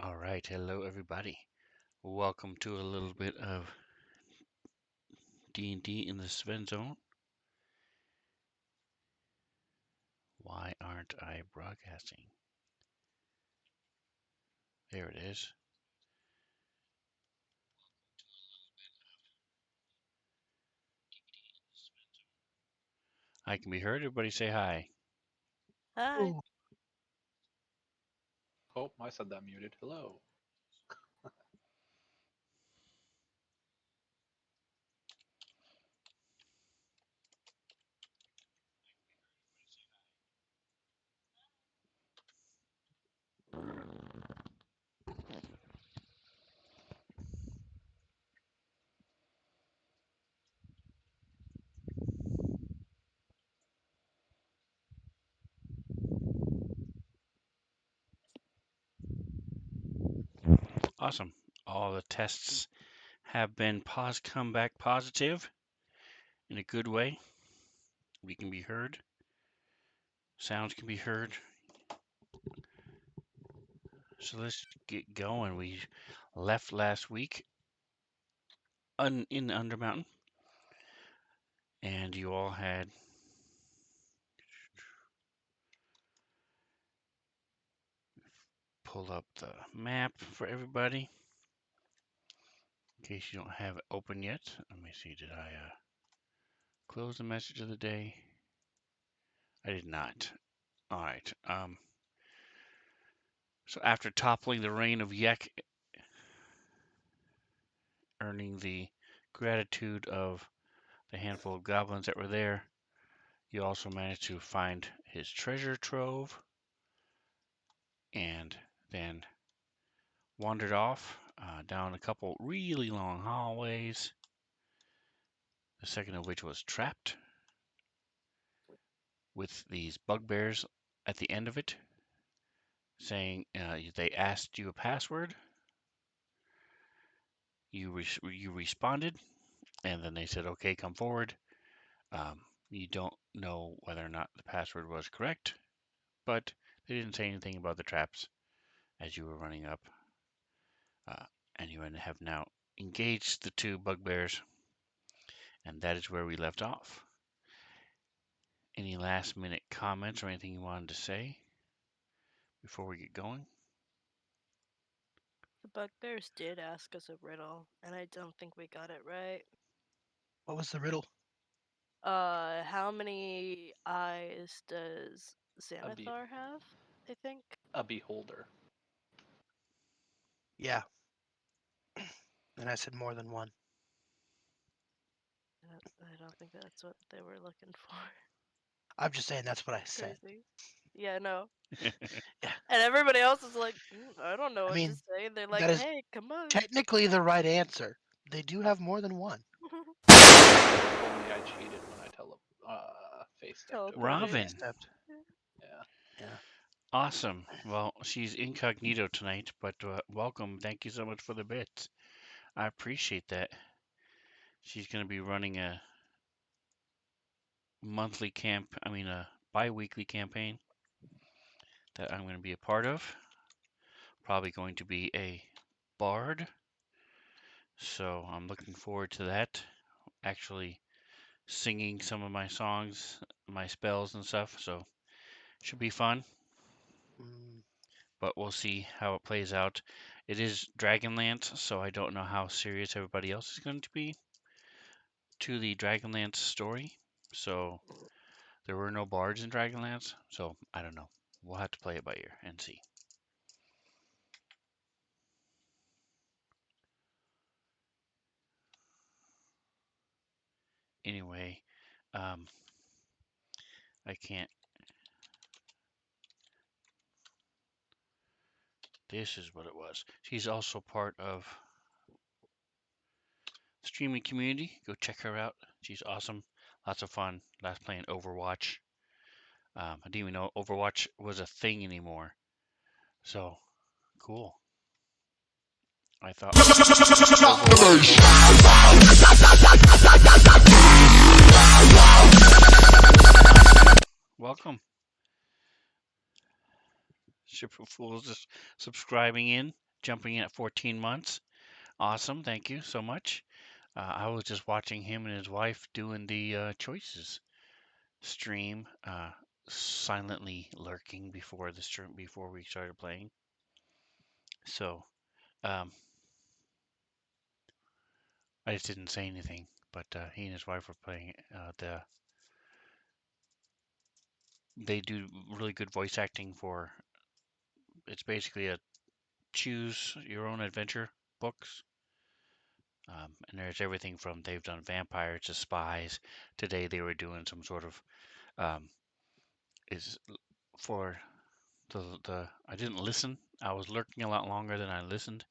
All right, hello everybody. Welcome to a little bit of D&D in the Svenzone. Why aren't I broadcasting? There it is. I can be heard. Everybody say hi. Hi. Oh, Oh, I said that muted. Hello. Awesome. All the tests have been come back positive in a good way. We can be heard. Sounds can be heard. So let's get going. We left last week in Undermountain, and you all had pulled up the map for everybody. In case you don't have it open yet, let me see. Did I close the message of the day? I did not. All right. So after toppling the reign of Yek, earning the gratitude of the handful of goblins that were there, you also managed to find his treasure trove and then wandered off down a couple really long hallways, the second of which was trapped with these bugbears at the end of it, saying they asked you a password. You responded, and then they said, "Okay, come forward." You don't know whether or not the password was correct, but they didn't say anything about the traps as you were running up, uh, and you have now engaged the two bugbears, and that is where we left off. Any last minute comments or anything you wanted to say before we get going? The bugbears did ask us a riddle, and I don't think we got it right. what was the riddle? How many eyes does A be Xanathar have? I think. a beholder. Yeah, and I said more than one. I don't think that's what they were looking for. I'm just saying that's what I said. Crazy. Yeah, no. Yeah, And everybody else is like, I don't know I what to mean say. They're that like, is hey, come on. technically the right answer. They do have more than one. If only I cheated when I face stepped over Teleported. there. Robin, Except, Yeah. yeah, awesome. Well, she's incognito tonight, but welcome. Thank you so much for the bits. I appreciate that. She's going to be running a a bi-weekly campaign that I'm going to be a part of. Probably going to be a bard, so I'm looking forward to that. Actually, singing some of my songs, my spells and stuff. So should be fun, mm, but we'll see how it plays out. It is Dragonlance, so I don't know how serious everybody else is going to be to the Dragonlance story. So there were no bards in Dragonlance, so I don't know. We'll have to play it by ear and see. Anyway, um, I can't. This is what it was. She's also part of the streaming community. Go check her out. She's awesome. Lots of fun. Last playing Overwatch. I didn't even know Overwatch was a thing anymore. So cool. I thought welcome. Ship of Fools just subscribing in. jumping in at 14 months. Awesome. Thank you so much. I was just watching him and his wife doing the choices stream, silently lurking before the stream before we started playing. So um, I just didn't say anything, but he and his wife were playing they do really good voice acting for. It's basically a choose your own adventure books. And there's everything from they've done vampires to spies. Today they were doing some sort of um, is for the I didn't listen. I was lurking a lot longer than I listened,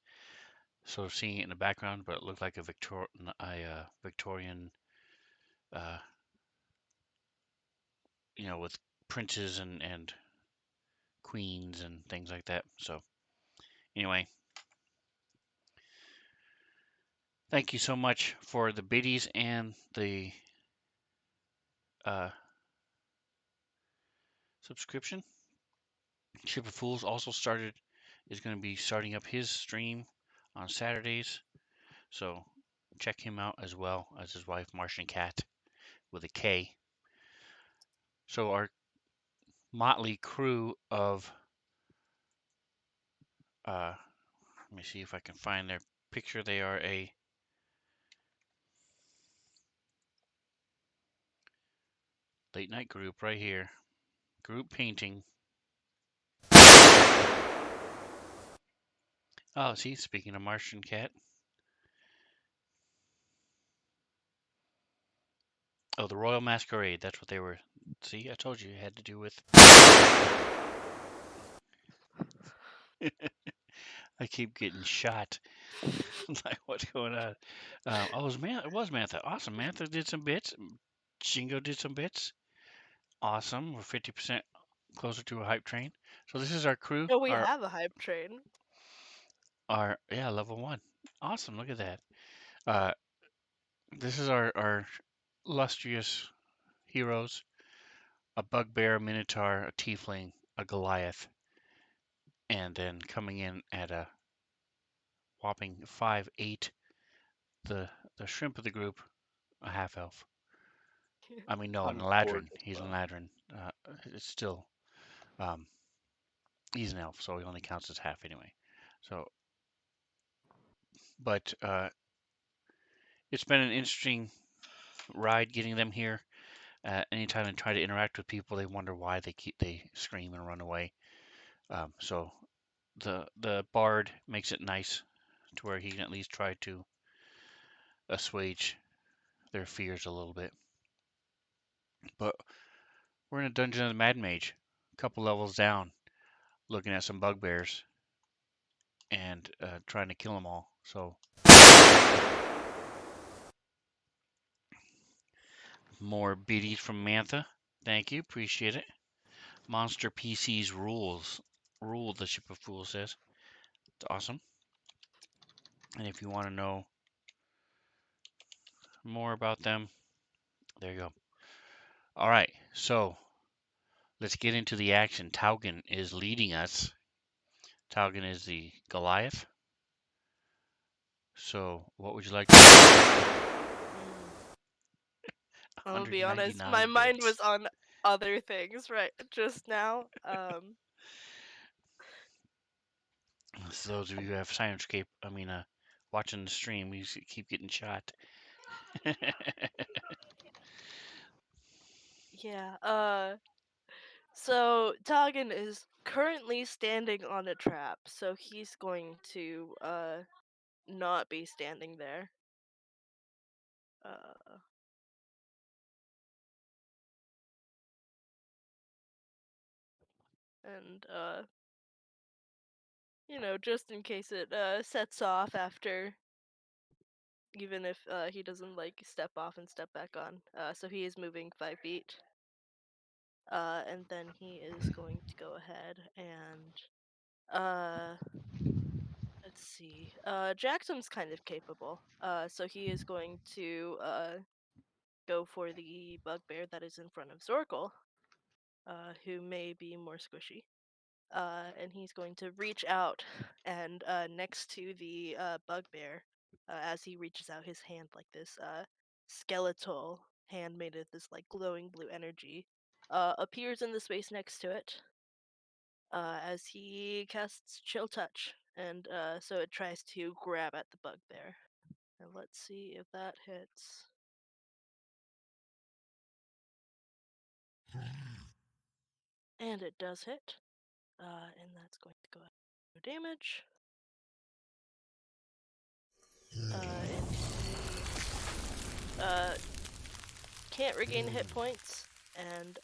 so seeing it in the background, but it looked like Victorian, uh, with princes and queens and things like that. So anyway, thank you so much for the biddies and the uh, subscription. Ship of Fools also is going to be starting up his stream on Saturdays, so check him out as well as his wife Martian Cat with a K. So our motley crew of let me see if I can find their picture. They are a late night group right here. Group painting. Oh, see, speaking of Martian Cat. Oh, the Royal Masquerade. That's what they were. See, I told you it had to do with. I keep getting shot. Like, what's going on? It was Mantha. Awesome. Mantha did some bits. Shingo did some bits. Awesome. We're 50% closer to a hype train. So this is our crew. No, we have a hype train. Yeah, level 1. Awesome. Look at that. Uh, this is our illustrious heroes: a bugbear, a minotaur, a tiefling, a Goliath, and then coming in at a whopping 5'8", the the shrimp of the group, a half elf. I mean, no, an I'm Eladrin. gorgeous, He's an though. Eladrin. It's still, um, he's an elf, so he only counts as half anyway. So, but it's been an interesting ride getting them here. Anytime I try to interact with people, they wonder why they scream and run away. So the bard makes it nice to where he can at least try to assuage their fears a little bit. But we're in a dungeon of the Mad Mage, a couple levels down, looking at some bugbears and trying to kill them all. So more biddies from Mantha. Thank you, appreciate it. Monster PC's rule, the Ship of Fools says. It's awesome. And if you want to know more about them, there you go. All right, so let's get into the action. Taugen is leading us. Taugen is the Goliath. So, what would you like to do? I'm gonna be honest, my 199 mind bits. was on other things right just now. So those of you who have Sirenscape, watching the stream, you keep getting shot. Yeah. So Tagan is currently standing on a trap, so he's going to not be standing there. Uh, and just in case it sets off after, even if he doesn't like step off and step back on. So he is moving 5 feet. And then he is going to go ahead and uh let's see. Jackson's kind of capable. So he is going to go for the bugbear that is in front of Zorkel, who may be more squishy. and he's going to reach out and next to the bugbear, as he reaches out his hand like this, skeletal hand made of this like glowing blue energy appears in the space next to it as he casts Chill Touch, and so it tries to grab at the bugbear. And let's see if that hits. And it does hit. And that's going to go no damage. And he can't regain hit points. And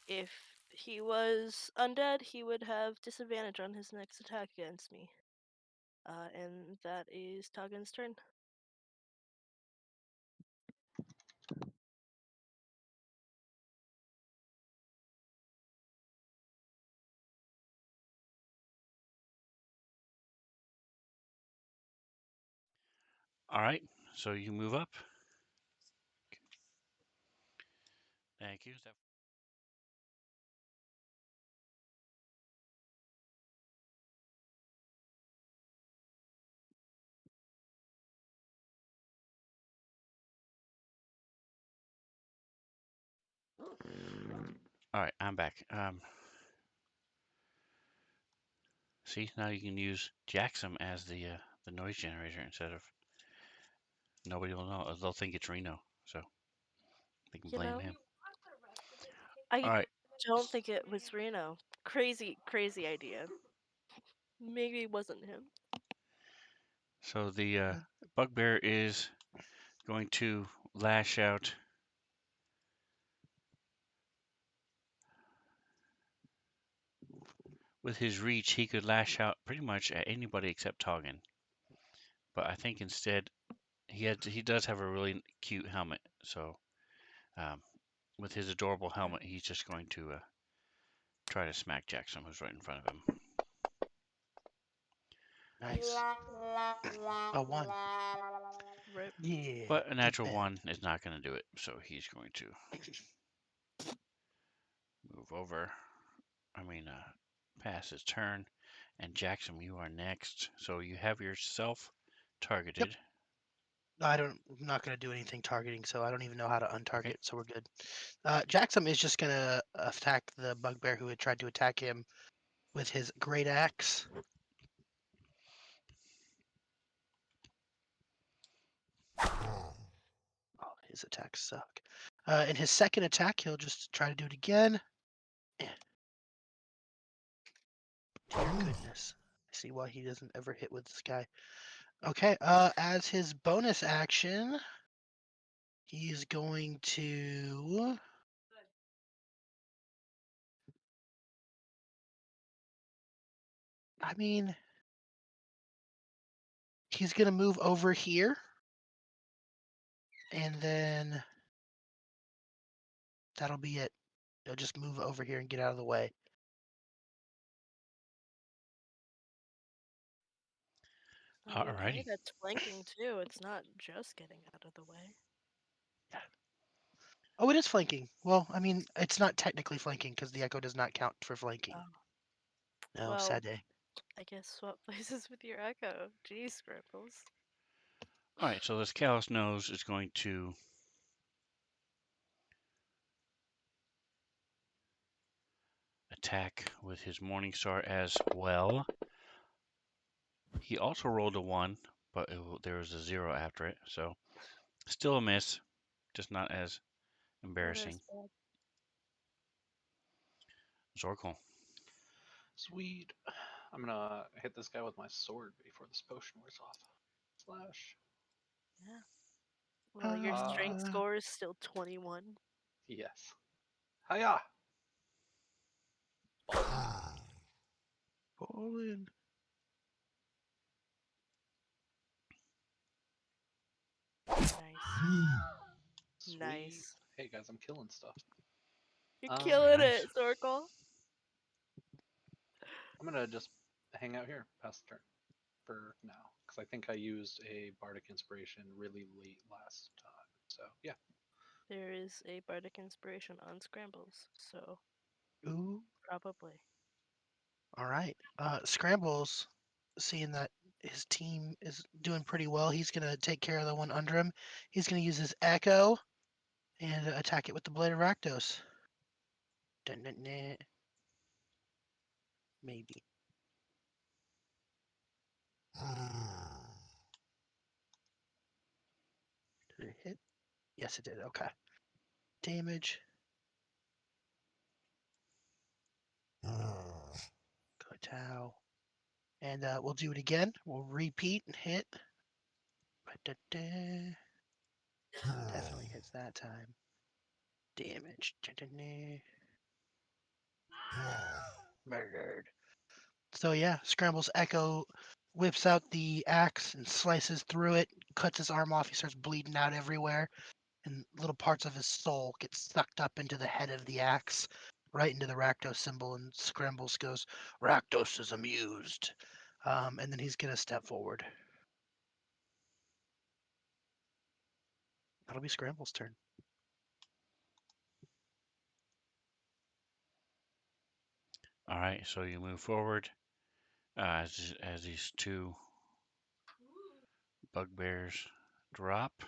if he was undead, he would have disadvantage on his next attack against me. And that is Toggen's turn. All right, so you move up. Thank you. All right, I'm back. See, now you can use Jackson as the noise generator instead of nobody will know. They'll think it's Reno, so they can You blame know, him. I All right, don't think it was Reno. Crazy, crazy idea. Maybe it wasn't him. so the bugbear is going to lash out. With his reach, he could lash out pretty much at anybody except Toggin. But I think instead he does have a really cute helmet. So um, with his adorable helmet, he's just going to try to smack Jackson, who's right in front of him. Nice. A 1. Rip. Yeah. But a Big natural bad. 1 is not going to do it. So he's going to move over. Pass his turn. And Jackson, you are next. So you have yourself targeted. No, I'm not going to do anything targeting, so I don't even know how to untarget, Okay. so we're good. Jackson is just going to attack the bugbear who had tried to attack him with his great axe. Oh, his attacks suck. In his second attack, he'll just try to do it again. Dear goodness. I see why he doesn't ever hit with this guy. Okay, as his bonus action, he's going to... I mean, he's going to move over here. And then that'll be it. He'll just move over here and get out of the way. Okay, Alrighty. that's flanking too. It's not just getting out of the way. Oh, it is flanking. Well, I mean, it's not technically flanking because the echo does not count for flanking. Oh. No, Well, sad day. I guess swap places with your echo. Geez, Scribbles. Alright, so this Callous Nose is going to attack with his Morningstar as well. He also rolled a 1, but there was a 0 after it, so still a miss, just not as Not as embarrassing. bad. Zorkel. Sweet. I'm gonna hit this guy with my sword before this potion wears off. Slash. Yeah. Well, your strength Uh, score is still 21. Yes. Hiya! Ballin'. Nice. Sweet. Nice. Hey guys, I'm killing stuff. You're killing Nice. it, Zorkel. I'm gonna just hang out here past the turn for now, because I think I used a bardic inspiration really late last time. So yeah. There is a bardic inspiration on scrambles, so Ooh. probably. All right. Scrambles, seeing that his team is doing pretty well, he's gonna take care of the one under him. He's gonna use his Echo and attack it with the Blade of Rakdos. Dun, dun, dun. Maybe. Did it hit? Yes, it did. Okay. Damage. Kowtow. And we'll do it again. We'll repeat and hit. Ba-da-da. Definitely hits that time. Damage. Da-da-da. Murdered. So yeah, Scramble's Echo whips out the axe and slices through it, cuts his arm off. He starts bleeding out everywhere, and little parts of his soul get sucked up into the head of the axe, right into the Rakdos symbol. And Scrambles goes, "Rakdos is amused," and then he's gonna step forward. That'll be Scramble's turn. All right, so you move forward as these two bugbears drop.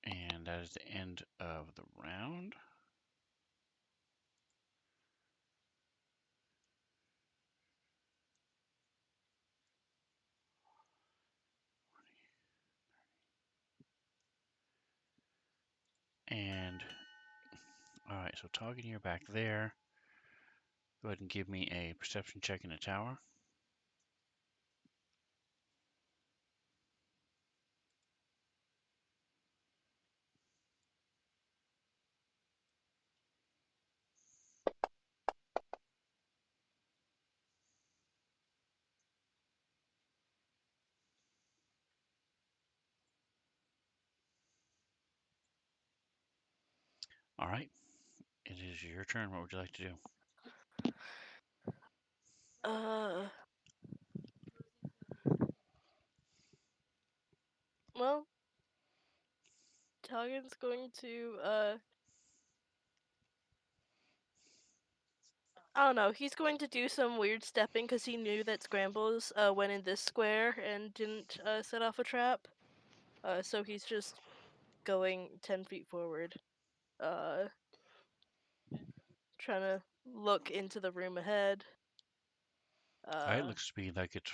And that is the end of the round. And all right, so Toggin, you're back there. Go ahead and give me a perception check in the tower. All right, it is your turn. What would you like to do? Uh, well, Toggen's going to I don't know. He's going to do some weird stepping because he knew that Scrambles went in this square and didn't set off a trap. So he's just going 10 feet forward, uh, trying to look into the room ahead. It looks to me like it's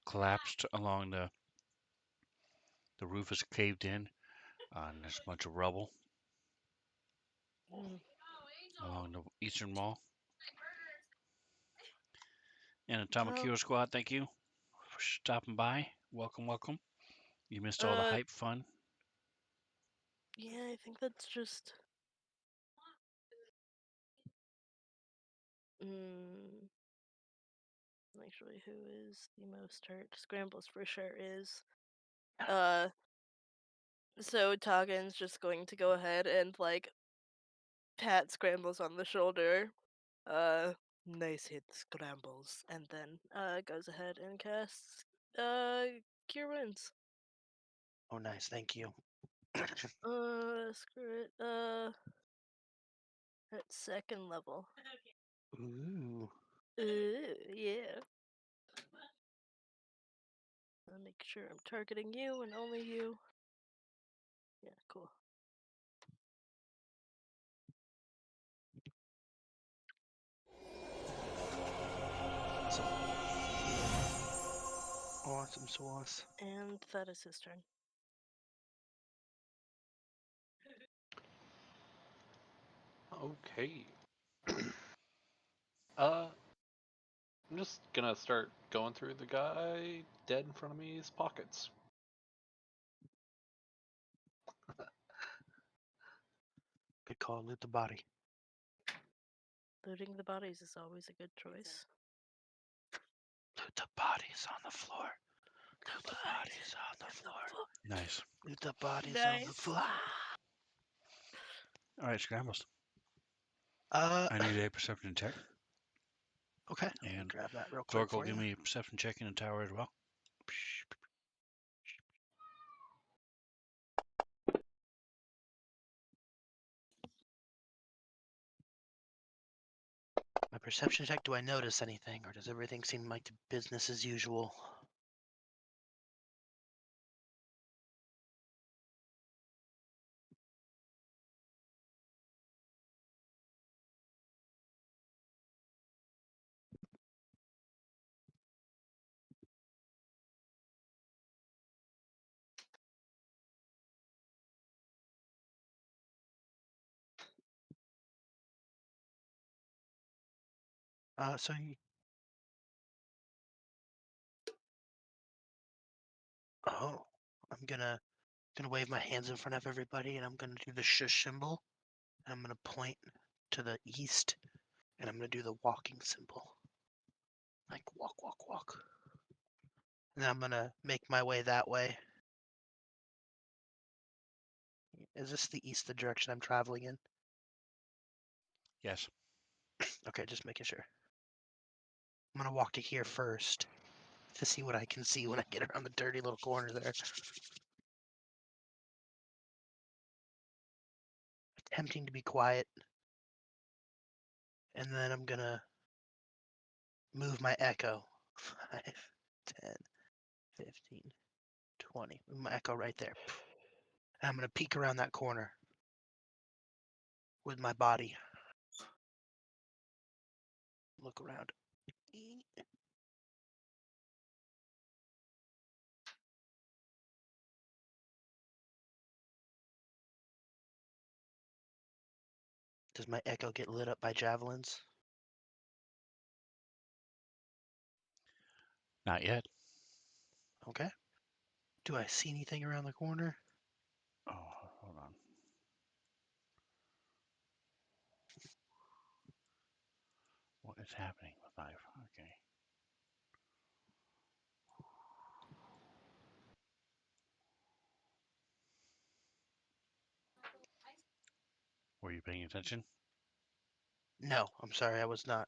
collapsed along the roof is caved in, and there's a bunch of rubble Mm. along the eastern wall. And Atomic Well, Hero Squad, thank you for stopping by. Welcome, welcome. You missed all the uh, hype fun. yeah, I think that's just. Mm, actually, who is the most hurt? Scrambles for sure is. Uh, so Toggen's just going to go ahead and like pat Scrambles on the shoulder. Uh, nice hit, Scrambles, and then goes ahead and casts Cure Wounds. Oh, nice. Thank you. Screw it. At second level. Ooh. Yeah. I'll make sure I'm targeting you and only you. Yeah, cool. Awesome. Awesome sauce. And that is his turn. Okay. I'm just gonna start going through the guy dead in front of me's pockets. Good call. Loot the body. Looting the bodies is always a good choice. Loot the bodies on the floor. Loot the bodies on the floor. Nice. Loot the bodies on the floor. All right, Scrambles. Uh, I need a perception check. okay. Let me And grab that real quick Thorkel, for give you. me a perception check in the tower as well. perception check. Do I notice anything, or does everything seem like business as usual? So you, oh, I'm gonna wave my hands in front of everybody, and I'm gonna do the shush symbol. And I'm gonna point to the east, and I'm gonna do the walking symbol, like walk, walk, walk. And then I'm gonna make my way that way. Is this the east, the direction I'm traveling in? Yes. Okay, just making sure. I'm gonna walk to here first to see what I can see when I get around the dirty little corner there. Attempting to be quiet. And then I'm gonna move my echo. 5, 10, 15, 20. Move my echo right there. And I'm gonna peek around that corner with my body. Look around. Does my echo get lit up by javelins? Not yet. Okay. Do I see anything around the corner? Oh, hold on. What is happening with life? Okay. Were you paying attention? No, I'm sorry, I was not.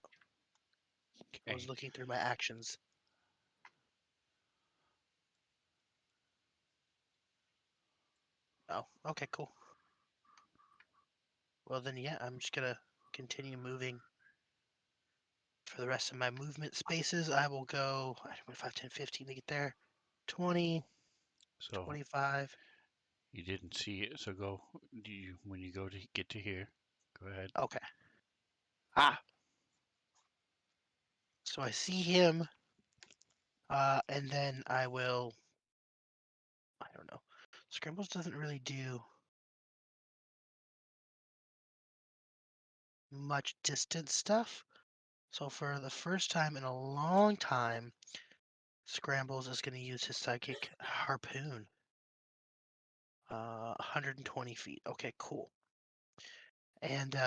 I was Okay. looking through my actions. Oh, okay, cool. Well then, yeah, I'm just gonna continue moving. For the rest of my movement spaces, I will go 5, 10, 15 to get there. 20, So 25. you didn't see it. So go. When you go to get to here, go ahead. Okay. Ah. So I see him, and then I will. I don't know. Scrambles doesn't really do much distance stuff. So for the first time in a long time, Scrambles is going to use his psychic harpoon. 120 feet. Okay, cool. And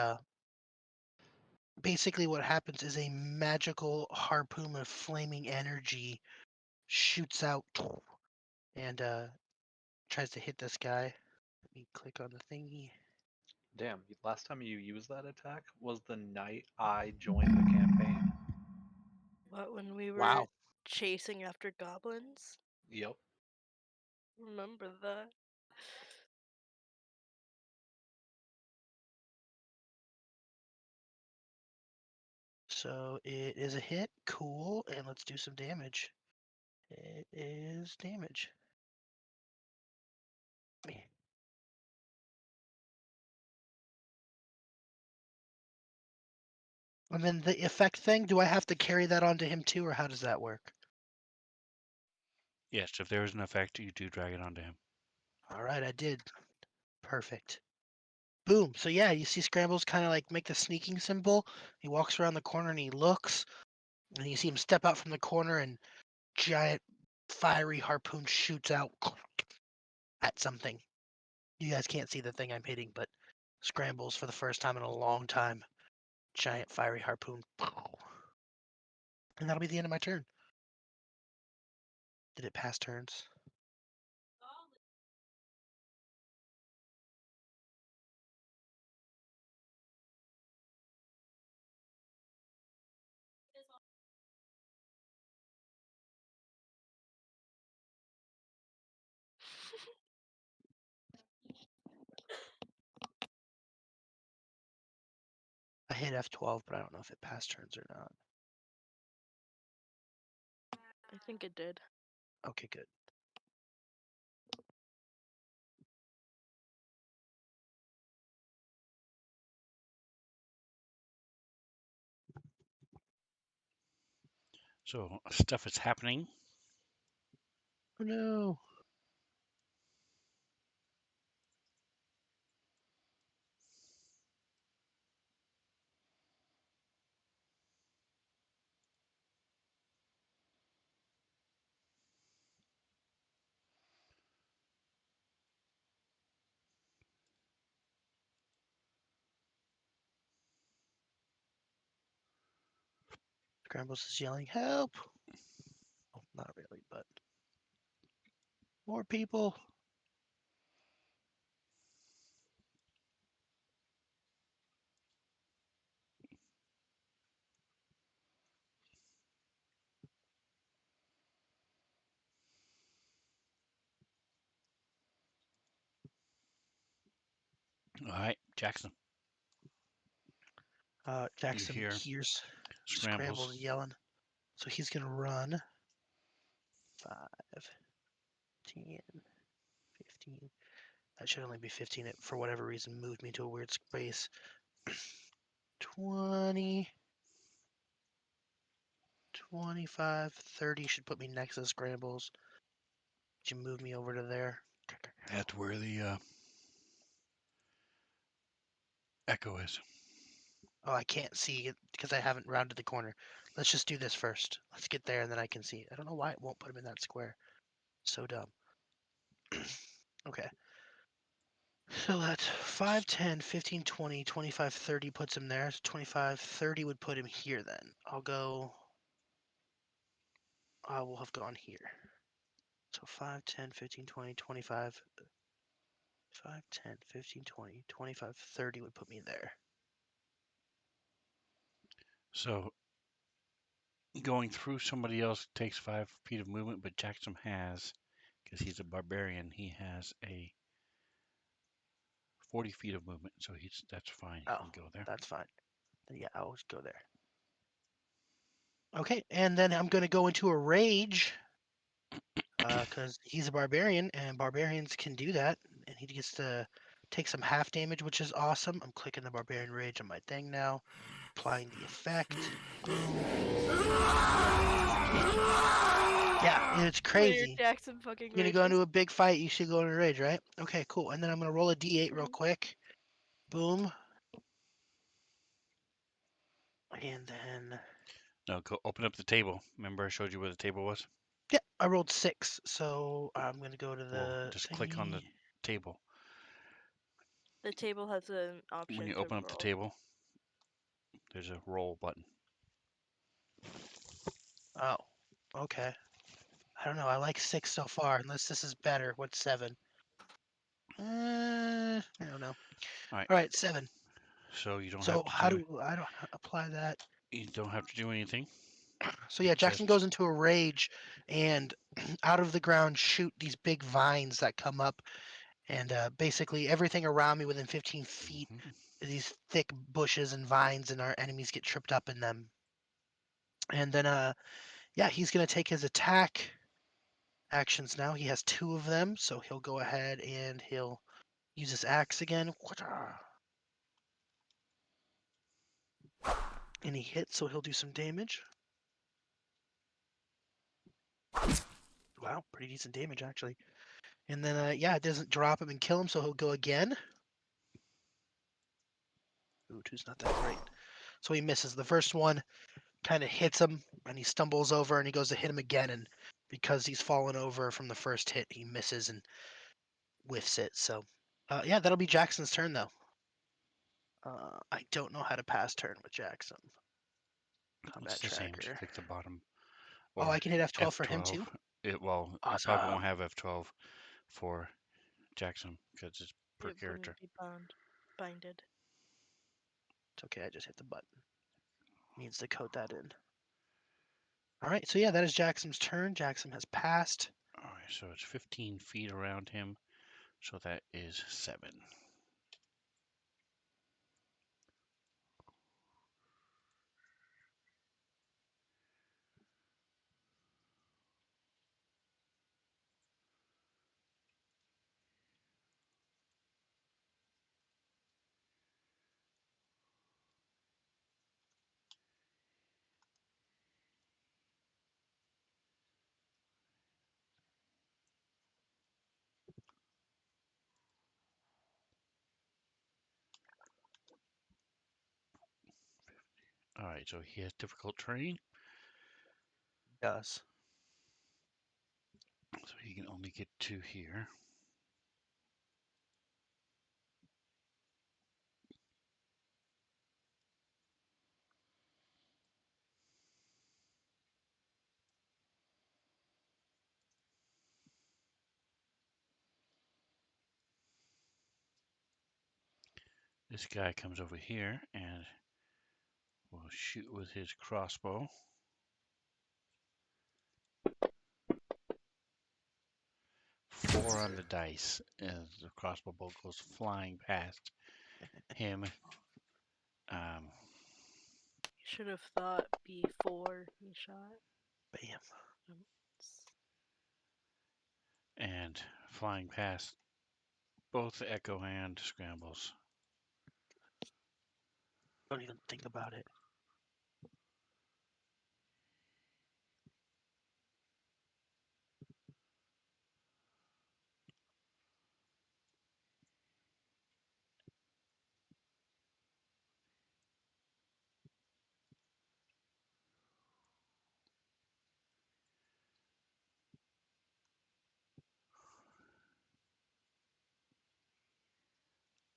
basically, what happens is a magical harpoon of flaming energy shoots out and tries to hit this guy. Let me click on the thingy. Damn, last time you used that attack was the night I joined the campaign. What, when we were Wow. chasing after goblins? Yep. Remember that? So it is a hit. Cool. And let's do some damage. It is damage. And then the effect thing, do I have to carry that onto him too, or how does that work? Yes, if there is an effect, you do drag it onto him. All right, I did. Perfect. Boom. So yeah, you see Scrambles kind of like make the sneaking symbol. He walks around the corner and he looks, and you see him step out from the corner and giant fiery harpoon shoots out at something. You guys can't see the thing I'm hitting, but Scrambles for the first time in a long time. Giant fiery harpoon. And that'll be the end of my turn. Did it pass turns? I hit F12, but I don't know if it passed turns or not. I think it did. Okay, good. So stuff is happening. Oh no. Scrambles is yelling, help! Oh, not really, but more people. All right, Jackson. Jackson hear hears Scrambles. Scrambles yelling. So he's going to run 5, 10, 15. That should only be 15. It, for whatever reason, moved me to a weird space. 20, 25, 30 should put me next to Scrambles. Did you move me over to there? That's where the echo is. Oh, I can't see it because I haven't rounded the corner. Let's just do this first. Let's get there and then I can see it. I don't know why it won't put him in that square. So dumb. Okay. So that's 5, 10, 15, 20, 25, 30 puts him there. So 25, 30 would put him here then. I'll go. I will have gone here. So 5, 10, 15, 20, 25. 5, 10, 15, 20, 25, 30 would put me there. So going through somebody else takes 5 feet of movement, but Jackson has, because he's a barbarian, he has a 40 feet of movement. So that's fine. He Oh, can go there. that's fine. Then yeah, I'll just go there. Okay, and then I'm going to go into a rage because he's a barbarian and barbarians can do that. And he gets to take some half damage, which is awesome. I'm clicking the barbarian rage on my thing now, applying the effect. Boom. Yeah, it's Weird crazy. Jackson fucking You're gonna go rages. into a big fight, you should go into rage, right? Okay, cool. And then I'm gonna roll a d8 real quick. Boom. And then No, go open up the table. Remember I showed you where the table was? yeah, I rolled 6, so I'm gonna go to Well, the just click on the thingy. table. The table has an When option you to open up the roll. table, there's a roll button. Oh, okay. I don't know. I like 6 so far, unless this is better. What's 7? I don't know. All right. All right, 7. So you don't So have to how do. do I don't apply that? You don't have to do anything. So yeah, Jackson Just goes into a rage, and out of the ground shoot these big vines that come up, and basically everything around me within 15 feet, mhm. these thick bushes and vines, and our enemies get tripped up in them. And then yeah, he's gonna take his attack actions now. He has 2 of them, so he'll go ahead and he'll use his axe again. And he hits, so he'll do some damage. Wow, pretty decent damage actually. And then yeah, it doesn't drop him and kill him, so he'll go again. Ooh, 2's not that great. So he misses. The first one kind of hits him, and he stumbles over, and he goes to hit him again, and because he's fallen over from the first hit, he misses and whiffs it. So yeah, that'll be Jackson's turn though. I don't know how to pass turn with Jackson. Combat It's the same. Just tracker. click the bottom Oh, I or can hit F12 for him F12. too? You probably won't Awesome. have F12 for Jackson because it's per It character. wouldn't be binded. It's okay, I just hit the button. Needs to code that in. All right, so yeah, that is Jackson's turn. Jackson has passed. All right, so it's 15 feet around him. So that is 7. All right, so he has difficult terrain, Does. so he can only get to here. This guy comes over here and will shoot with his crossbow. Four on the dice as the crossbow bolt goes flying past him. Um, You should have thought before he shot. Bam. Um, and flying past both Echo and Scrambles. Don't even think about it.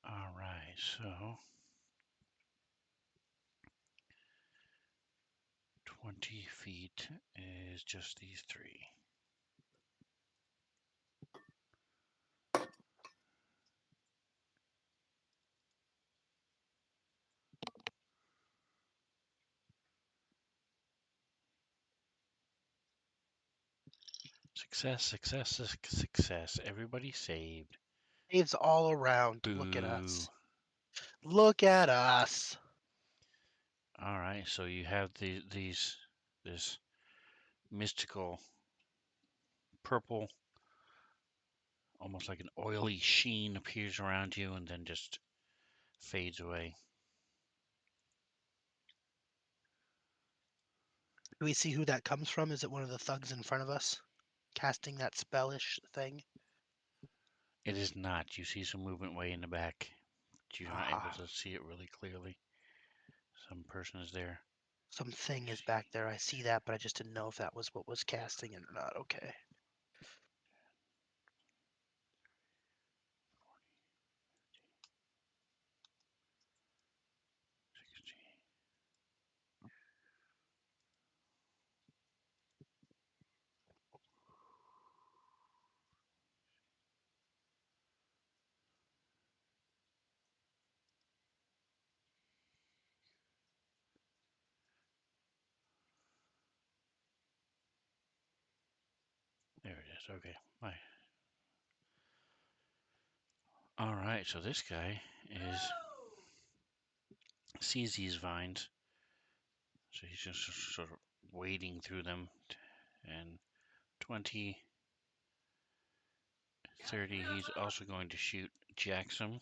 All right, so 20 feet is just these three. Success, success, success. Everybody saved. Saves all around. Look at Boo. us. Look at us. All right, so you have this mystical purple, almost like an oily sheen appears around you and then just fades away. Do we see who that comes from? Is it one of the thugs in front of us? Casting that spellish thing? It is not. You see some movement way in the back, but you're not able Aha. to see it really clearly. Some person is there. Something is back there. I see that, but I just didn't know if that was what was casting it or not. Okay. 60. There it is. Okay. Bye. All right. So this guy sees these vines, so he's just sort of wading through them. And 20, 30. He's also going to shoot Jackson.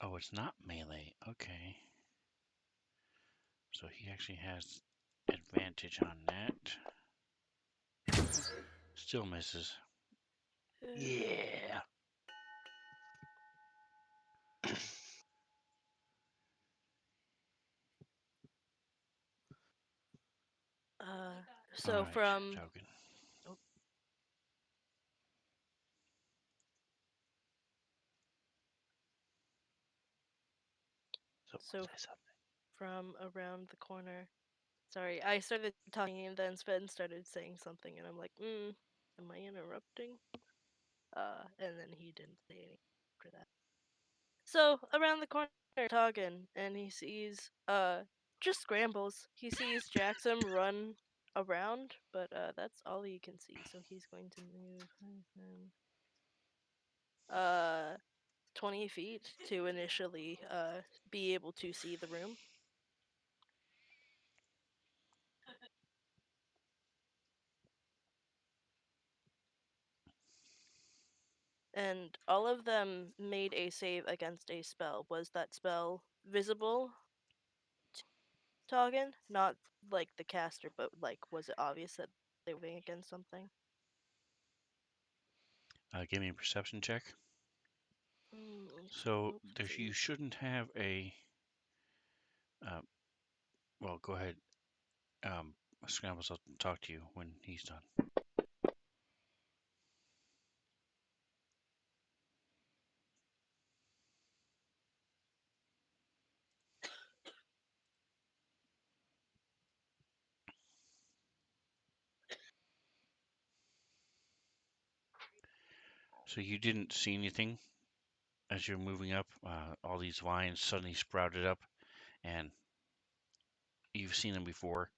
Oh, it's not melee. Okay. So he actually has advantage on that. Still misses. Yeah. Uh, All so right, from token. So, So- say something. from around the corner. Sorry, I started talking and then Sven started saying something, and I'm like, am I interrupting? And then he didn't say anything after that. So around the corner, talking, and he sees just Scrambles. He sees Jackson run around, but that's all he can see. So he's going to move uh 20 feet to initially be able to see the room. And all of them made a save against a spell. Was that spell visible to Toggin? Not like the caster, but like was it obvious that They're moving against something. Give me a perception check. So you shouldn't have a. Well, go ahead. Scrambles. I'll talk to you when he's done. So you didn't see anything as you're moving up. All these vines suddenly sprouted up, and you've seen them before,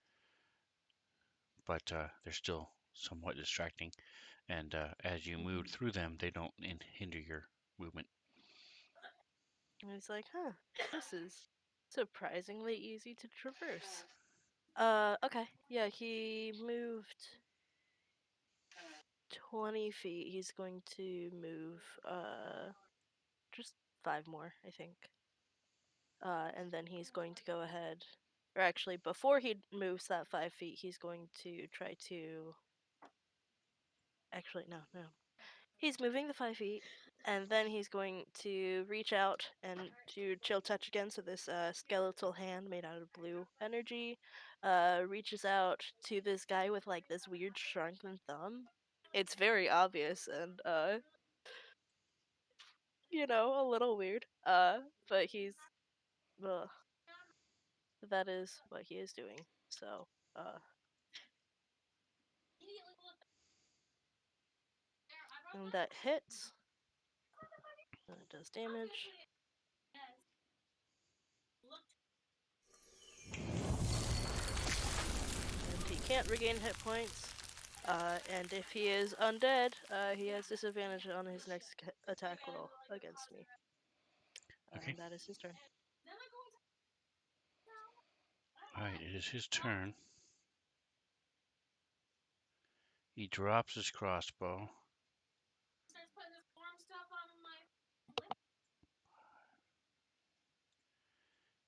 but they're still somewhat distracting. And as you move through them, they don't hinder your movement. And he's like, huh, this is surprisingly easy to traverse. Okay. Yeah, he moved 20 feet. He's going to move, just 5 more, I think. And then he's going to go ahead, or actually, before he moves that 5 feet, he's going to try to. Actually, no. He's moving the 5 feet, and then he's going to reach out and do chill touch again. So this skeletal hand made out of blue energy reaches out to this guy with like this weird shrunken thumb. It's very obvious and a little weird. But he's that is what he is doing. So and that hits. And it does damage. And he can't regain hit points. And if he is undead, he has disadvantage on his next attack roll against me. Okay. And that is his turn. All right, it is his turn. He drops his crossbow.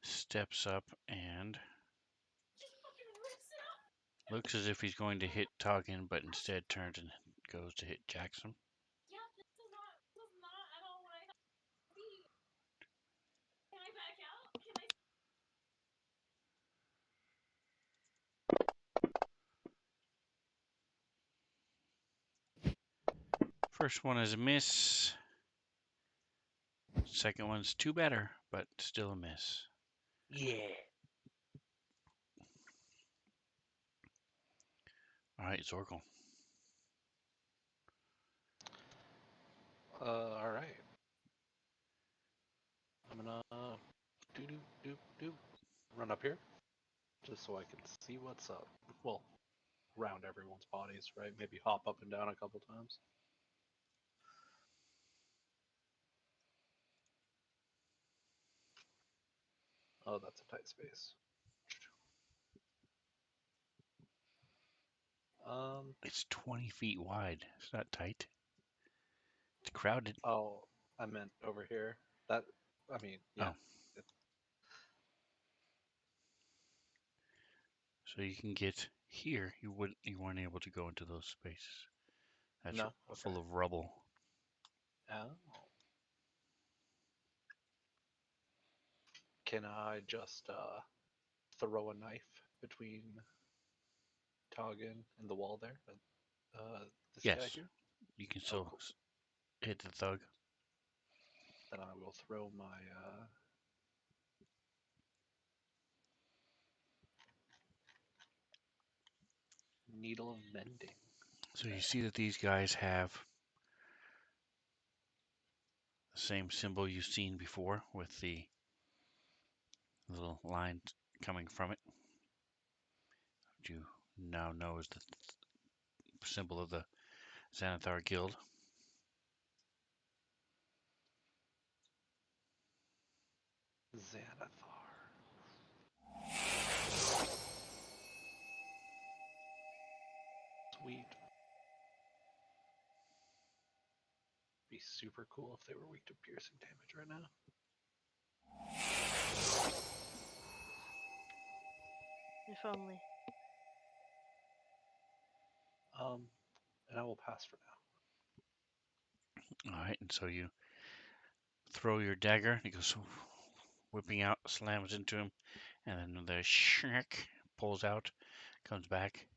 Steps up and looks as if he's going to hit Toggin, but instead turns and goes to hit Jackson. First one is a miss. Second one's two better, but still a miss. Yeah. All right, Zorkel. All right. I'm gonna run up here just so I can see what's up. Well, around everyone's bodies, right? Maybe hop up and down a couple times. Oh, that's a tight space. It's 20 feet wide. It's not tight. It's crowded. Oh, I meant over here. That, I mean, yeah. Oh. So you can get here. You weren't able to go into those spaces. That's No? Okay. full of rubble. Oh. Can I just throw a knife between Toggin and the wall there? This guy Yes, here? you can Oh, still cool. hit the thug. Then I will throw my needle of mending. So you see that these guys have the same symbol you've seen before with the little line coming from it. Which you now know is the symbol of the Xanathar Guild. Xanathar. Sweet. Be super cool if they were weak to piercing damage right now. If only. And I will pass for now. All right, and so you throw your dagger. He goes whipping out, slams into him, and then the shriek pulls out, comes back.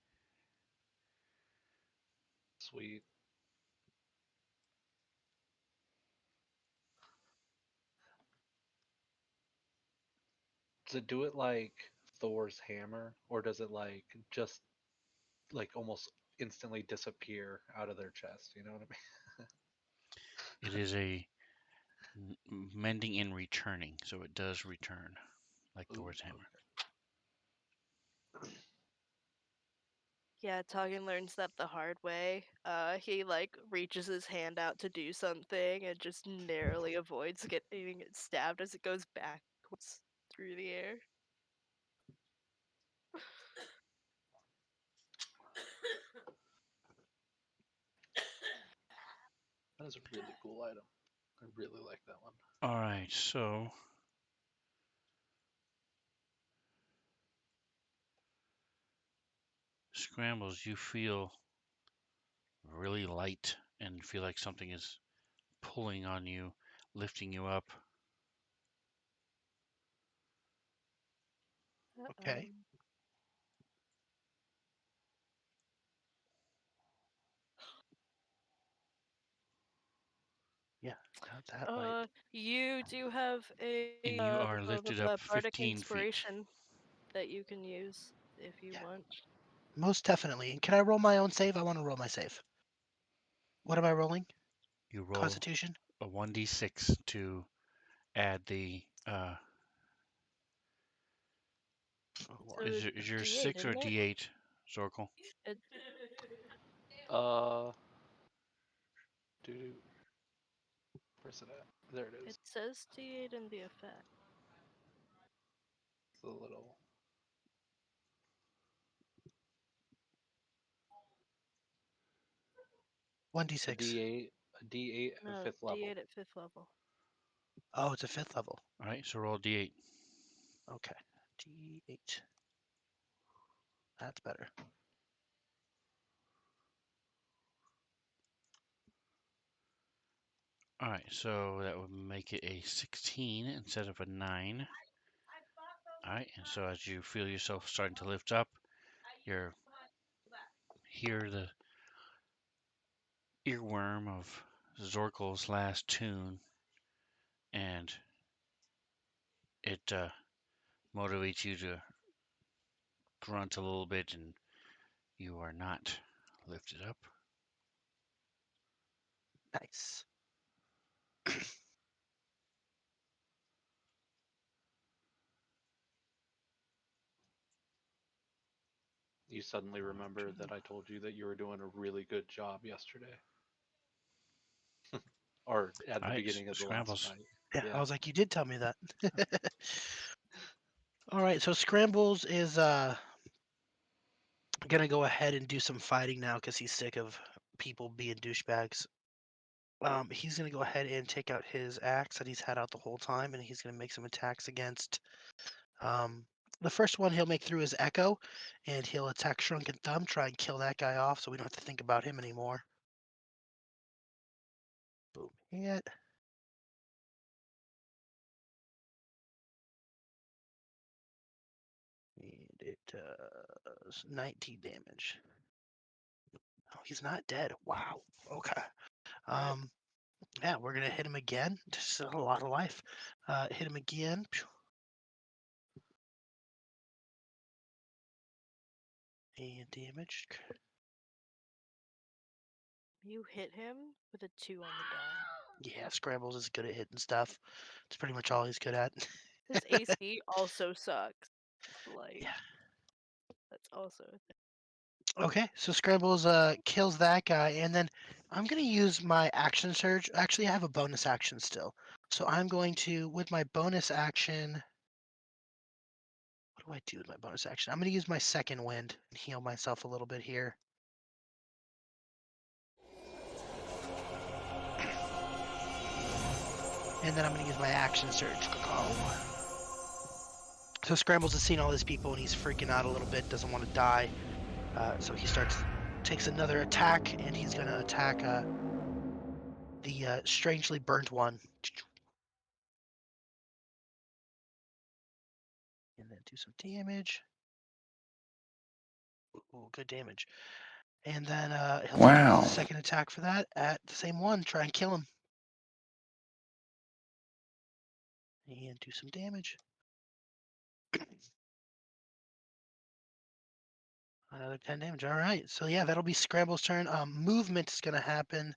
Sweet. Does it do it like Thor's hammer, or does it like just like almost instantly disappear out of their chest? You know what I It is a mending and returning, so it does return like mean? Thor's hammer. Okay. Yeah, Toggin learns that the hard way. He like reaches his hand out to do something and just narrowly avoids getting stabbed as it goes backwards through the air. That is a really cool item. I really like that one. All right, so Scrambles, you feel really light and feel like something is pulling on you, lifting you up. Okay. Yeah, not that light. You do have And you are lifted up a bardic 15 feet. inspiration that you can use if you Yeah. want. Most definitely. And can I roll my own save? I want to roll my save. What am I rolling? You roll Constitution? a 1d6 to add the. So Is it's your D8, 6 or isn't it? d8, Zorkel? It Uh, do where's it at? There it is. it says D8 in the effect. The little 1d6. a D8 at No, 5th level. D8 at 5th level. Oh, it's a 5th level. All right, so roll d8. Okay. D8. That's better. All right, so that would make it a 16 instead of a 9. All right, and so as you feel yourself starting to lift up, you hear the earworm of Zorkel's last tune, and it motivates you to grunt a little bit, and you are not lifted up. Nice. You suddenly remember that I told you that you were doing a really good job yesterday. Or at All the right, beginning of the last Scrambles. fight. Yeah, Yeah. I was like, you did tell me that. All right, so Scrambles is gonna go ahead and do some fighting now because he's sick of people being douchebags. He's gonna go ahead and take out his axe that he's had out the whole time, and he's gonna make some attacks against. The first one he'll make through his Echo, and he'll attack Shrunken Thumb, try and kill that guy off, so we don't have to think about him anymore. Boom, hit. And it does 19 damage. Oh, he's not dead. Wow. Okay. Alright. Yeah, we're gonna hit him again. Just a lot of life. Hit him again. And damage. You hit him with a 2 on the die. Yeah, Scrambles is good at hitting stuff. It's pretty much all he's good at. His AC also sucks. Like, Yeah. that's also a thing. Okay, so Scrambles kills that guy, and then I'm gonna use my action surge. Actually, I have a bonus action still, so I'm going to, with my bonus action. What do I do with my bonus action? I'm gonna use my second wind and heal myself a little bit here. And then I'm gonna use my action surge. Oh. So Scrambles has seen all these people and he's freaking out a little bit, doesn't want to die. So he starts takes another attack, and he's going to attack the strangely burnt one. And then do some damage. Ooh, good damage. And then he'll take his second attack for that at the same one. Try and kill him. And do some damage. Another 10 damage. All right. So yeah, that'll be Scramble's turn. Movement is going to happen.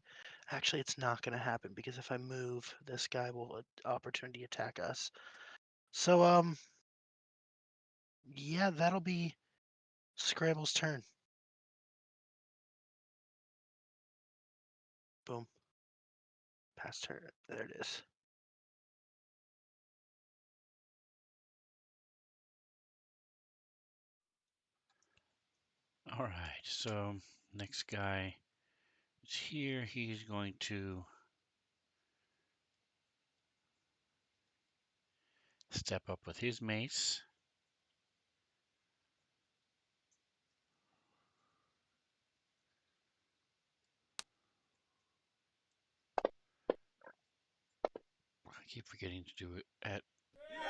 Actually, it's not going to happen because if I move, this guy will opportunity attack us. So yeah, that'll be Scramble's turn. Boom. Past turn. There it is. All right, so next guy is here. He's going to step up with his mace. I keep forgetting to do it at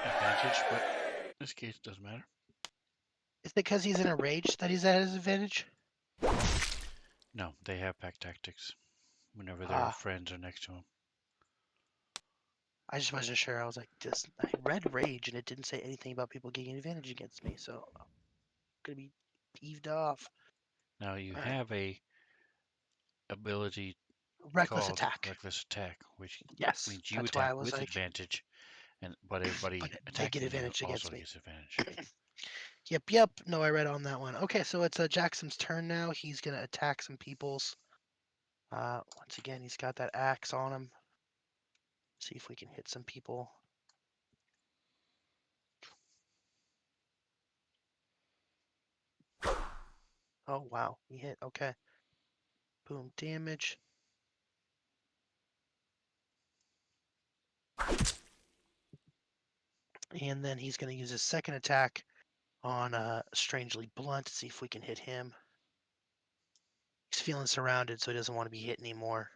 advantage, but in this case it doesn't matter. Is it because he's in a rage that he's at his advantage? No, they have pack tactics whenever their friends are next to him. I just wasn't sure. I was like, I read rage and it didn't say anything about people getting advantage against me, so I'm gonna be peeved off. Now you All right. have a ability Reckless called attack. reckless attack, which Yes, means you that's why attack I was with like, advantage, but everybody but they get attacking you advantage also against me. gets advantage. Yep. No, I read on that one. Okay, so it's Jackson's turn now. He's gonna attack some peoples. Once again, he's got that axe on him. See if we can hit some people. Oh wow, he hit. Okay. Boom, damage. And then he's gonna use his second attack on Strangely Blunt to see if we can hit him. He's feeling surrounded, so he doesn't want to be hit anymore.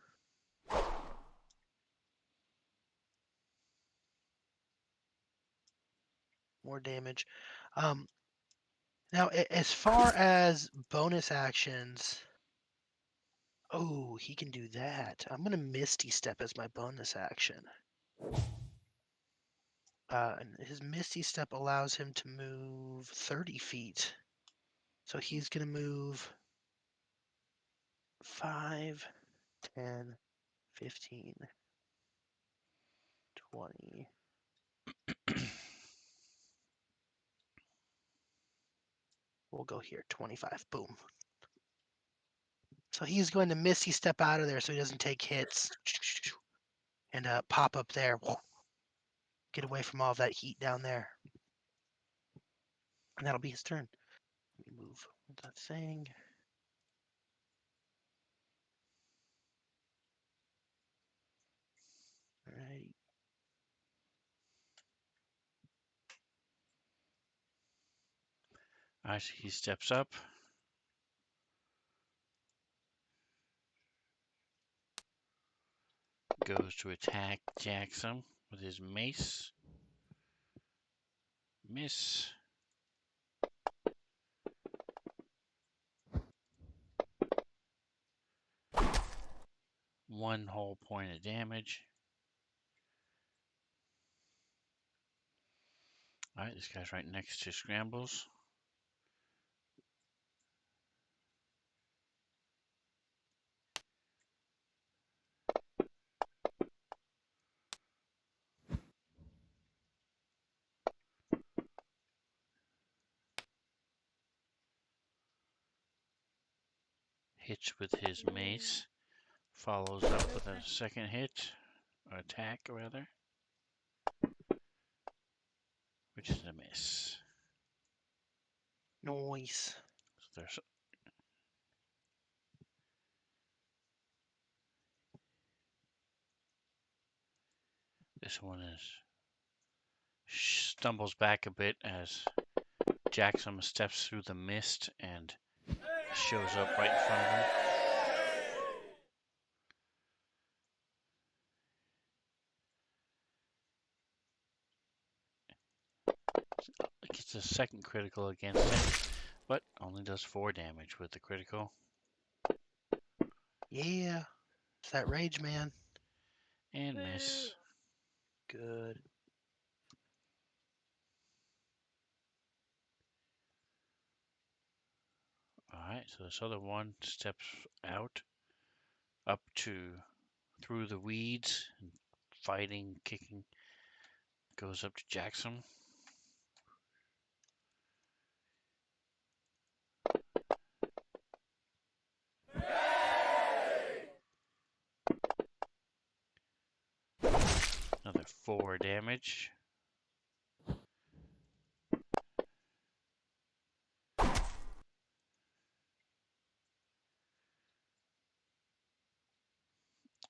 More damage. Now, as far as bonus actions, oh, he can do that. I'm gonna Misty Step as my bonus action. And his Misty Step allows him to move 30 feet. So he's gonna move 5, 10, 15, 20. We'll go here, 25. Boom. So he's going to Misty Step out of there so he doesn't take hits. And pop up there. Get away from all of that heat down there. And that'll be his turn. Let me move that thing. Alright. Alright, so he steps up. Goes to attack Jackson with his mace. Miss. One whole point of damage. Alright, this guy's right next to Scrambles. Hits with his mace. Follows up with a second hit. Or attack, rather. Which is a miss. Noise. So there's this one is stumbles back a bit as Jackson steps through the mist and shows up right in front of him. Gets a second critical against him, but only does 4 damage with the critical. Yeah. It's that rage, man. And miss. Good. Alright, so this other one steps out, up to through the weeds, and fighting, kicking, goes up to Jackson. Another 4 damage.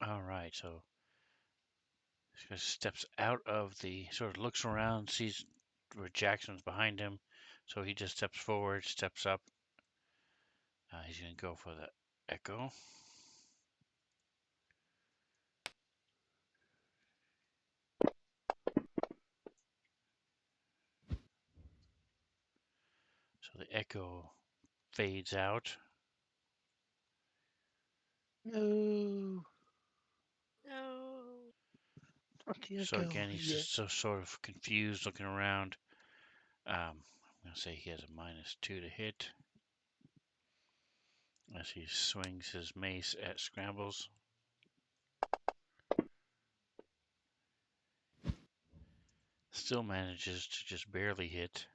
Alright, so he steps out of the, sort of looks around, sees where Jackson's behind him. So he just steps forward, steps up. He's going to go for the echo. So the echo fades out. No. No. Not the So echo. again, he's Yeah. just so sort of confused, looking around. I'm going to say he has a -2 to hit as he swings his mace at Scrambles. Still manages to just barely hit.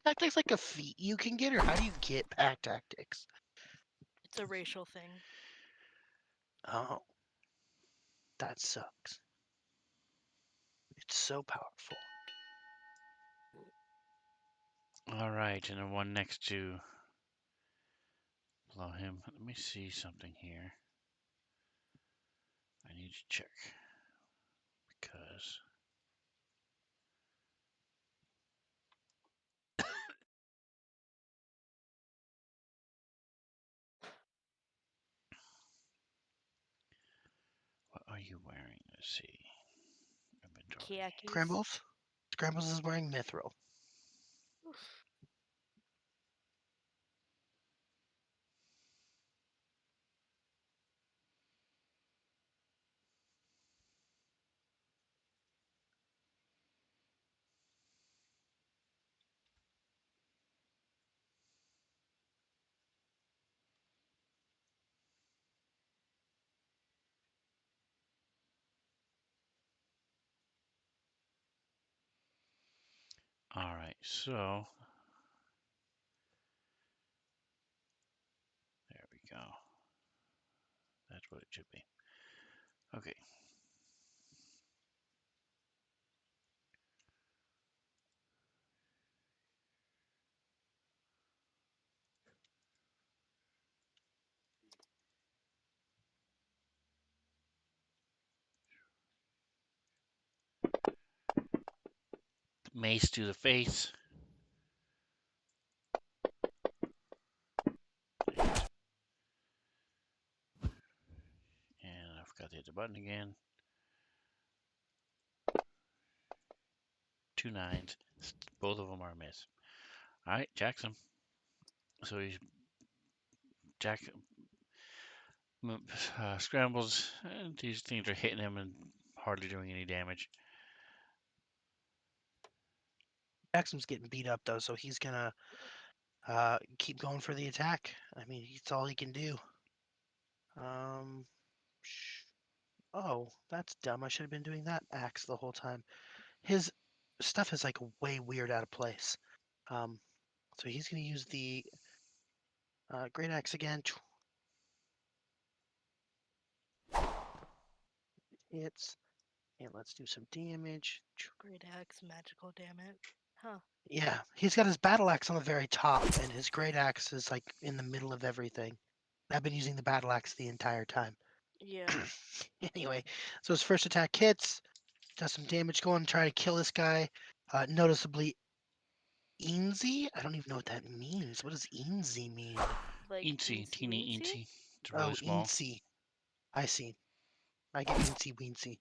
Tactics like a feat you can get, or how do you get pack tactics? It's a racial thing. Oh. That sucks. It's so powerful. Alright, and the one next to below him. Let me see something here. I need to check because what are you wearing? Let's see. Inventory. Khakis. Scrambles? Scrambles is wearing mithril. Oof. Alright, so there we go. That's what it should be. Okay. Mace to the face. And I forgot to hit the button again. 2 9s. Both of them are a miss. Alright, Jackson. So he's Scrambles, and these things are hitting him and hardly doing any damage. Jackson's getting beat up though, so he's gonna keep going for the attack. I mean, it's all he can do. Oh, that's dumb. I should have been doing that axe the whole time. His stuff is like way weird out of place. So he's gonna use the great axe again. Hits, and let's do some damage. Great axe, magical, damn it. Huh. Yeah, he's got his battle axe on the very top, and his great axe is like in the middle of everything. I've been using the battle axe the entire time. Yeah. Anyway, so his first attack hits, does some damage, going to try to kill this guy. Noticeably Eensy? I don't even know what that means. What does Eensy mean? Like Eensy, teensy teeny weensy? eensy. It's really Oh, small. Eensy. I see. I get Eensy Weensy.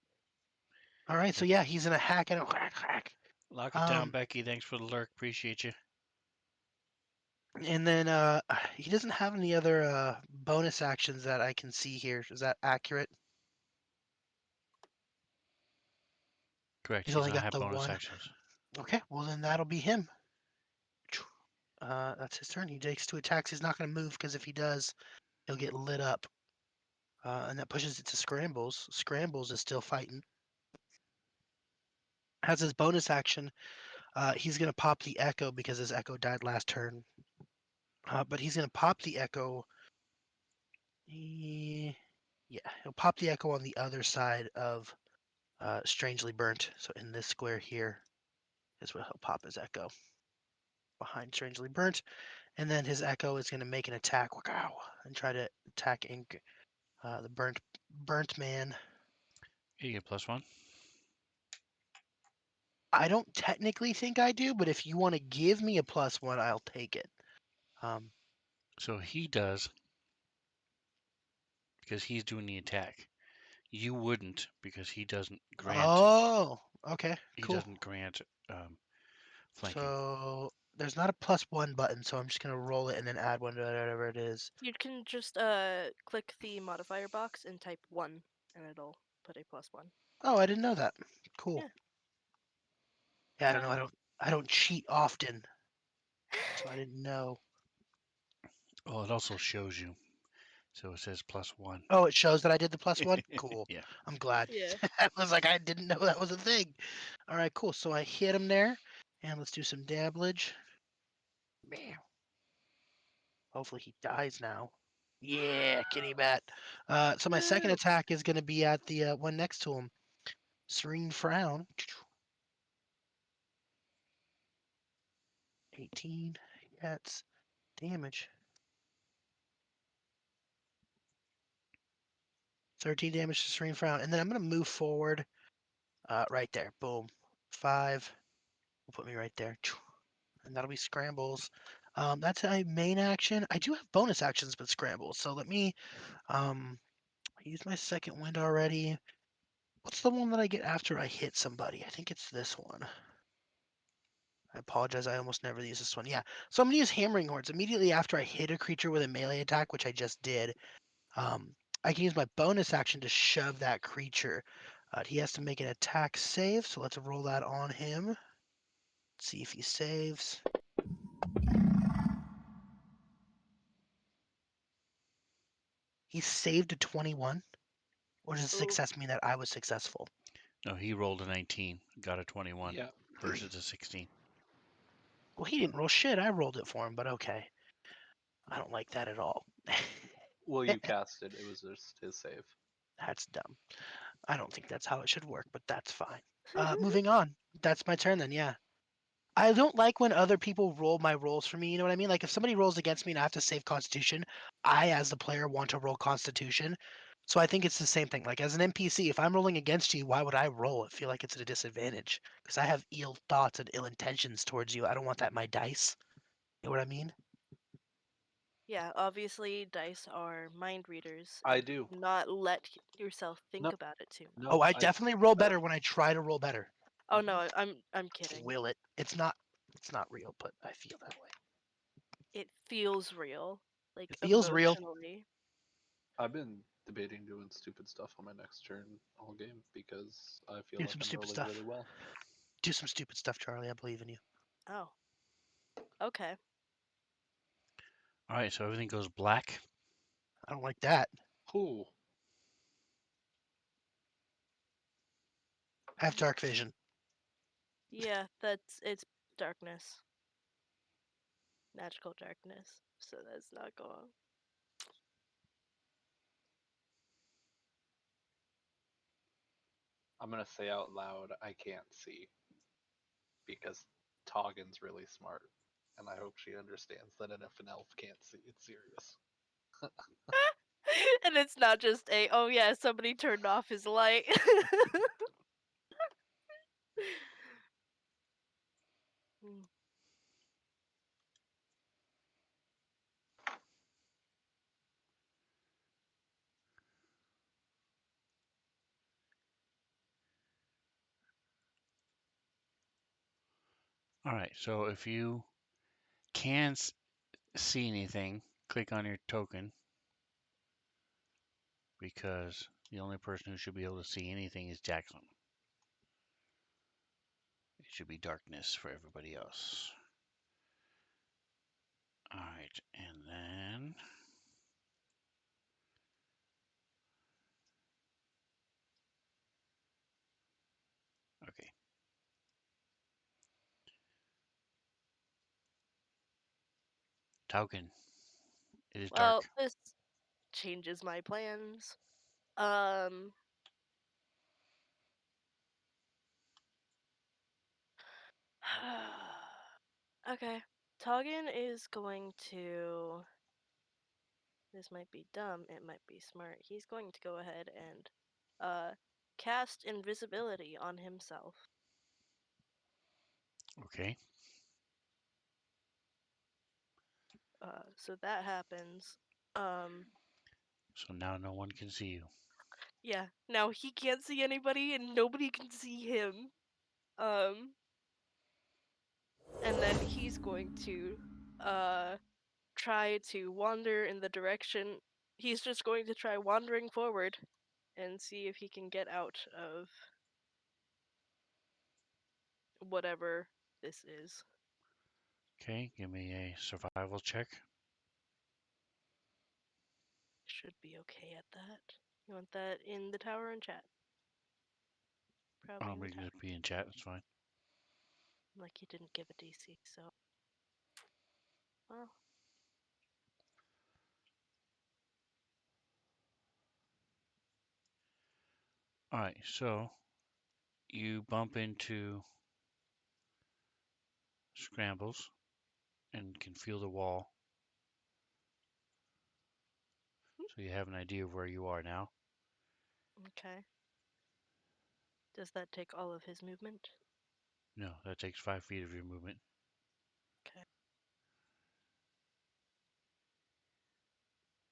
All right, so Yep. yeah, he's in a hack and a whack whack. Lock it down, Becky. Thanks for the lurk. Appreciate you. And then he doesn't have any other bonus actions that I can see here. Is that accurate? Correct. He's He does only not got have the bonus one. actions. Okay, well then that'll be him. That's his turn. He takes 2 attacks. He's not going to move because if he does, he'll get lit up. And that pushes it to Scrambles. Scrambles is still fighting. Has his bonus action. He's going to pop the Echo because his Echo died last turn. But he's going to pop the Echo. Yeah, he'll pop the Echo on the other side of Strangely Burnt. So in this square here is where he'll pop his Echo. Behind Strangely Burnt. And then his Echo is going to make an attack. Wow, and try to attack the burnt man. You get +1. I don't technically think I do, but if you want to give me a +1, I'll take it. So he does because he's doing the attack. You wouldn't because he doesn't grant. Oh, okay, He cool. doesn't grant flanking. So there's not a +1 button, so I'm just gonna roll it and then add one to whatever it is. You can just click the modifier box and type 1, and it'll put a +1. Oh, I didn't know that. Cool. Yeah. Yeah, I don't know. I don't cheat often, so I didn't know. Well, it also shows you. So it says +1. Oh, it shows that I did the +1. Cool. Yeah. I'm glad. Yeah. I was like, I didn't know that was a thing. All right, cool. So I hit him there, and let's do some damage. Bam. Hopefully he dies now. Yeah, kitty bat. So my second Woo! attack is going to be at the one next to him. Serene Frown. 18. That's damage. 13 damage to Serene Frown. And then I'm going to move forward right there. Boom. 5. Will put me right there. And that'll be Scrambles. That's a main action. I do have bonus actions with Scrambles. So let me use my second wind already. What's the one that I get after I hit somebody? I think it's this one. I apologize. I almost never use this one. Yeah. So I'm going to use Hammering Horns. Immediately after I hit a creature with a melee attack, which I just did, I can use my bonus action to shove that creature. He has to make an attack save, so let's roll that on him. See if he saves. He saved a 21. Or does Ooh. success mean that I was successful? No, he rolled a 19, got a 21 Yeah. versus a 16. Well, he didn't roll shit. I rolled it for him, but okay. I don't like that at all. Well, you cast it. It was just his save. That's dumb. I don't think that's how it should work, but that's fine. Moving on. That's my turn then, yeah. I don't like when other people roll my rolls for me, you know what I mean? Like if somebody rolls against me and I have to save Constitution, I as the player want to roll Constitution. So I think it's the same thing. Like as an NPC, if I'm rolling against you, why would I roll? I feel like it's at a disadvantage because I have ill thoughts and ill intentions towards you. I don't want that in my dice. You know what I mean? Yeah, obviously dice are mind readers. I And do. not let yourself think No, about it too much. Oh, no. I definitely roll better when I try to roll better. Oh no, I'm kidding. Will it? It's not real, but I feel that way. It feels real, like It feels real. emotionally. I've been debating doing stupid stuff on my next turn all game because I feel Do like some I'm stupid rolling stuff. really well. Do some stupid stuff, Charlie. I believe in you. Oh. Okay. All right, so everything goes black. I don't like that. Ooh. I have dark vision. Yeah, it's darkness. Magical darkness. So that's not going. I'm gonna say out loud, I can't see because Toggen's really smart, and I hope she understands that if an elf can't see, it's serious. And it's not just a oh yeah, somebody turned off his light. Mm. All right, so if you can see anything, click on your token because the only person who should be able to see anything is Jackson. It should be darkness for everybody else. All right, and then okay, token. It is Well, dark. this changes my plans. Um. Okay. Toggin is going to. This might be dumb. It might be smart. He's going to go ahead and uh, cast invisibility on himself. Okay, So that happens. Um, so now no one can see you. yeah. Now he can't see anybody, and nobody can see him. Um, and then he's going to try to wander in the direction. He's just going to try wandering forward and see if he can get out of whatever this is. Okay, give me a survival check. Should be okay at that. You want that in the tower and chat? Probably in the We can tower. just be in chat. That's fine. Like you didn't give a DC, so well. All right, so you bump into scrambles and can feel the wall, so you have an idea of where you are now. Okay. Does that take all of his movement? No, that takes 5 feet of your movement. Okay.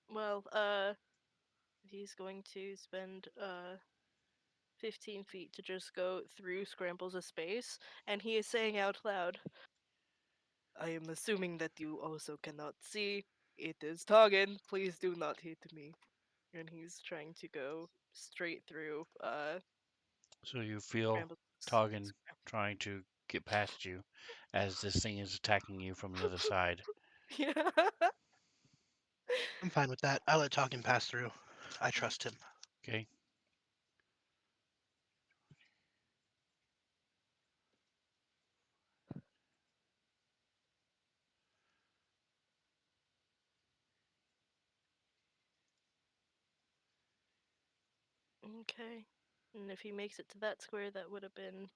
Well, he's going to spend 15 feet to just go through scrambles of space, and he is saying out loud, I am assuming that you also cannot see. It is Toggin. Please do not hit me. And he's trying to go straight through So you feel scrambles. Toggin trying to get past you as this thing is attacking you from the other side. Yeah. I'm fine with that. I let talking pass through. I trust him. Okay, Okay. And if he makes it to that square, that would have been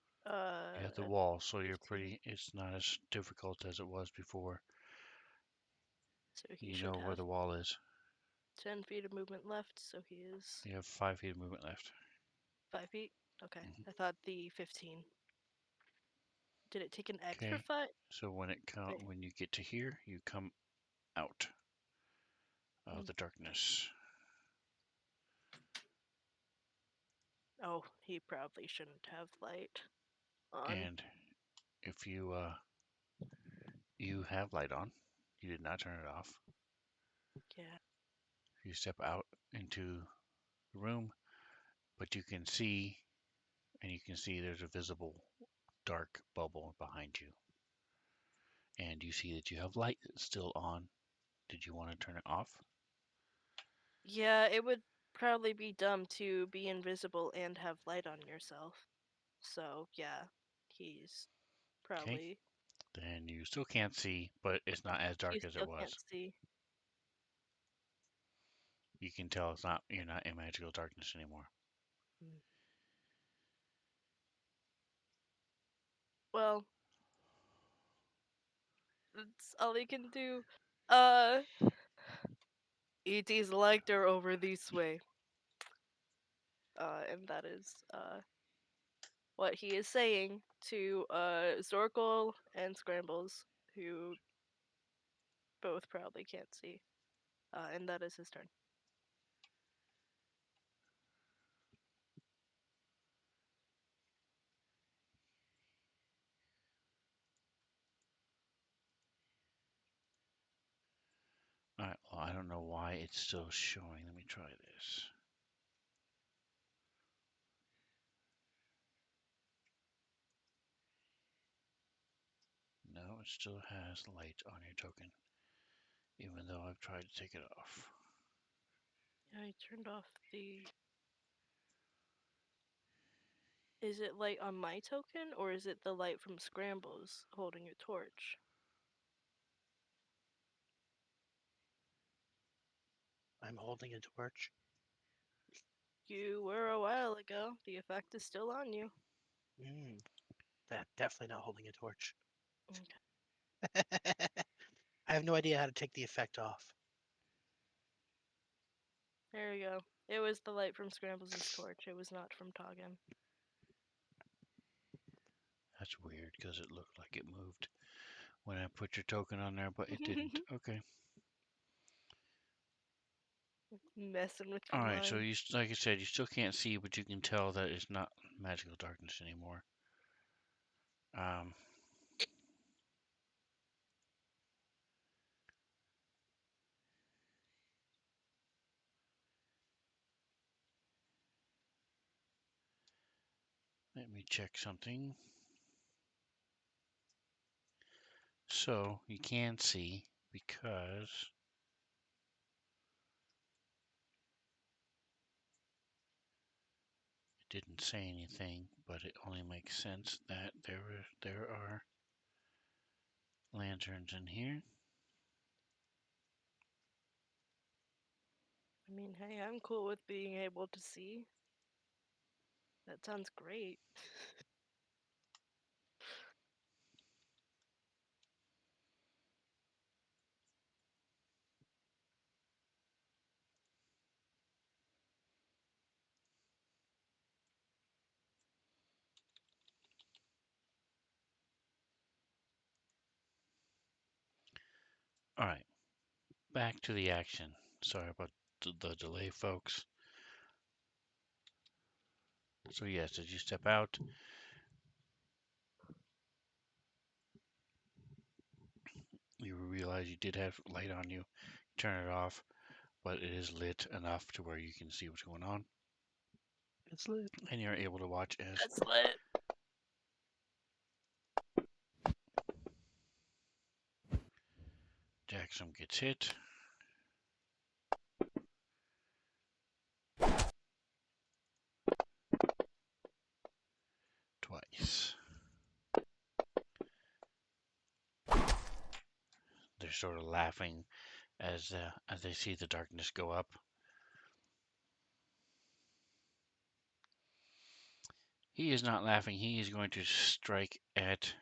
you have the a wall, so you're 15. pretty. It's not as difficult as it was before. So he You should know where have the wall is. 10 feet of movement left, so he is You have 5 feet of movement left. 5 feet? Okay. Mhm. I thought the 15. Did it take an extra Okay, 5? so Wait. when you get to here, you come out of Mm. the darkness, Oh, he probably shouldn't have light on. and if you have light on, you did not turn it off. Yeah. You step out into the room, but you can see there's a visible dark bubble behind you, and you see that you have light still on. Did you want to turn it off? Yeah, it would probably be dumb to be invisible and have light on yourself. So, yeah, he's Okay, probably. then you still can't see, but it's not as He dark as it still can't was. see. You can tell you're not in magical darkness anymore. Mm. Well, that's all he can do. Uh, it is lighter over this way. And that is what he is saying to Zorkel and Scrambles, who both probably can't see. And that is his turn. don't know why it's still showing. Let me try this. No, it still has light on your token, even though I've tried to take it off. Yeah, I turned off the. Is it light on my token, or is it the light from Scrambles holding your torch? I'm holding a torch. You were a while ago. The effect is still on you. Definitely not holding a torch. Okay. I have no idea how to take the effect off. There we go. It was the light from Scrambles' torch. It was not from Toggin. That's weird because it looked like it moved when I put your token on there, but it didn't. Okay. Messing with All your right. So mind. you, like I said, you still can't see, but you can tell that it's not magical darkness anymore. Um, Let me check something. So you can see because it didn't say anything, but it only makes sense that there are lanterns in here. I mean, hey, I'm cool with being able to see. That sounds great. All right, back to the action. Sorry about the delay, folks. So yes, did you step out? You realize you did have light on you. Turn it off, but it is lit enough to where you can see what's going on, It's lit. and you're able to watch as That's lit. Jackson gets hit twice. They're sort of laughing as they see the darkness go up. He is not laughing. He is going to strike at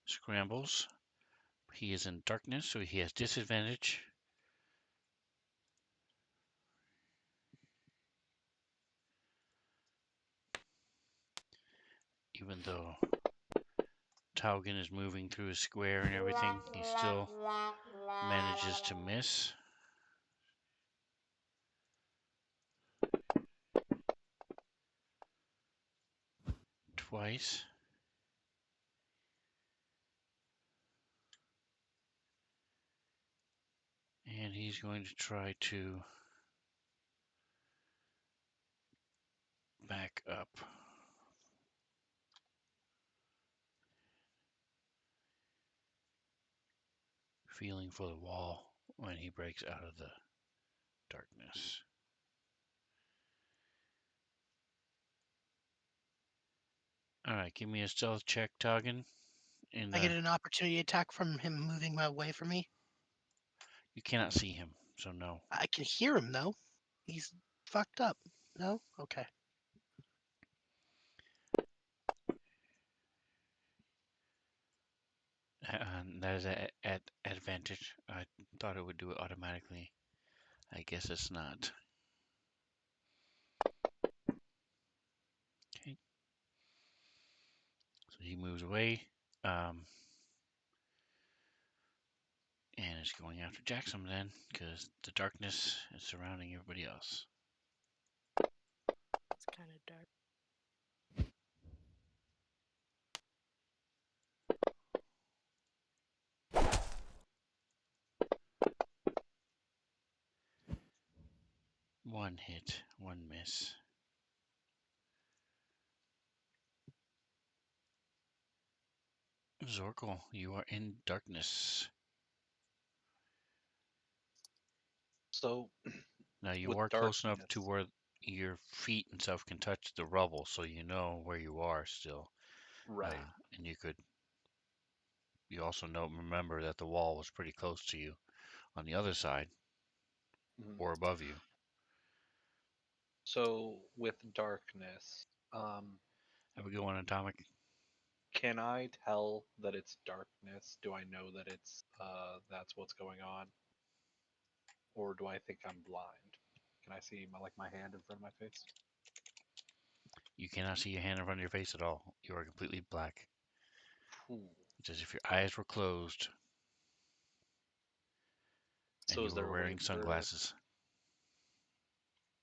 Scrambles. He is in darkness, so he has disadvantage. Even though Taugen is moving through his square and everything, he still manages to miss twice. And he's going to try to back up. Feeling for the wall when he breaks out of the darkness. Alright, give me a stealth check, Taugen. I get an opportunity attack from him moving away from me. You cannot see him, so no. I can hear him though. He's fucked up. No? Okay. That is at advantage. I thought it would do it automatically. I guess it's not. Okay. So he moves away. And is going after Jackson then, because the darkness is surrounding everybody else. It's kind of dark. One hit, one miss. Zorkel, you are in darkness. So Now you with are close enough to darkness, where your feet and stuff can touch the rubble, so you know where you are still. right? And you also remember that the wall was pretty close to you on the other side Mhm. or above you. So with darkness, Have a good one, Atomic. can I tell that it's darkness? Do I know that it's that's what's going on, or do I think I'm blind? Can I see my hand in front of my face? You cannot see your hand in front of your face at all. You are completely black. Ooh. It's as if your eyes were closed and So you is were there a way wearing for? sunglasses.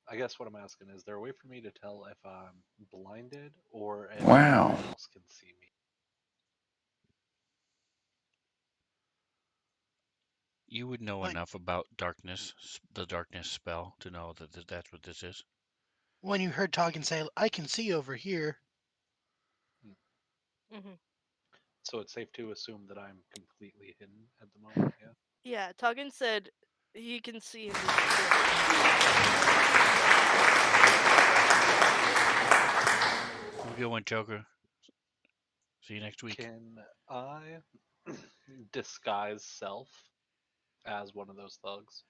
I guess what I'm asking is there a way for me to tell if I'm blinded or if Wow. anyone else can see me? You would know When enough about darkness, the darkness spell, to know that that's what this is. when you heard Toggin say, "I can see over here," Hmm. Hmm. So it's safe to assume that I'm completely hidden at the moment. Yeah. Yeah, Toggin said he can see in this Have a good one, Joker. See you next week. Can I disguise self as one of those thugs?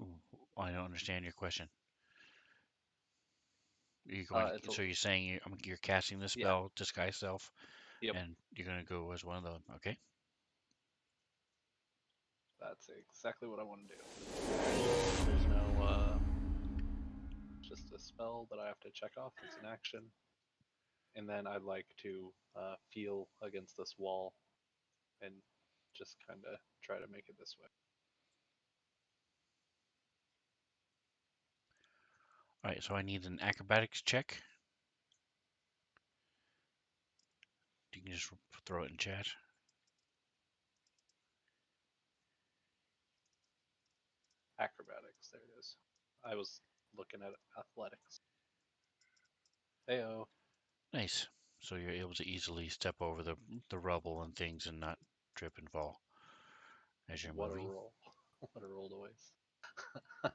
Ooh, I don't understand your question. It's a So you're saying you're casting the yeah. spell, disguise self, Yep. and you're gonna go as one of them. Okay. That's exactly what I want to do. There's no just a spell that I have to check off. It's an action, and then I'd like to feel against this wall and just kind of try to make it this way. All right. So I need an acrobatics check. You can just throw it in chat. Acrobatics. There it is. I was looking at athletics. Heyo. Nice. So you're able to easily step over the rubble and things and not trip and fall as you're What a moving. roll. What a roll to waste.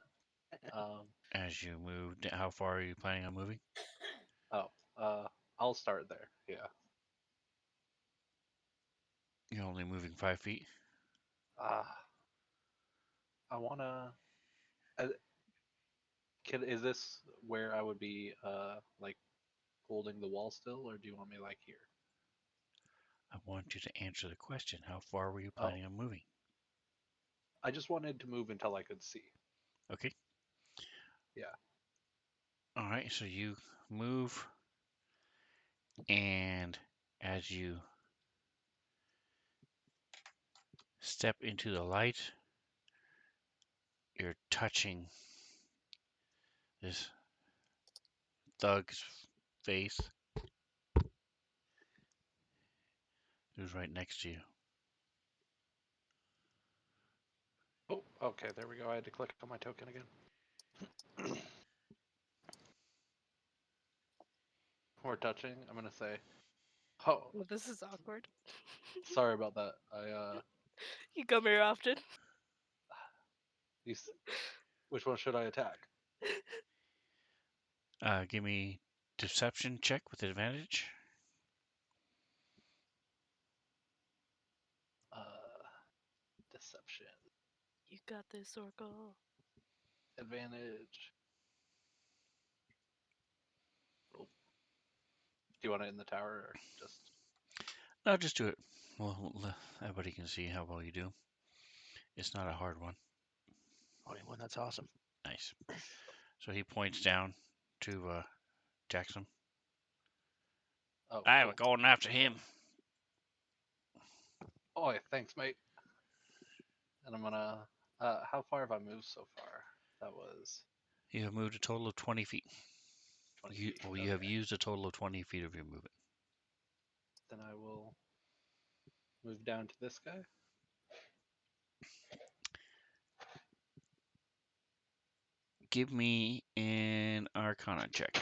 um, As you move, how far are you planning on moving? oh, I'll start there. Yeah. You're only moving 5 feet. Uh, I wanna. Uh, is this where I would be like holding the wall still, or do you want me like here? I want you to answer the question. How far were you Oh, planning on moving? I just wanted to move until I could see. Okay. Yeah. All right. So you move, and as you step into the light, you're touching this thug's face who's right next to you. Oh, okay. There we go. I had to click on my token again. We're touching. I'm gonna say, oh, Well, this is awkward. sorry about that. You come here often. You, which one should I attack? Give me deception check with advantage. Deception You got this, Oracle. advantage. Oh, do you want it in the tower or just? No, just do it. Well, everybody can see how well you do. It's not a hard one. 21. That's awesome. Nice. So he points down to Jackson. Oh, I'm cool. going after him. Oh, yeah, thanks, mate. And I'm gonna. How far have I moved so far? That was You have moved a total of 20 feet. 20 You, feet. well, you have Okay. used a total of 20 feet of your movement. Then I will move down to this guy. give me an Arcana check.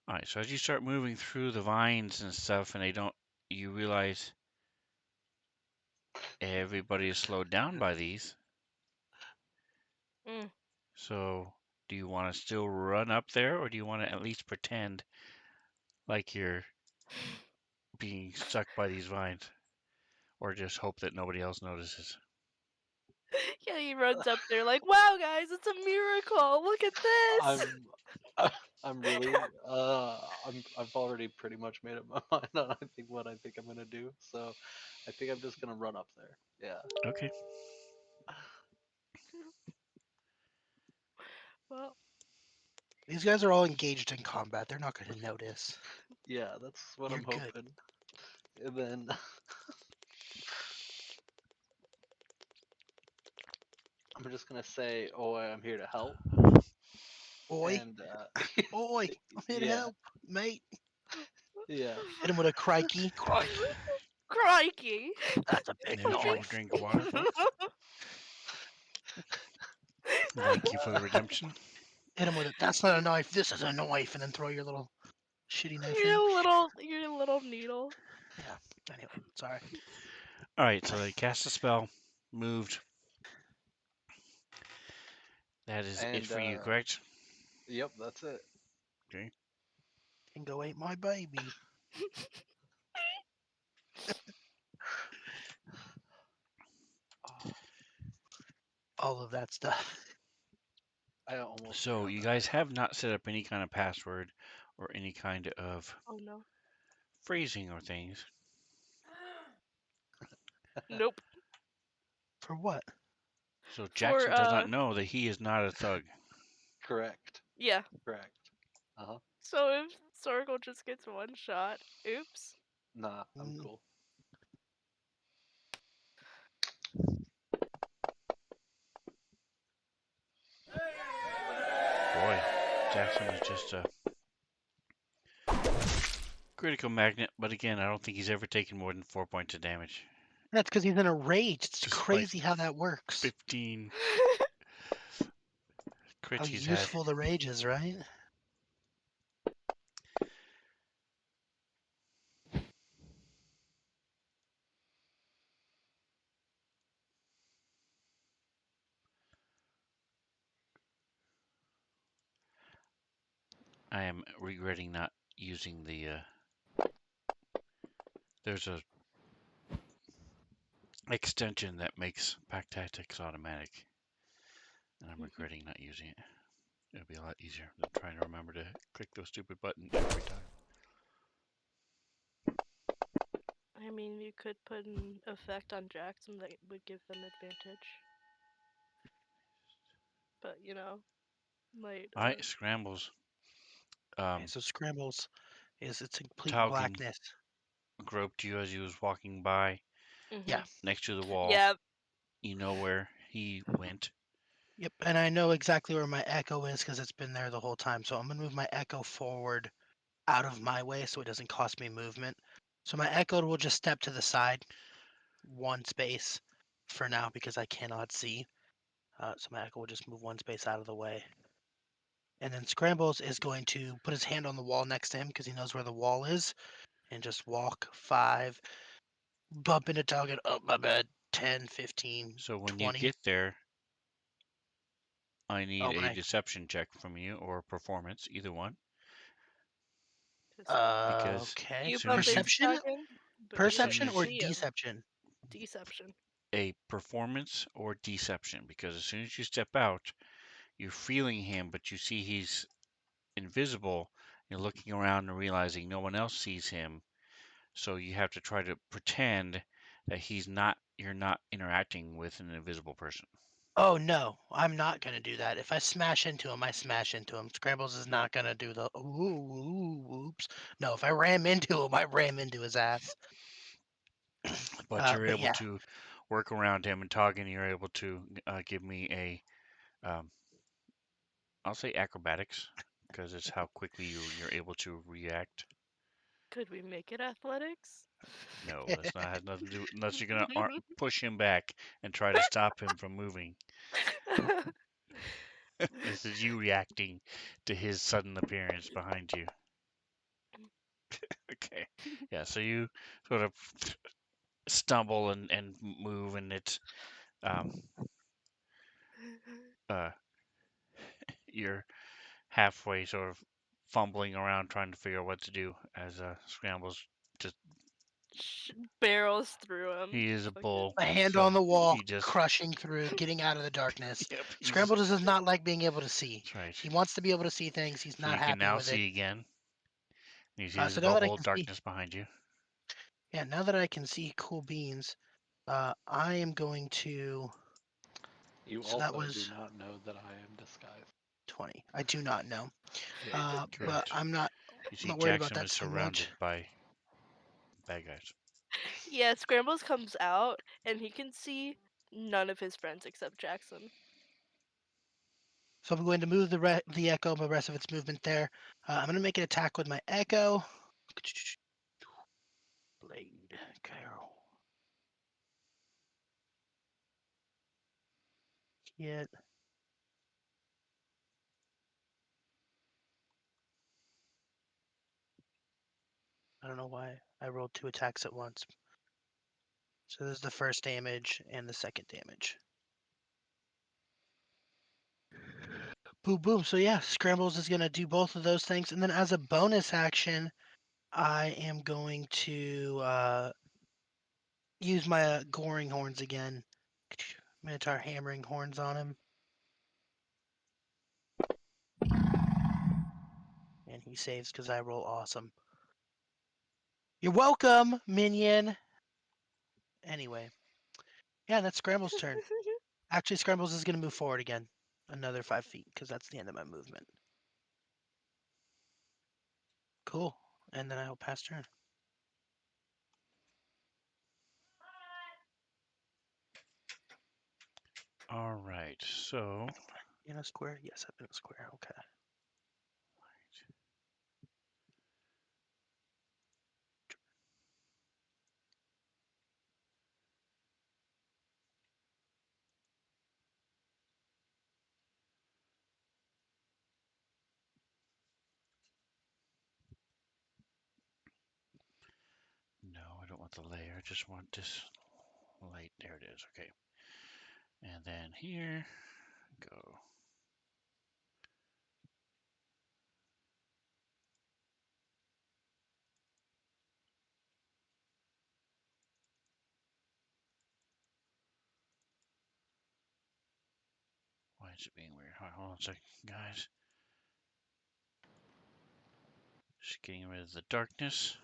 All right, so as you start moving through the vines and stuff, and you realize everybody is slowed down by these. Mm. So, do you want to still run up there, or do you want to at least pretend like you're being stuck by these vines, or just hope that nobody else notices? Yeah, he runs up there like, "Wow, guys, it's a miracle! Look at this!" I'm really I've already pretty much made up my mind on what I think I'm gonna do. So I think I'm just gonna run up there. Yeah. Okay. Well, These guys are all engaged in combat. They're not going to notice. Yeah, that's what You're I'm good. hoping. And then I'm just gonna say, "Oh, I'm here to help." Oi, And oi, I'm here to yeah, help, mate. yeah. Hit him with a crikey. Crikey. crikey! That's a big There's your knife. drink of water, folks. Thank you for the redemption. Hit him with it. That's not a knife. This is a knife. And then throw your little shitty knife in. Your little needle. Yeah. Anyway, sorry. All right, so they cast a spell, moved. That is it And for you, correct? yep, that's it. Okay. Can go eat my baby. Oh, All of that stuff. I almost So forgot you that I guys have not set up any kind of password or any kind of Oh no. phrasing or things. Nope. For what? So For Jackson does not know that he is not a thug. correct. yeah. Correct. Uh-huh. So if Sorgle just gets one shot, oops. Nah, I'm Mm. cool. Boy, Jackson is just a critical magnet, but again, I don't think he's ever taken more than 4 points of damage. That's because he's in a rage. It's Despite crazy how that works. 15 How crits he's had. useful the rage is, right? I am regretting not using the. There's a extension that makes pack tactics automatic, and I'm regretting not using it. It'll be a lot easier than trying to remember to click those stupid buttons every time. I mean, you could put an effect on Jackson that would give them advantage. But, might, All right, scrambles. Okay, so scrambles is it's complete Talcum blackness. groped you as he was walking by Yeah. next to the wall. Yeah. You know where he went. Yep, and I know exactly where my echo is because it's been there the whole time. So I'm gonna move my echo forward out of my way so it doesn't cost me movement. So my echo will just step to the side, one space for now because I cannot see. So my echo will just move one space out of the way. And then Scrambles is going to put his hand on the wall next to him because he knows where the wall is and just walk 5, bump into target, oh my bad, 10, 15, So when you 20. get there, I need Oh a my. deception check from you or performance, either one, Just, because Okay. you as soon bump as you into Perception? Talon, but you don't Perception or see him. deception? Deception. a performance or deception, because as soon as you step out, you're feeling him, but you see he's invisible. You're looking around and realizing no one else sees him, so you have to try to pretend that you're not interacting with an invisible person. Oh no, I'm not gonna do that. If I smash into him, I smash into him. Scrambles is not gonna do the whoops. No, if I ram into him, I ram into his ass. But you're But able yeah, to work around him and talk, and you're able to give me a, I'll say acrobatics. because it's how quickly you're able to react. Could we make it athletics? No, that's not has nothing to do unless you're gonna push him back and try to stop him from moving. This is you reacting to his sudden appearance behind you. Okay. Yeah, so you sort of stumble and move, and it's um, uh, you're halfway sort of fumbling around trying to figure out what to do as Scrambles just Barrels through him. he is a Fucking. bull, A hand so on the wall, he just crushing through, getting out of the darkness. yep, he's Scramble does not like being able to see. that's right. He wants to be able to see things. He's So not you can happy now with it. see again. You see this So now that I bubble of can see, darkness behind you. yeah, now that I can see cool beans, I am going to. You So that also do was not know that I am disguised. 20. I do not know, Yeah. but Correct. I'm not You see worried about Jackson that is so much. surrounded by bad guys. Yeah, Scrambles comes out and he can see none of his friends except Jackson. So I'm going to move the echo, the rest of its movement there. I'm going to make an attack with my echo. Blade, Carol. Hit. I don't know why I rolled 2 attacks at once. So this is the first damage and the second damage. Boom, boom. So yeah, Scrambles is going to do both of those things. And then as a bonus action, I am going to use my goring horns again. Minotaur hammering horns on him. And he saves because I roll awesome. You're welcome, minion. Anyway. Yeah, that's Scramble's turn. Actually, Scrambles is going to move forward again. Another 5 feet, because that's the end of my movement. Cool. And then I will pass turn. All right, so In a square? Yes, I've been a square. Okay. no, I don't want the layer. I just want this light. There it is. Okay. And then here, go. Why is it being weird? Hold on a second, guys. Just getting rid of the darkness.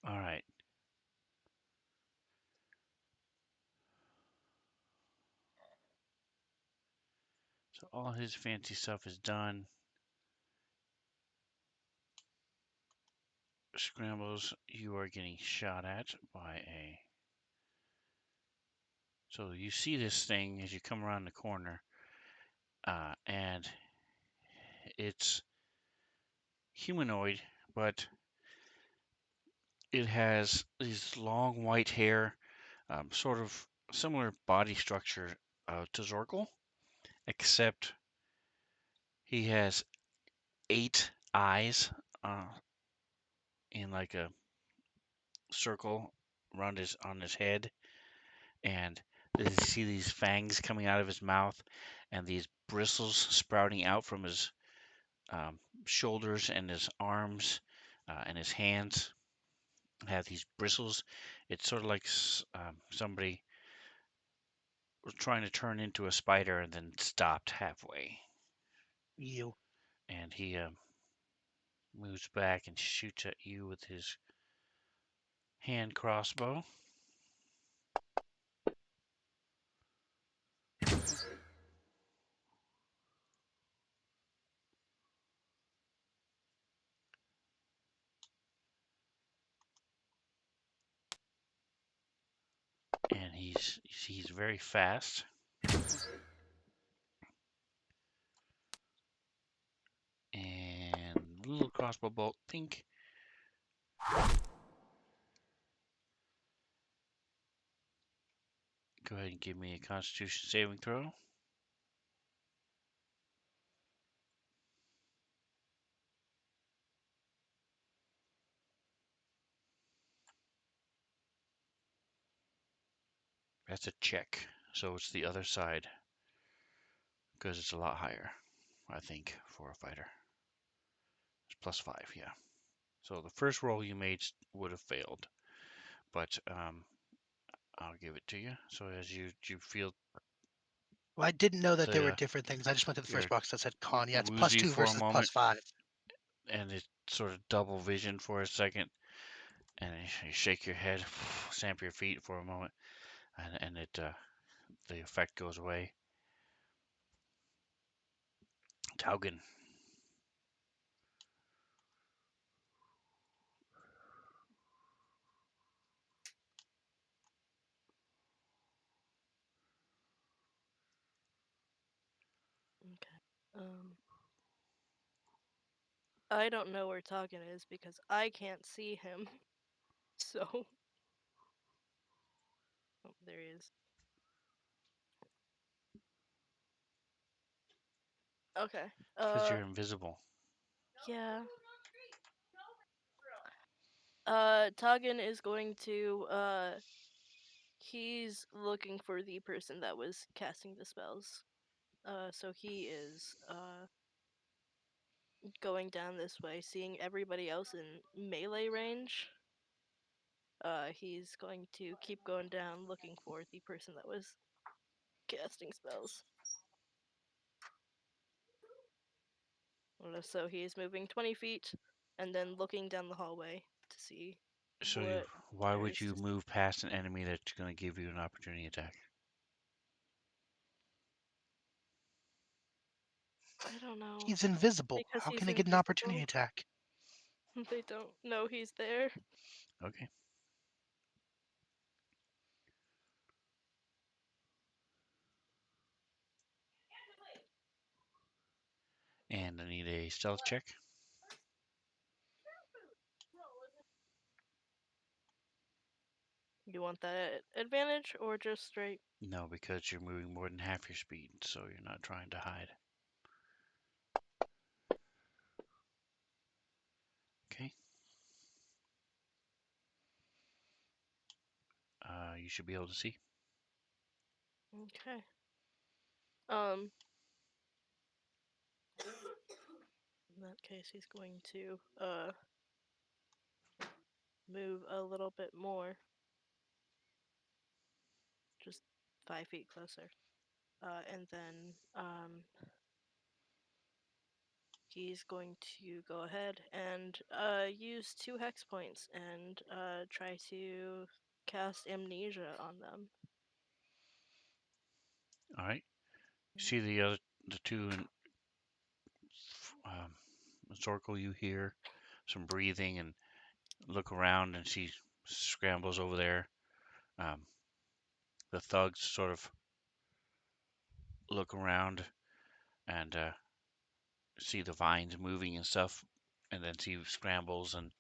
All right. So all his fancy stuff is done. Scrambles, you are getting shot at by a. So you see this thing as you come around the corner, and it's humanoid, but it has these long white hair, sort of similar body structure to Zorkel, except he has 8 eyes in like a circle around his on his head, and you see these fangs coming out of his mouth, and these bristles sprouting out from his shoulders and his arms and his hands. Have these bristles. It's sort of like somebody was trying to turn into a spider and then stopped halfway. You. And he moves back and shoots at you with his hand crossbow. And he's very fast. And little crossbow bolt, think. Go ahead and give me a Constitution saving throw. That's a check. So it's the other side. Because it's a lot higher, I think, for a fighter. It's +5, yeah. So the first roll you made would have failed. But I'll give it to you. So as you feel Well, I didn't know that there were the different things. I just went to the you're first box that said con. Yeah, it's woozy +2 for a versus moment, +5. and it sort of double vision for a second, and you shake your head, stamp your feet for a moment, and it the effect goes away. Taugen. Okay. I don't know where Toggin is because I can't see him. So, oh, there he is. Okay. Because you're invisible. Yeah. Toggin is going to he's looking for the person that was casting the spells. So he is going down this way, seeing everybody else in melee range. He's going to keep going down, looking for the person that was casting spells. So he's moving 20 feet, and then looking down the hallway to see So what why there would is you to move past an enemy that's going to give you an opportunity attack? I don't know. He's invisible. Because How he's can he get an opportunity invisible. attack? They don't know he's there. Okay. And I need a stealth check. You want that advantage or just straight? No, because you're moving more than half your speed, so you're not trying to hide. Okay. You should be able to see. Okay. In that case, he's going to move a little bit more, just 5 feet closer, and then he's going to go ahead and use 2 hex points and try to cast amnesia on them. All right. See the two in circle. You hear some breathing and look around, and she scrambles over there. The thugs sort of look around and see the vines moving and stuff, and then she scrambles and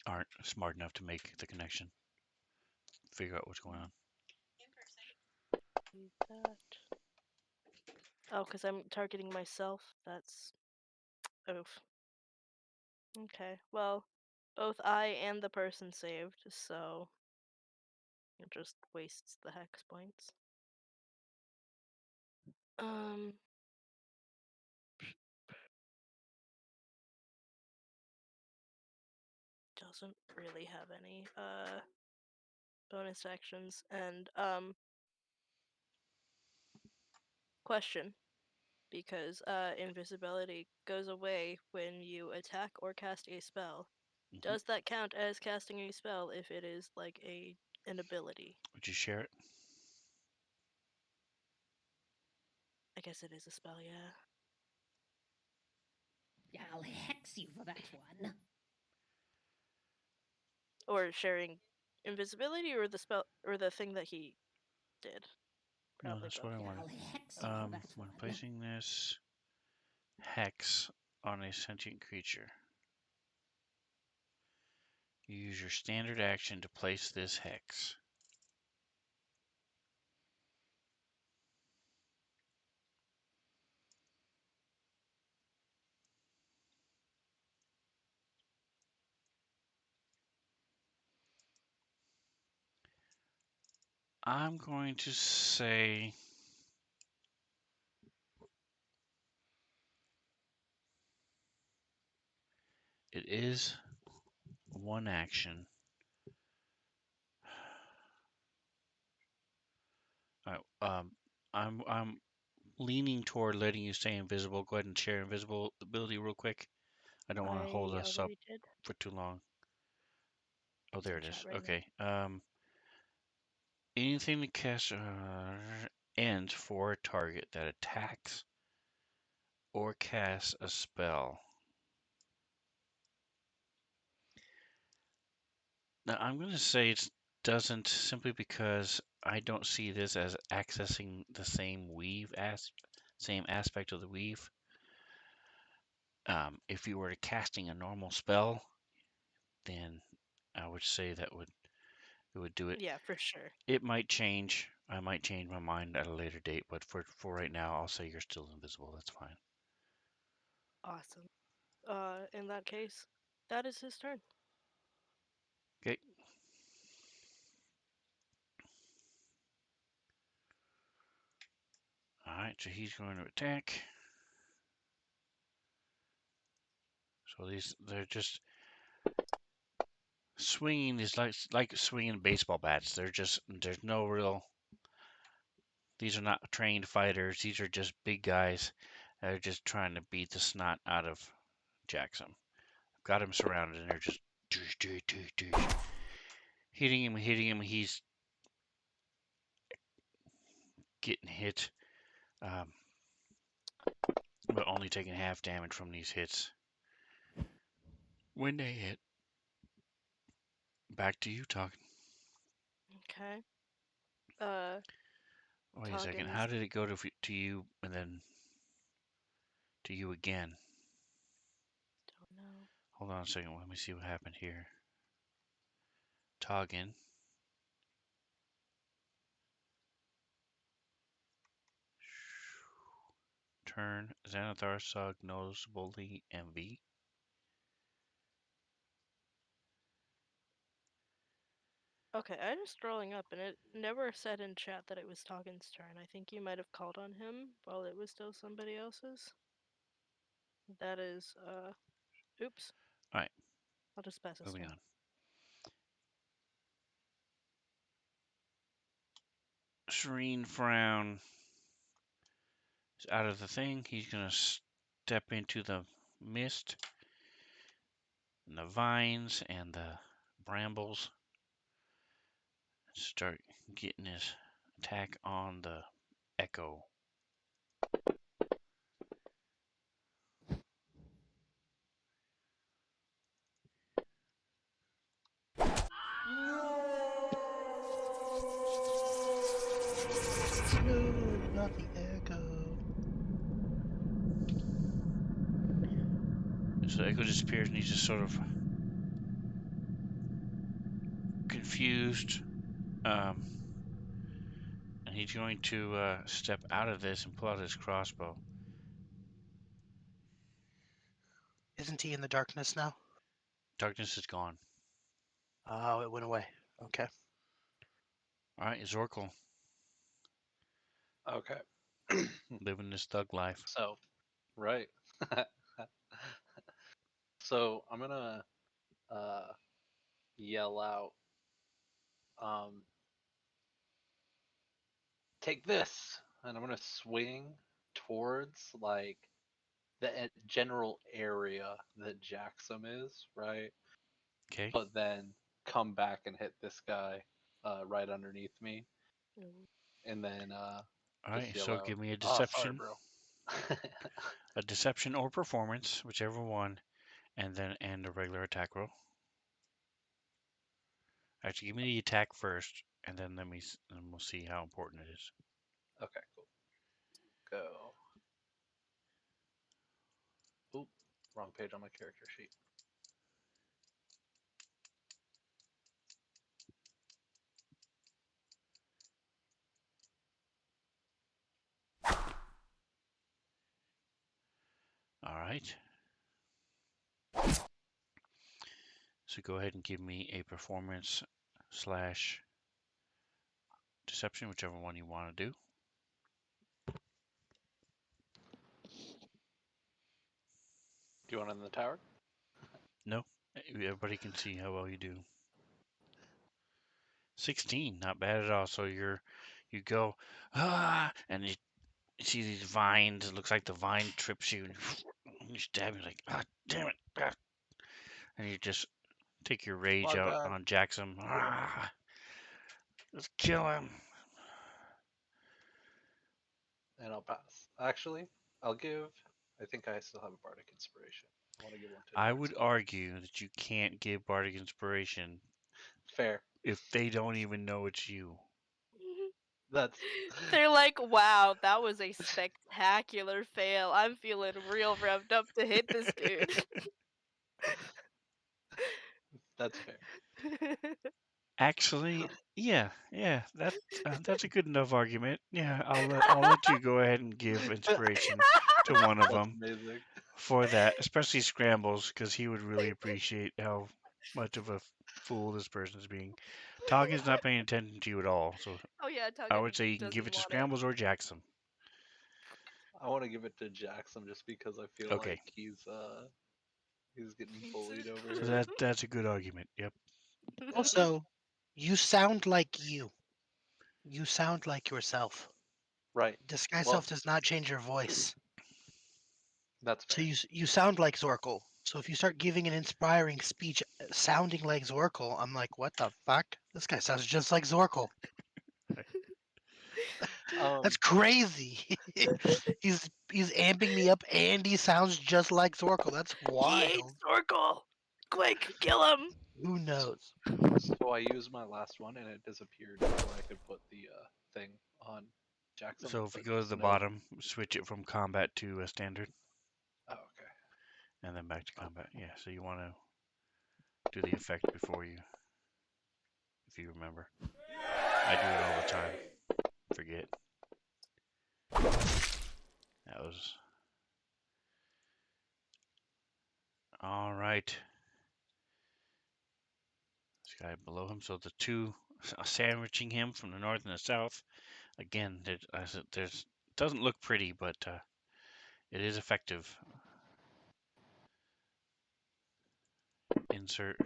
aren't smart enough to make the connection, figure out what's going on. Do that. Oh, because I'm targeting myself. That's oof. Okay. Well, both I and the person saved, so it just wastes the hex points. Um. Doesn't really have any bonus actions. And question. because invisibility goes away when you attack or cast a spell. Mhm. Does that count as casting a spell if it is like an ability? Would you share it? I guess it is a spell, yeah. I'll hex you for that one. Or sharing invisibility or the spell or the thing that he did. No, Probably that's both. what I I'll wanted. hex you for that When one. placing this hex on a sentient creature, you use your standard action to place this hex. I'm going to say it is one action. I'm leaning toward letting you stay invisible. Go ahead and share invisible ability real quick. I don't want to hold I us up already did. for too long. Oh, It's there in it is. chat right now. Okay. Anything that casts ends for a target that attacks or casts a spell. Now, I'm going to say it doesn't simply because I don't see this as accessing the same same aspect of the weave. If you were casting a normal spell, then I would say it would do it. Yeah, for sure. It might change. I might change my mind at a later date, but for right now, I'll say you're still invisible. That's fine. Awesome. In that case, that is his turn. Okay. All right, so he's going to attack. So they're just swinging is like swinging baseball bats. There's no real. These are not trained fighters. These are just big guys that are just trying to beat the snot out of Jackson. I've got him surrounded, and they're just hitting him, hitting him. He's getting hit, um, but only taking half damage from these hits. When they hit, back to you talking. Okay. Wait a second. Toggins. How did it go to you and then to you again? Don't know. Hold on a second. Let me see what happened here. Toggin. Turn. Xanathar Sog noticeably MV. Okay, I was scrolling up and it never said in chat that it was Toggen's turn. I think you might have called on him while it was still somebody else's. That is, oops. Alright, I'll just pass this moving down. on. Serene Frown is out of the thing. He's gonna step into the mist and the vines and the brambles and start getting his attack on the echo. No, not the echo. So the echo disappears and he's just sort of confused. And he's going to step out of this and pull out his crossbow. Isn't he in the darkness now? Darkness is gone. Oh, it went away. Okay. Alright, Zorkel, Okay. living this thug life. So, right. So I'm gonna yell out, take this, and I'm gonna swing towards like the general area that Jackson is, right? Okay. But then come back and hit this guy right underneath me, Mm. and then All just right. yell So out, give me a "Oh, sorry, deception, bro." or performance, whichever one, and then a regular attack roll. Actually, give me the attack first, and then and we'll see how important it is. Okay, cool. Go. Oop, wrong page on my character sheet. All right. So go ahead and give me a performance slash deception, whichever one you want to do. Do you want it in the tower? No, everybody can see how well you do. 16, not bad at all. So you go and you see these vines. It looks like the vine trips you, and you stab. You're like, ah, damn it! Ah. And you just take your rage My out bad. on Jackson. Ah, let's kill him. And I'll pass. Actually, I'll give. I think I still have a bardic inspiration. I want to give one to I would Jackson. argue that you can't give bardic inspiration Fair. if they don't even know it's you. That's They're like, wow, that was a spectacular fail. I'm feeling real revved up to hit this dude. that's fair. Actually, yeah, that's a good enough argument. Yeah, I'll let you go ahead and give inspiration to one of That's them amazing. for that, especially Scrambles, because he would really appreciate how much of a fool this person's being. Toggen's not paying attention to you at all, so Oh yeah, I would Tuggan say you can give doesn't it to want it. Scrambles or Jackson. I want to give it to Jackson just because I feel Okay, like he's getting He's bullied over so here. that's a good argument. Yep. Also, you sound like you. You sound like yourself. Right. Disguise Well, self does not change your voice. that's So fair. you sound like Zorkel. So if you start giving an inspiring speech sounding like Zorkel, I'm like, what the fuck? This guy sounds just like Zorkel. That's Um, crazy. he's amping me up and he sounds just like Zorkel. That's He hates wild. Zorkel. Quick, kill him. Who knows? so I used my last one and it disappeared before I could put the thing on Jackson. So if you But go to just the know. bottom, switch it from combat to a standard, Oh, okay. and then back to Oh, combat. Yeah, so you want to do the effect before you, if you remember. I do it all the time. Forget. That was all right. This guy below him. So the two sandwiching him from the north and the south. Again, there's doesn't look pretty, but it is effective. Insert.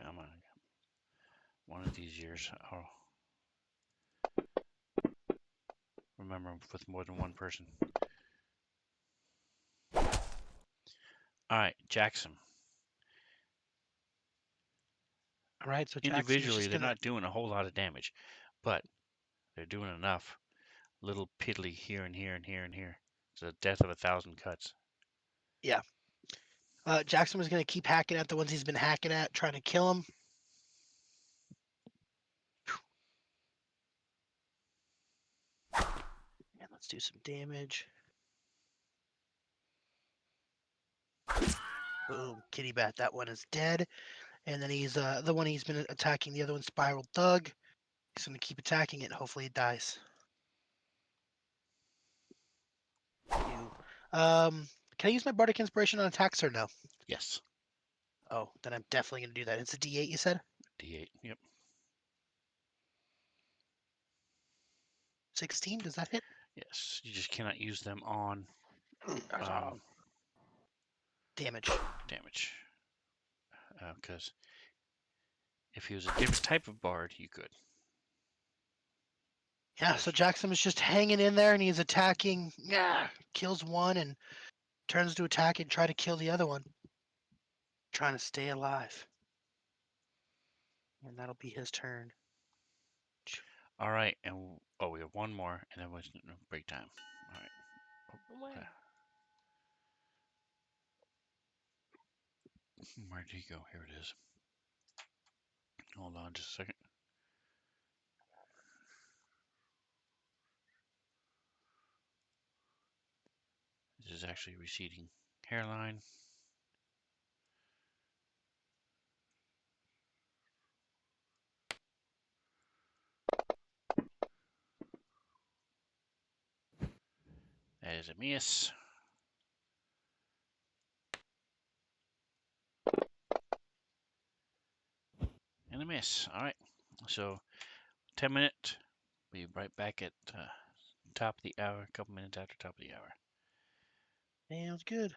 Come on. One of these years, I'll remember with more than one person. All right, Jackson. All right, so Jackson is Individually, just they're gonna. not doing a whole lot of damage, but they're doing enough. Little piddly here and here and here and here. It's a death of 1,000 cuts. Yeah. Jackson was gonna keep hacking at the ones he's been hacking at, trying to kill him. And let's do some damage. Boom, kitty bat. That one is dead. And then he's the one he's been attacking. The other one, Spiral Thug. He's gonna keep attacking it. Hopefully it dies. Can I use my bardic inspiration on attacks or no? Yes. Oh, then I'm definitely gonna do that. It's a D8, you said? D8. Yep. 16. Does that hit? Yes. You just cannot use them on Damage. damage. Because if he was a different type of bard, you could. Yeah, so Jackson is just hanging in there and he's attacking. Yeah, kills one and turns to attack and try to kill the other one. Trying to stay alive. And that'll be his turn. All right, and we have one more, and then it's break time. All right. Oh, my. Where did he go? Here it is. Hold on just a second. This is actually receding hairline. That is a miss. And a miss. All right. So 10-minute. Be right back at top of the hour. A couple minutes after top of the hour. Sounds good.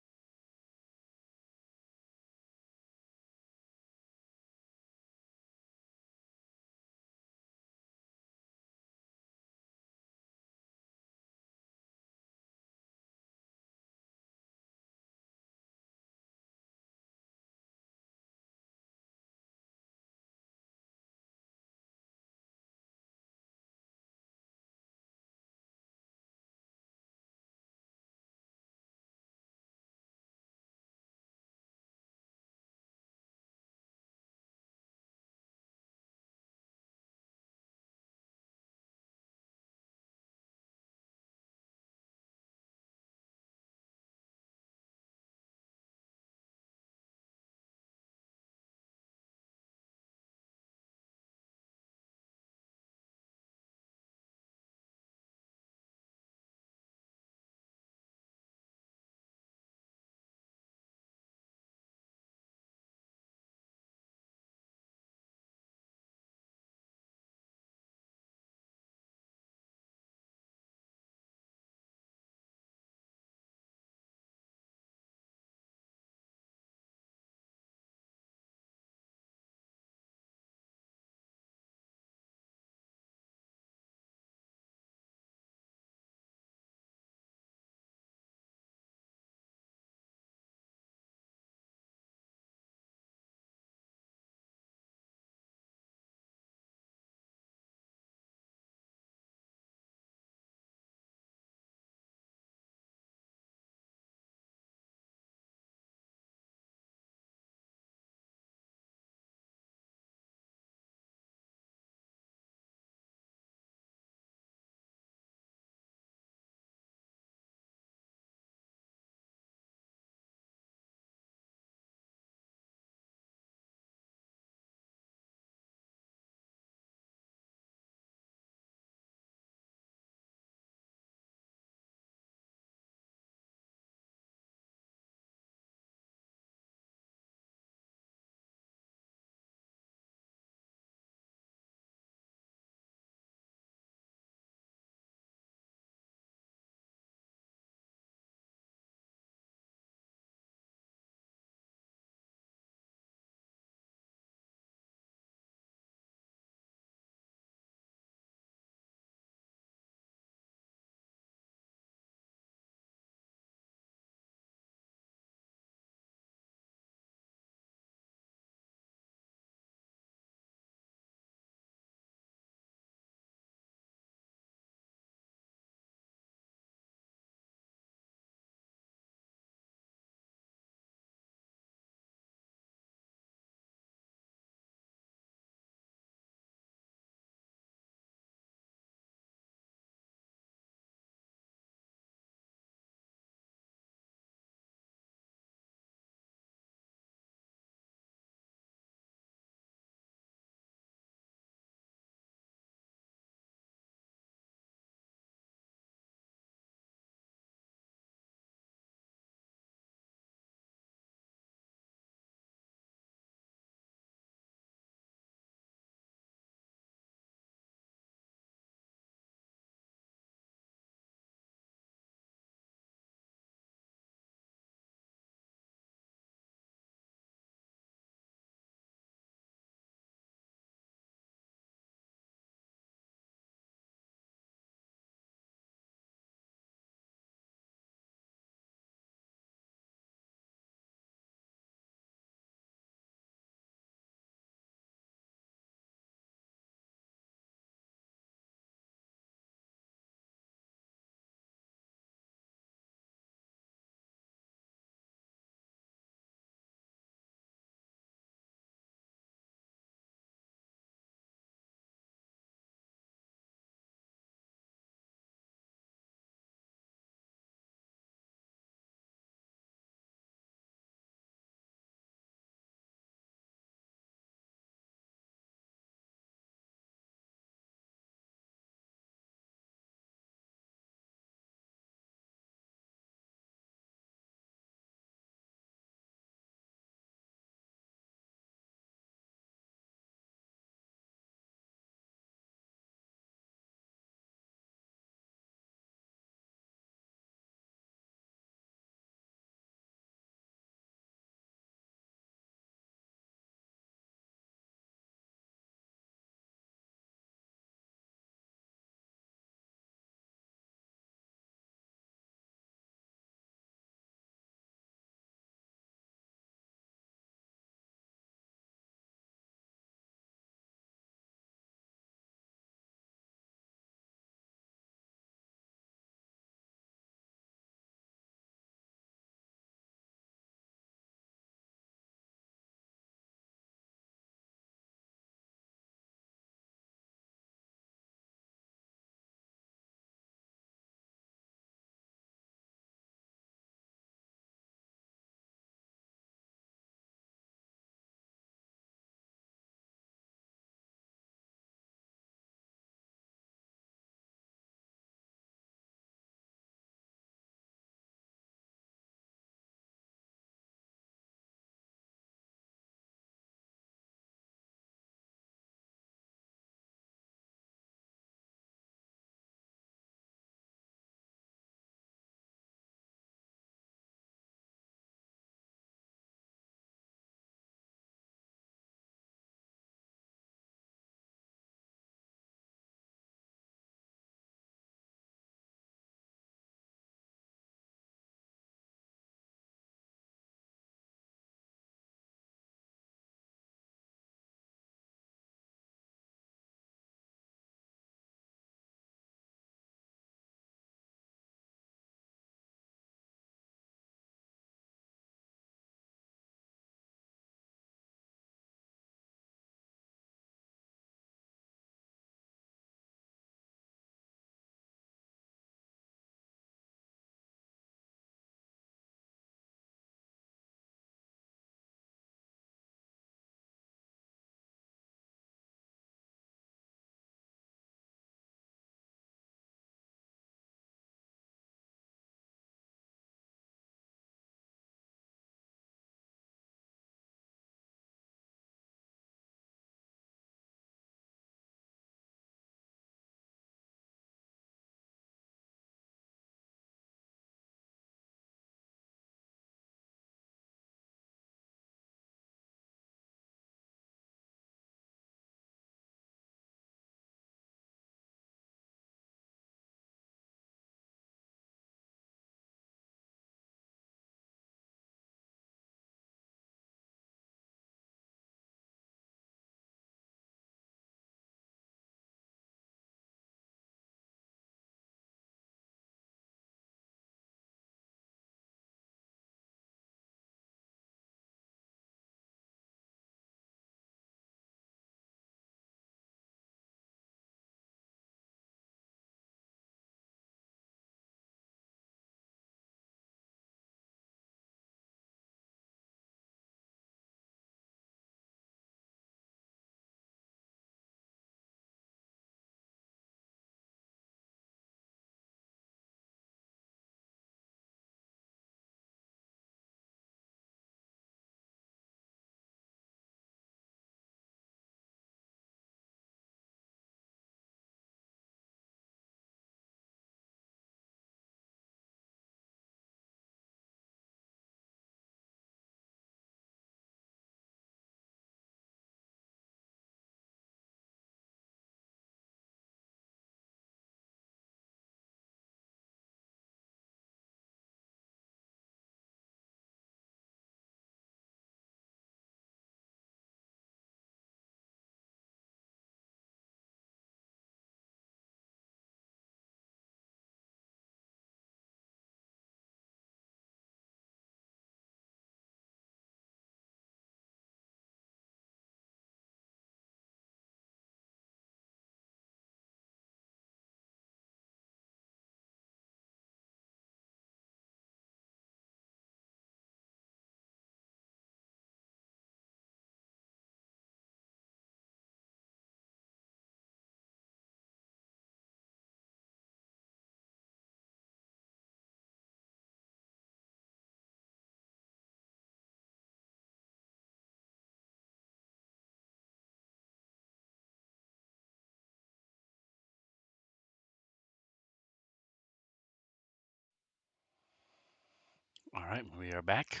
All right, we are back.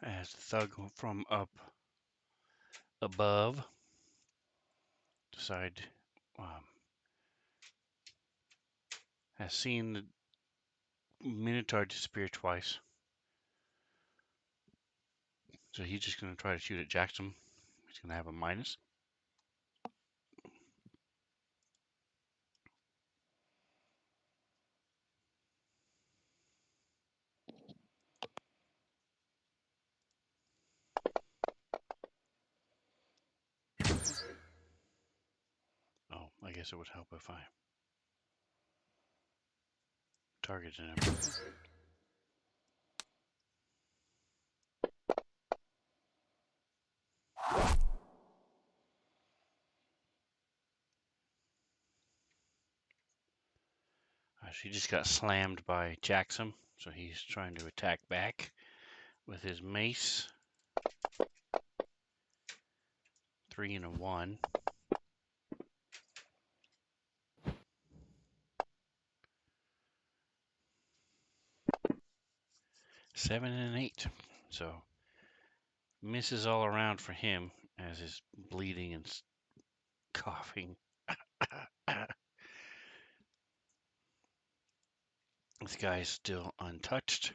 As the thug from up above decide has seen the Minotaur disappear twice. So he's just going to try to shoot at Jackson. He's going to have a minus. Oh, I guess it would help if I targeted him. She just got slammed by Jackson, so he's trying to attack back with his mace. 3 and a 1. 7 and an 8. So misses all around for him as he's bleeding and coughing. This guy's still untouched.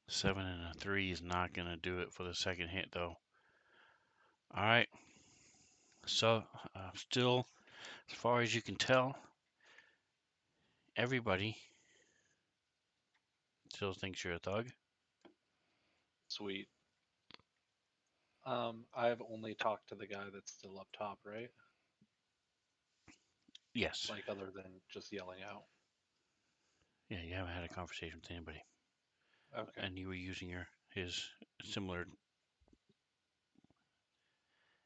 Seven and a 3 is not going to do it for the second hit, though. All right. So, still, as far as you can tell, everybody still thinks you're a thug. Sweet. I've only talked to the guy that's still up top, right? Yes. Like other than just yelling out. Yeah, you haven't had a conversation with anybody. Okay. And you were using his similar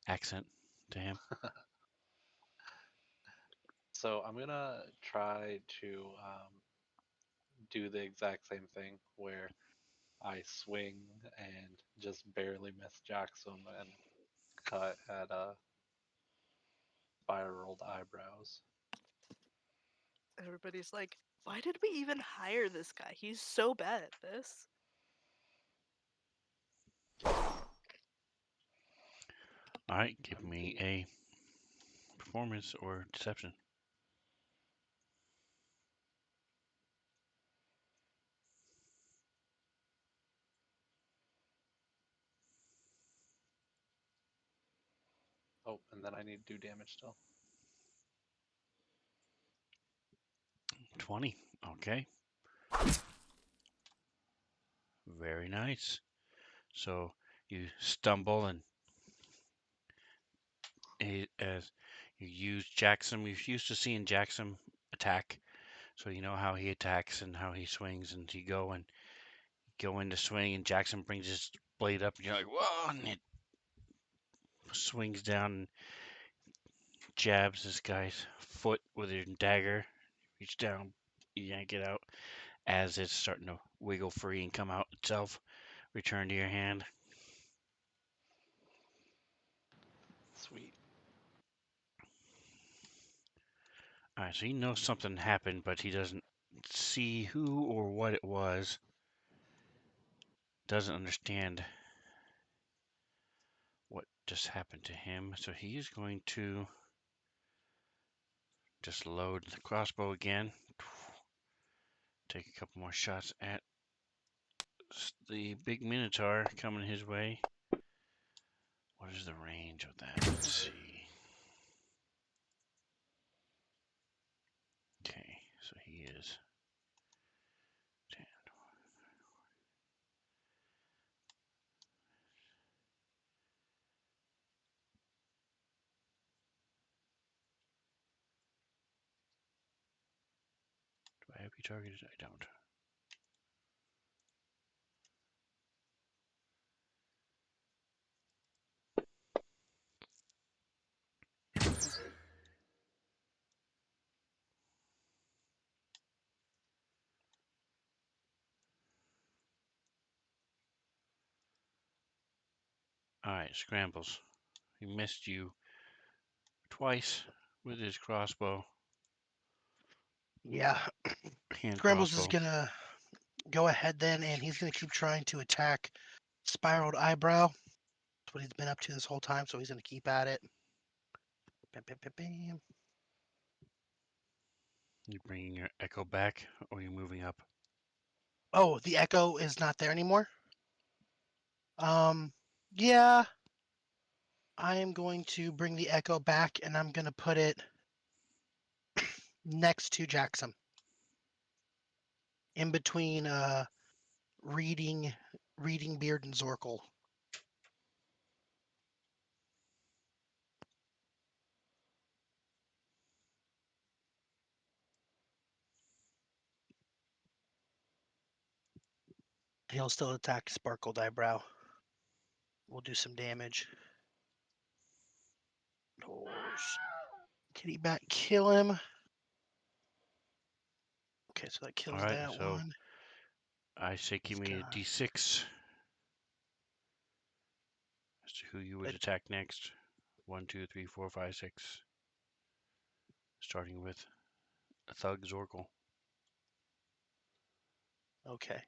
accent to him. So I'm gonna try to do the exact same thing where I swing and just barely miss Jackson and cut at spiraled eyebrows. Everybody's like, why did we even hire this guy? He's so bad at this. All right, give me a performance or deception. Oh, and then I need to do damage still. 20. Okay. Very nice. So you stumble and as you use Jackson, you're used to seeing Jackson attack, so you know how he attacks and how he swings, and you go into swing, and Jackson brings his blade up, and you're like, whoa, and it swings down and jabs this guy's foot with your dagger. Reach down, yank it out as it's starting to wiggle free and come out itself. Return to your hand. Sweet. All right, so he knows something happened, but he doesn't see who or what it was. Doesn't understand what just happened to him. So he is going to just load the crossbow again. Take a couple more shots at the big Minotaur coming his way. What is the range of that? Let's see. Okay, so he is 10. Do I have you targeted? I don't. All right, Scrambles. He missed you twice with his crossbow, Yeah. hand Scrambles is crossbow. gonna go ahead then, and he's gonna keep trying to attack Spiraled Eyebrow. That's what he's been up to this whole time, so he's gonna keep at it. Bam, bam, bam, bam. You bringing your echo back, or you moving up? Oh, the echo is not there anymore. Yeah, I am going to bring the echo back, and I'm gonna put it next to Jackson, in between reading Beard and Zorkel. He'll still attack Sparkled Eyebrow. We'll do some damage. Doors. Kitty Bat kill him. Okay, so that All kills right, that so one. I say give He's me a got d6 as to who you would a- attack next. 1, 2, 3, 4, 5, 6. Starting with Thug Zorkel. Okay.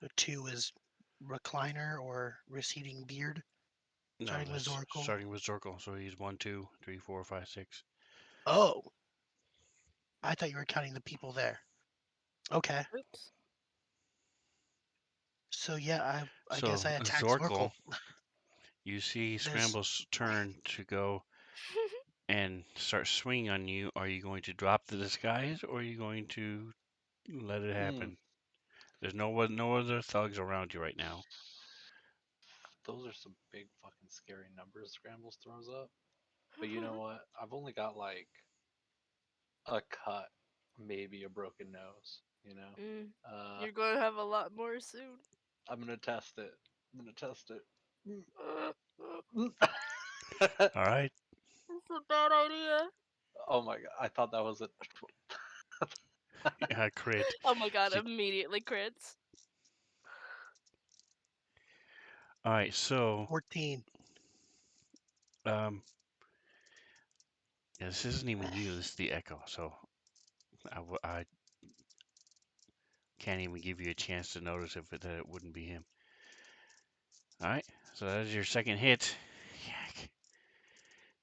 So 2 is Recliner or Receding Beard. No, Starting with that's Zorkel. starting with Zorkel. So he's 1, 2, 3, 4, 5, 6. Oh, I thought you were counting the people there. Okay. Oops. So yeah, I So guess I attack Zorkel, Zorkel. you see There's Scramble's turn to go and start swinging on you. Are you going to drop the disguise, or are you going to let it Hmm. happen? There's no other thugs around you right now. Those are some big fucking scary numbers Scrambles throws up. But you know what? I've only got like a cut, maybe a broken nose. You know. Mm, Uh, you're going to have a lot more soon. I'm gonna test it. I'm gonna test it. All right. That's a bad idea. Oh my god! I thought that was it. Crit. Oh my god, So- immediately crits. all right. So 14. um, yeah, this isn't even you. This is the echo. So I can't even give you a chance to notice if that it wouldn't be him. All right. So that is your second hit. Yak.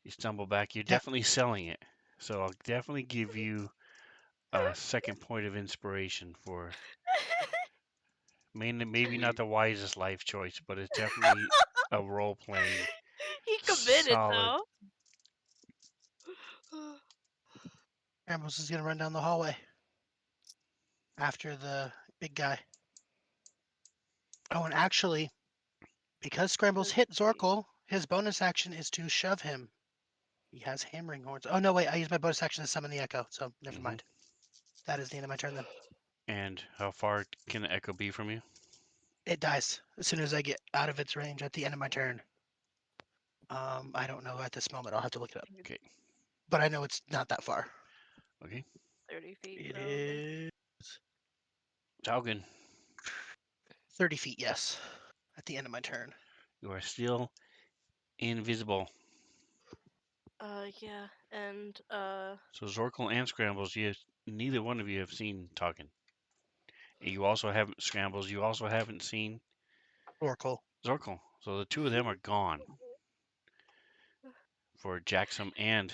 You stumble back. You're Yeah, definitely selling it. So I'll definitely give you a second point of inspiration for maybe not Sweet. the wisest life choice, but it's definitely a role playing He committed solid. though. Ramos is gonna run down the hallway after the big guy. Oh, and actually, because Scrambles Let's hit see. Zorkel, his bonus action is to shove him. He has hammering horns. Oh no, wait! I used my bonus action to summon the echo, so never Mhm. mind. That is the end of my turn then. And how far can the echo be from you? It dies as soon as I get out of its range at the end of my turn. I don't know at this moment. I'll have to look it up, Okay. but I know it's not that far. Okay. 30 feet. It Probably. is Talgan, 30 feet. Yes, at the end of my turn. you are still invisible. Yeah, and So Zorkel and Scrambles, neither one of you have seen Talgan. You also haven't Scrambles. You also haven't seen Oracle. Zorkel. So the two of them are gone for Jackson and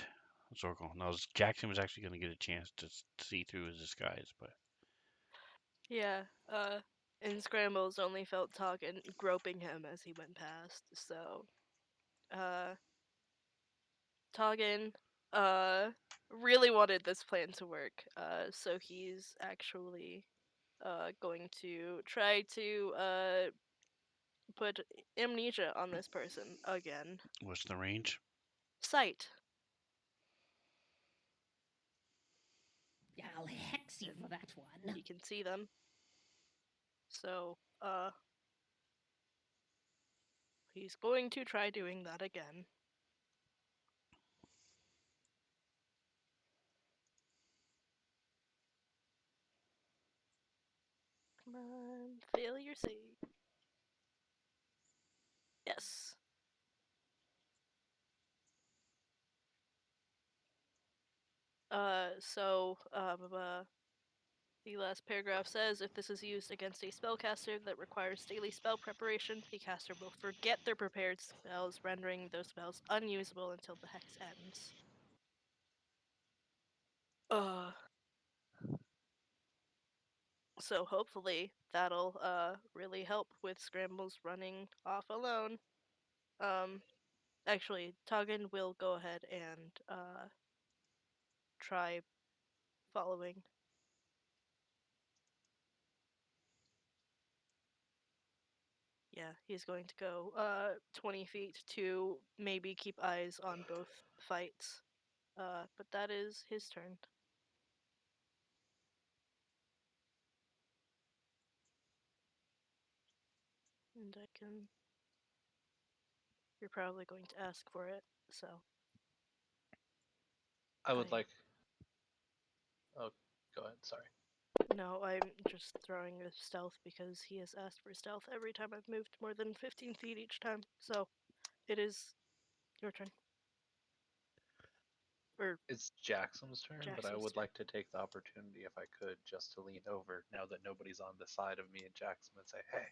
Zorkel. Now Jackson was actually going to get a chance to see through his disguise, but yeah, and Scrambles only felt Talkin groping him as he went past. So, uh, Toggin really wanted this plan to work. So he's actually going to try to put amnesia on this person again. what's the range? Sight. I'll hex you for that one. He can see them. So he's going to try doing that again. Come on, Failure save. Yes. The last paragraph says, if this is used against a spellcaster that requires daily spell preparation, the caster will forget their prepared spells, rendering those spells unusable until the hex ends. So hopefully that'll really help with Scrambles running off alone. Actually, Toggin will go ahead and try following. Yeah, he's going to go 20 feet to maybe keep eyes on both fights. But that is his turn. And I can. You're probably going to ask for it, so. I would I- like. Oh, go ahead. Sorry. No, I'm just throwing a stealth because he has asked for stealth every time I've moved more than 15 feet each time. So, it is your turn. Or It's Jackson's turn, but I Jackson's would turn. like to take the opportunity, if I could, just to lean over now that nobody's on the side of me and Jackson and say, "Hey,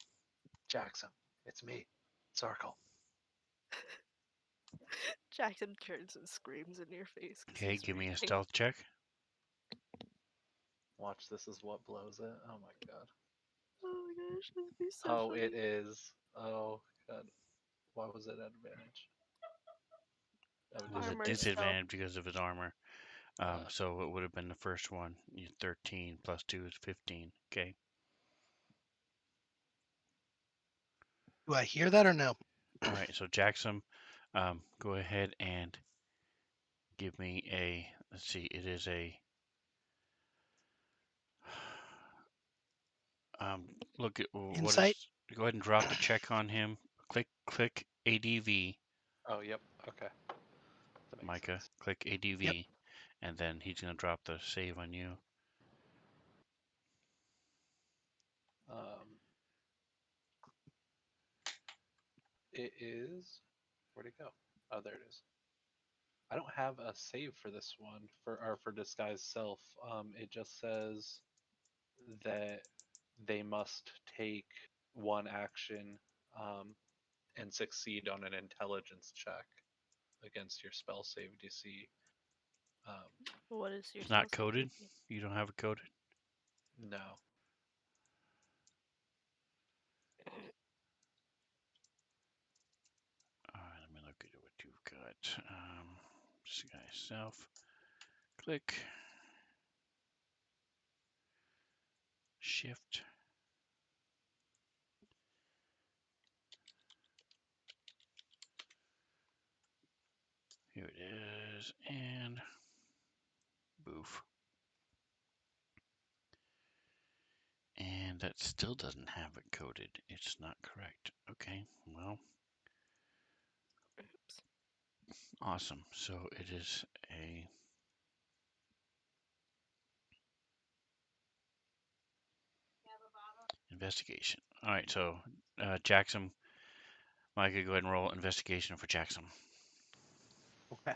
Jackson, it's me, Circle." Jackson turns and screams in your face because Okay, he's give me a reaching. stealth check. Watch, this is what blows it. Oh my god. Oh my gosh, this would be so Oh, funny. it is. Oh god. Why was it at advantage? Oh, It was a Armored stealth. disadvantage because of his armor. Uh, So it would have been the first one. 13 plus 2 is 15. Okay. Do I hear that or no? All right. So Jackson, go ahead and give me a. Let's see. It is a. Look at what Insight? is. Go ahead and drop the check on him. Click ADV, oh, yep. Okay. That makes Micah. sense. Click ADV, Yep. and then he's gonna drop the save on you. Um, it is. Where'd it go? Oh, there it is. I don't have a save for this one for disguise self. It just says that they must take one action and succeed on an intelligence check against your spell save DC. Um, What is your It's spell not save coded. DC? You don't have it coded. no. All right, let me look at what you've got. Disguise self. Click. Shift. Here it is, and boof. And that still doesn't have it coded. It's not correct. Okay, well, Oops. awesome. So it is a investigation. All right, so Jackson, Micah, go ahead and roll investigation for Jackson. Okay.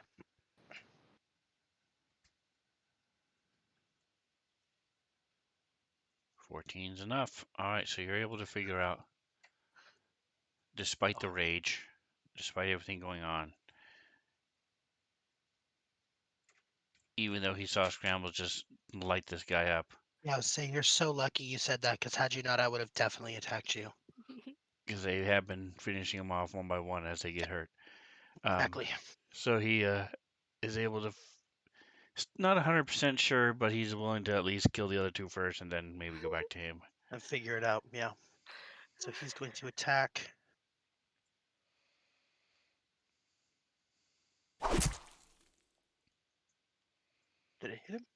14's enough. All right, so you're able to figure out, despite the Oh, rage, despite everything going on, even though he saw Scramble just light this guy up, Yeah, I was saying you're so lucky you said that because had you not, I would have definitely attacked you. because they have been finishing them off one by one as they get hurt. Exactly. So he is able to, not 100% sure, but he's willing to at least kill the other two first and then maybe go back to him. And figure it out. Yeah. So he's going to attack. Did it hit him?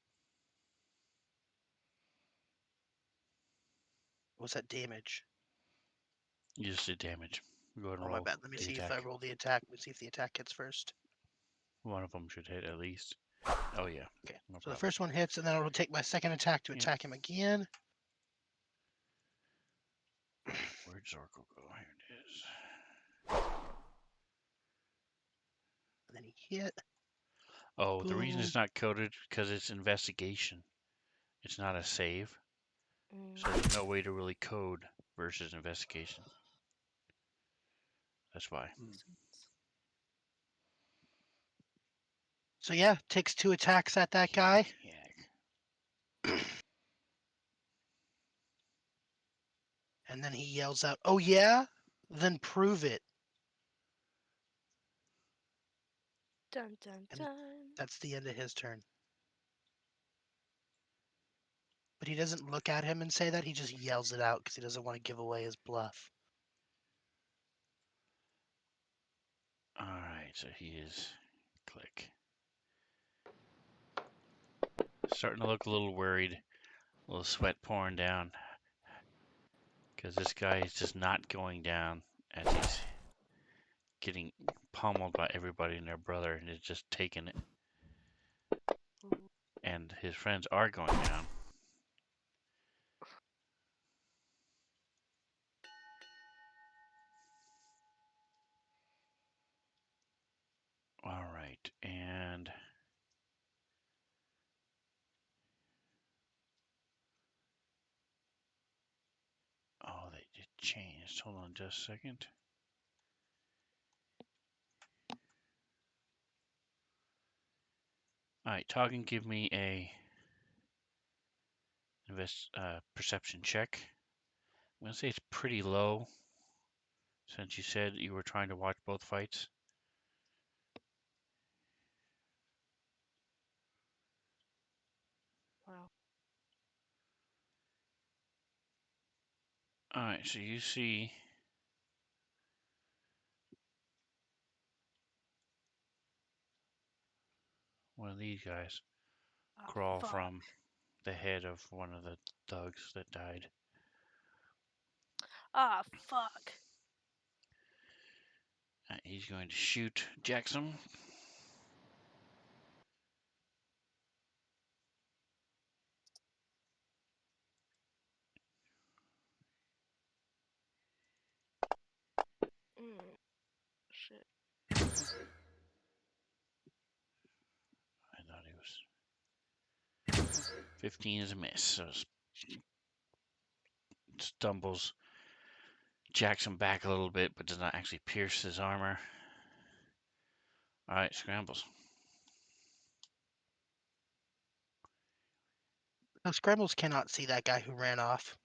What was that damage? You just did damage. Go ahead and Oh, my roll bad. Let me the see if I attack. roll the attack. Let me see if the attack hits first. One of them should hit at least. Oh, yeah. Okay. No So the problem. first one hits, and then I will take my second attack to Yep. attack him again. Where'd Zorko go? Here it is. And then he hit. Oh, the reason Boom. it's not coded because it's investigation. It's not a save, so Mm. there's no way to really code versus investigation. That's why. So yeah, takes 2 attacks at that guy. Yeah. And then he yells out, "Oh yeah? Then prove it." Dun dun And dun. that's the end of his turn. But he doesn't look at him and say that. He just yells it out because he doesn't want to give away his bluff. All right, so he is click. Starting to look a little worried, a little sweat pouring down, because this guy is just not going down as he's getting pummeled by everybody and their brother, and is just taking it. Ooh. And his friends are going down. All right, and oh, they just changed. Hold on just a second. All right, Toggin, give me a perception check. I'm gonna say it's pretty low, since you said you were trying to watch both fights. Wow. All right, so you see one of these guys Oh, crawl fuck. from the head of one of the thugs that died. Ah, fuck. He's going to shoot Jackson. Mm. Shit. I thought he was 15 is a miss, so stumbles Jackson back a little bit, but does not actually pierce his armor. All right, scrambles. No, Scrambles cannot see that guy who ran off.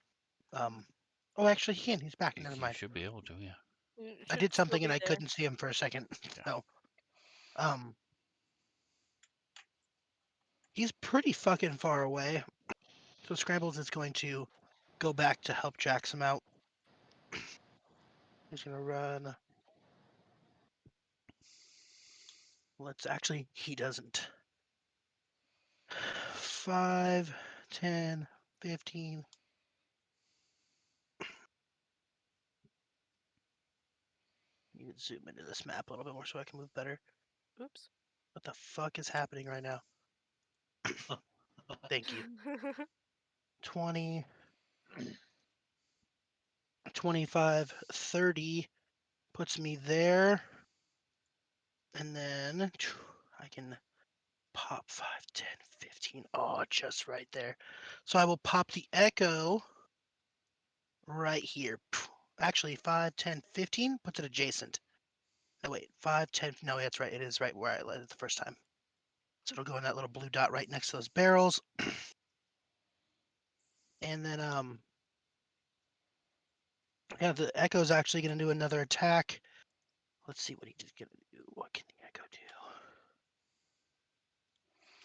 Oh, actually, he can. He's back. Never You mind. should be able to, yeah. It I should did still something and be I there. couldn't see him for a second. Yeah. So, he's pretty fucking far away. So Scrambles is going to go back to help Jackson out. He's gonna run. Let's actually, he doesn't. 5, 10, 15. Need to zoom into this map a little bit more so I can move better. Oops. What the fuck is happening right now? Thank you. 20, 25, 30 puts me there. And then I can pop 5, 10, 15. Oh, just right there. So I will pop the echo right here. Actually, 5, 10, 15 puts it adjacent. No, wait, 5, 10. No, that's right. It is right where I let it the first time. So it'll go in that little blue dot right next to those barrels. And then, yeah, the echo's actually going to do another attack. Let's see what he's going to do. What can the echo do?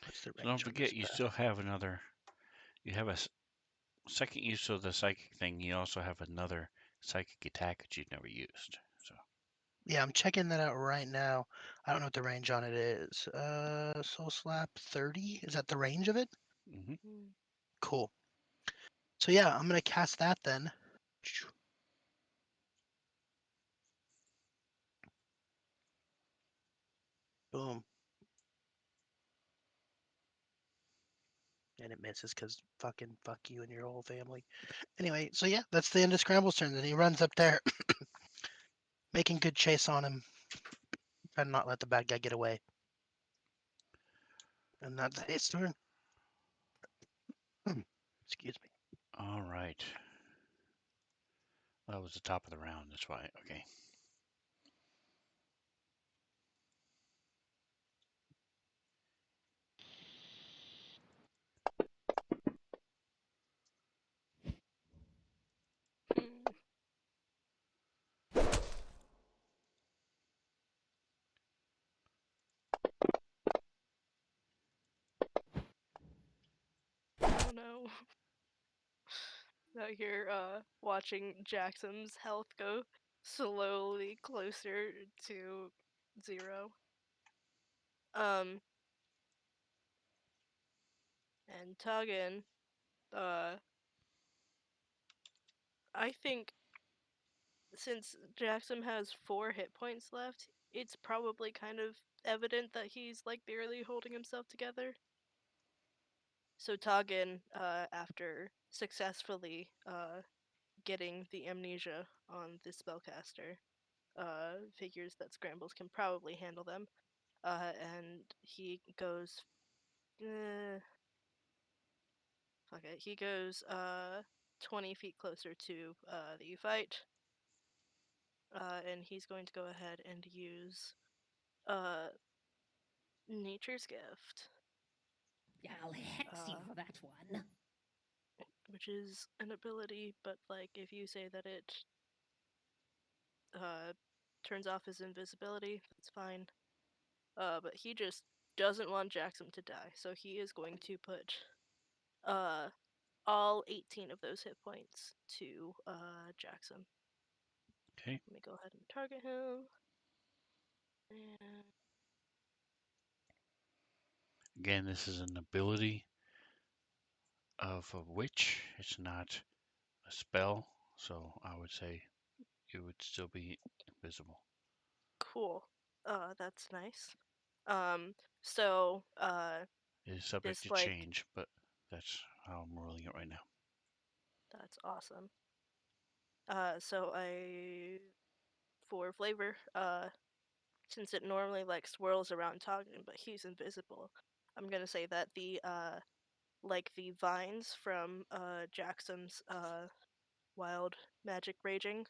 What's the So don't range on this forget, you bad? still have another. You have a second use of the psychic thing. You also have another psychic attack that you've never used. So Yeah, I'm checking that out right now. I don't know what the range on it is. Soul Slap 30? Is that the range of it? mm-hmm. Mm. Cool. So yeah, I'm gonna cast that then. Boom. Yeah, and it misses because fucking fuck you and your whole family. Anyway, so yeah, that's the end of Scramble's turn. Then he runs up there, making good chase on him, trying to not let the bad guy get away. And that's his turn. Excuse me. All right. That was the top of the round. That's why. Okay. Hmm. Oh no. Out here, watching Jackson's health go slowly closer to 0. And Tugin, uh, I think since Jackson has 4 hit points left, it's probably kind of evident that he's like barely holding himself together. So Tugin, after successfully getting the amnesia on the spellcaster, figures that Scrambles can probably handle them, and he goes, fuck it, he goes 20 feet closer to the fight, and he's going to go ahead and use Nature's Gift, I'll hex you uh, for that one. which is an ability, but like if you say that it turns off his invisibility, that's fine. But he just doesn't want Jackson to die, so he is going to put all 18 of those hit points to Jackson. Okay. Let me go ahead and target him. And Again, this is an ability of a witch. It's not a spell, so I would say it would still be invisible. cool. That's nice. So It is subject this to like change, but that's how I'm ruling it right now. that's awesome. So I for flavor, since it normally like swirls around Toggen, but he's invisible, I'm gonna say that the like the vines from Jackson's wild magic raging,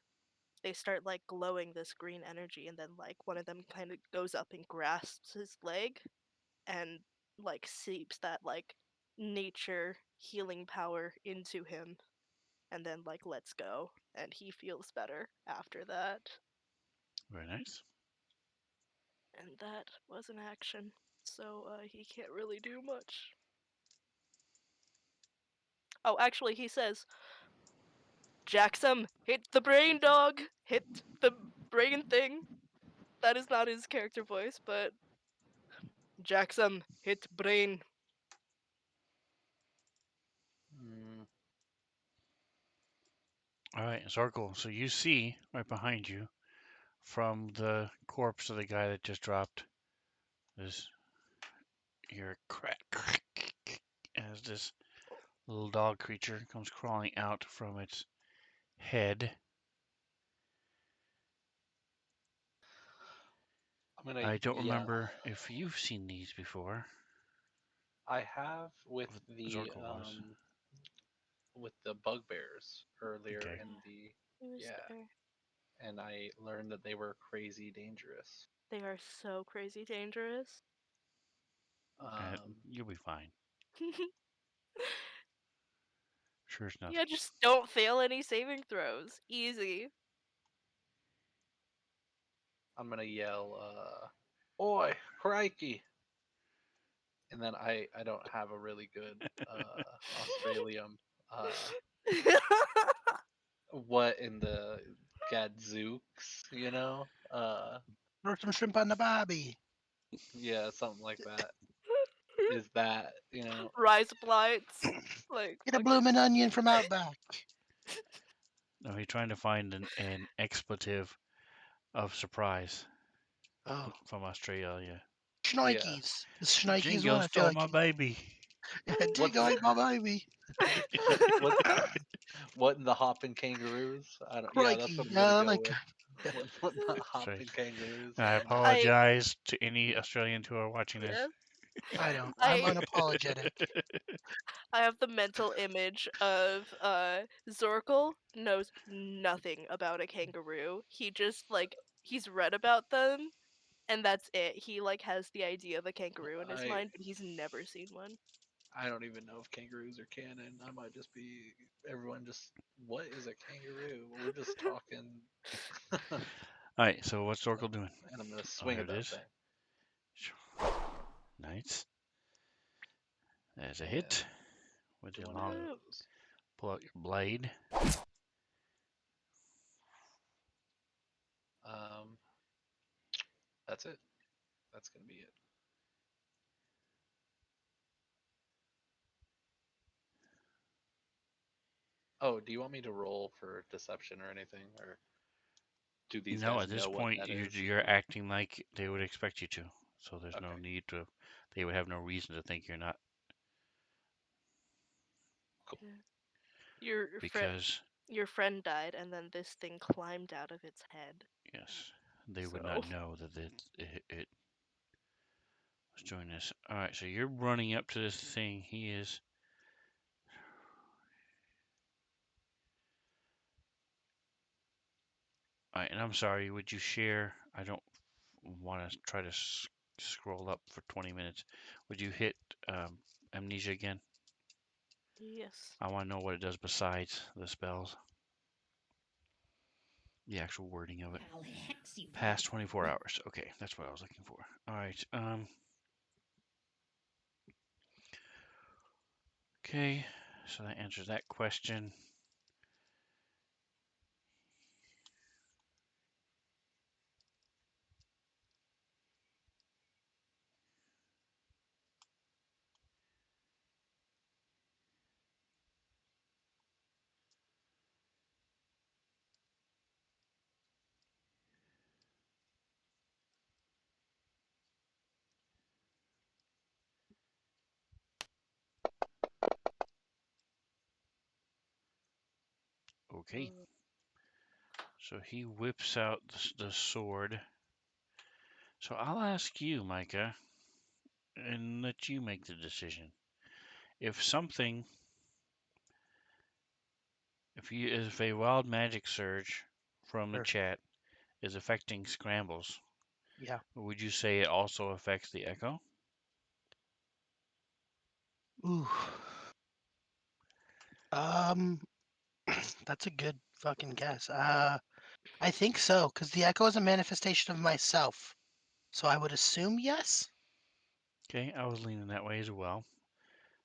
they start like glowing this green energy, and then like one of them kind of goes up and grasps his leg and like seeps that like nature healing power into him, and then like lets go, and he feels better after that. Very nice. And that was an action, so he can't really do much. Oh, actually, he says, Jackson, hit the brain, dog! Hit the brain thing! That is not his character voice, but Jackson, hit brain. Mm, All right, Zorkel. So you see right behind you, from the corpse of the guy that just dropped, this here crack as this little dog creature comes crawling out from its head. I'm gonna I don't yell. remember if you've seen these before. I have with Zorkel was. the bugbears earlier Okay. in the He was yeah, there. and I learned that they were crazy dangerous. They are so crazy dangerous. Um, You'll be fine. Sure as Yeah, nothing. just don't fail any saving throws. Easy. I'm gonna yell, "Oi, crikey!" And then I don't have a really good Australian what in the gadzooks, you know? Throw some shrimp on the barbie. Yeah, something like that. Is that, you know? Rise blights. Like, Get a fucking. bloomin' onion from Outback. No, he's trying to find an expletive of surprise Oh, from Australia. Yeah. shnikes. Is shnikes Jingo one? I feel stole like my baby. Going behind me. What what in the hopping kangaroos? I don't. Yeah, that's Crikey. what I'm gonna go Like, with. What in the Sorry. hopping kangaroos? I apologize to any Australians who are watching this. Yeah. I don't. I'm I unapologetic. I have the mental image of Zorkel knows nothing about a kangaroo. He just he's read about them and that's it. He has the idea of a kangaroo in his I mind, but he's never seen one. I don't even know if kangaroos are canon. I might just be everyone just what is a kangaroo? We're just talking All right, so what's Zorkel doing? and I'm gonna Oh, swing there at it that is. thing. Nice. There's a Yeah, hit with it's your one of long. Woo. those. Pull out your blade. Um that's it. That's gonna be it. Oh, do you want me to roll for deception or anything? Or do these No, guys at this know what point, that is? you're acting like they would expect you to. So there's no Okay. need to. They would have no reason to think you're not Cool. Yeah. Your friend because your friend died and then this thing climbed out of its head. yes, they would So not know that it was doing this. All right, so you're running up to this thing. He is. All right, and I'm sorry. Would you share? I don't want to try to scroll up for 20 minutes. Would you hit amnesia again? yes. I want to know what it does besides the spells, the actual wording of it. I'll hex you. Past 24 hours. Okay, that's what I was looking for. All right. Okay, so that answers that question. Okay, so he whips out the sword. So I'll ask you, Micah, and let you make the decision. If something, if a wild magic surge from the Sure. chat is affecting scrambles, Yeah. would you say it also affects the echo? Ooh. Um, that's a good fucking guess. I think so, because the echo is a manifestation of myself. So I would assume yes, Okay, I was leaning that way as well.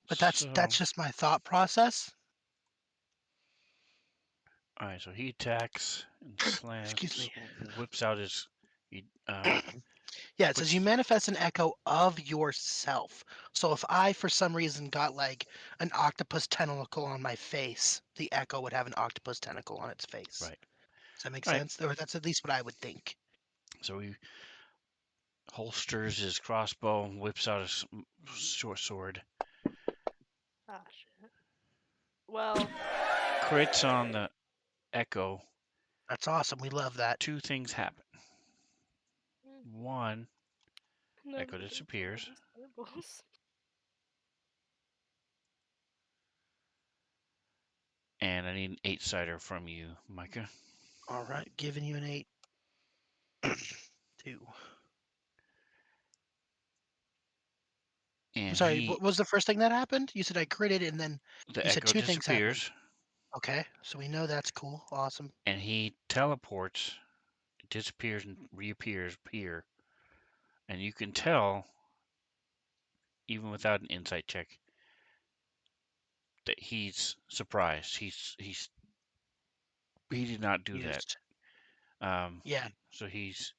but So, that's just my thought process. all right, so he attacks and Excuse slams, me. whips out his, he Yeah, it says you puts, manifest an echo of yourself. So if I, for some reason, got like an octopus tentacle on my face, the echo would have an octopus tentacle on its face. right. Does that make All right, sense? Or that's at least what I would think. so he holsters his crossbow, whips out his short sword, Ah shit. Well, crits on the echo. That's awesome. We love that. Two things happen. mm, One, never echo been so disappears, many symbols. and I need an 8-sider from you, Micah. All right, giving you an 8. 2. I'm And sorry, what was the first thing that happened? You said I critted and then the you said echo two things happened. disappears, Okay, so we know that's cool. Awesome. and he teleports, disappears, and reappears here. And you can tell, even without an insight check, that he's surprised. He did not do that. Used. Um, Yeah. so he's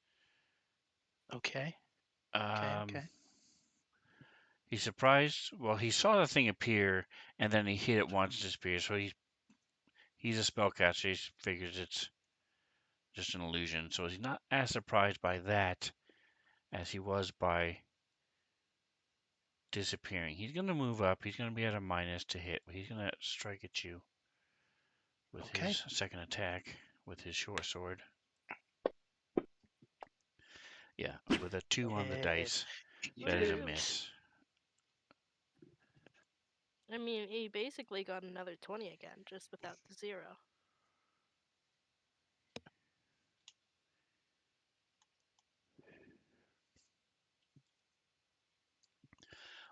Okay. Okay. um, Okay. he's surprised. Well, he saw the thing appear, and then he hit it once, disappeared. So he's a spellcaster. He figures it's just an illusion. So he's not as surprised by that as he was by disappearing. He's going to move up. He's going to be at a minus to hit, but he's going to strike at you with Okay. his second attack with his short sword. Yeah, with a 2 on the Hit. dice. You That is a do. miss. I mean, he basically got another 20 again, just without the 0.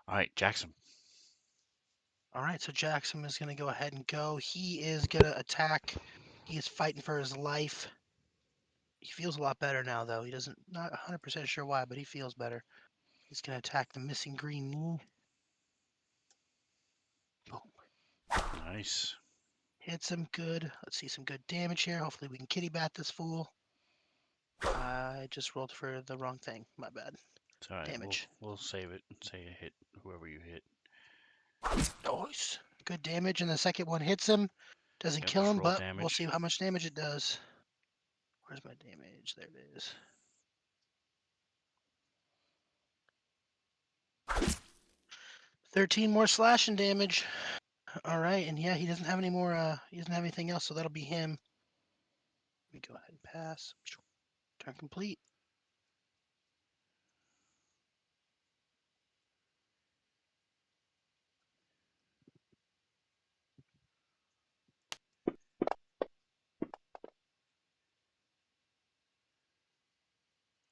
All right, Jackson. All right, so Jackson is going to go ahead and go. He is going to attack. He is fighting for his life. He feels a lot better now, though. He doesn't, not 100% sure why, but he feels better. He's going to attack the missing green knee. Boom. Nice. Hits him good. Let's see some good damage here. Hopefully we can kitty bat this fool. I just rolled for the wrong thing. My bad. It's all right. Damage. We'll save it and say a hit whoever you hit. Nice. Good damage, and the second one hits him. Doesn't Yeah, kill just him, roll but we'll damage. see how much damage it does. Where's my damage? There it is. 13 more slashing damage. All right, and yeah, he doesn't have any more. He doesn't have anything else, so that'll be him. Let me go ahead and pass. Turn complete.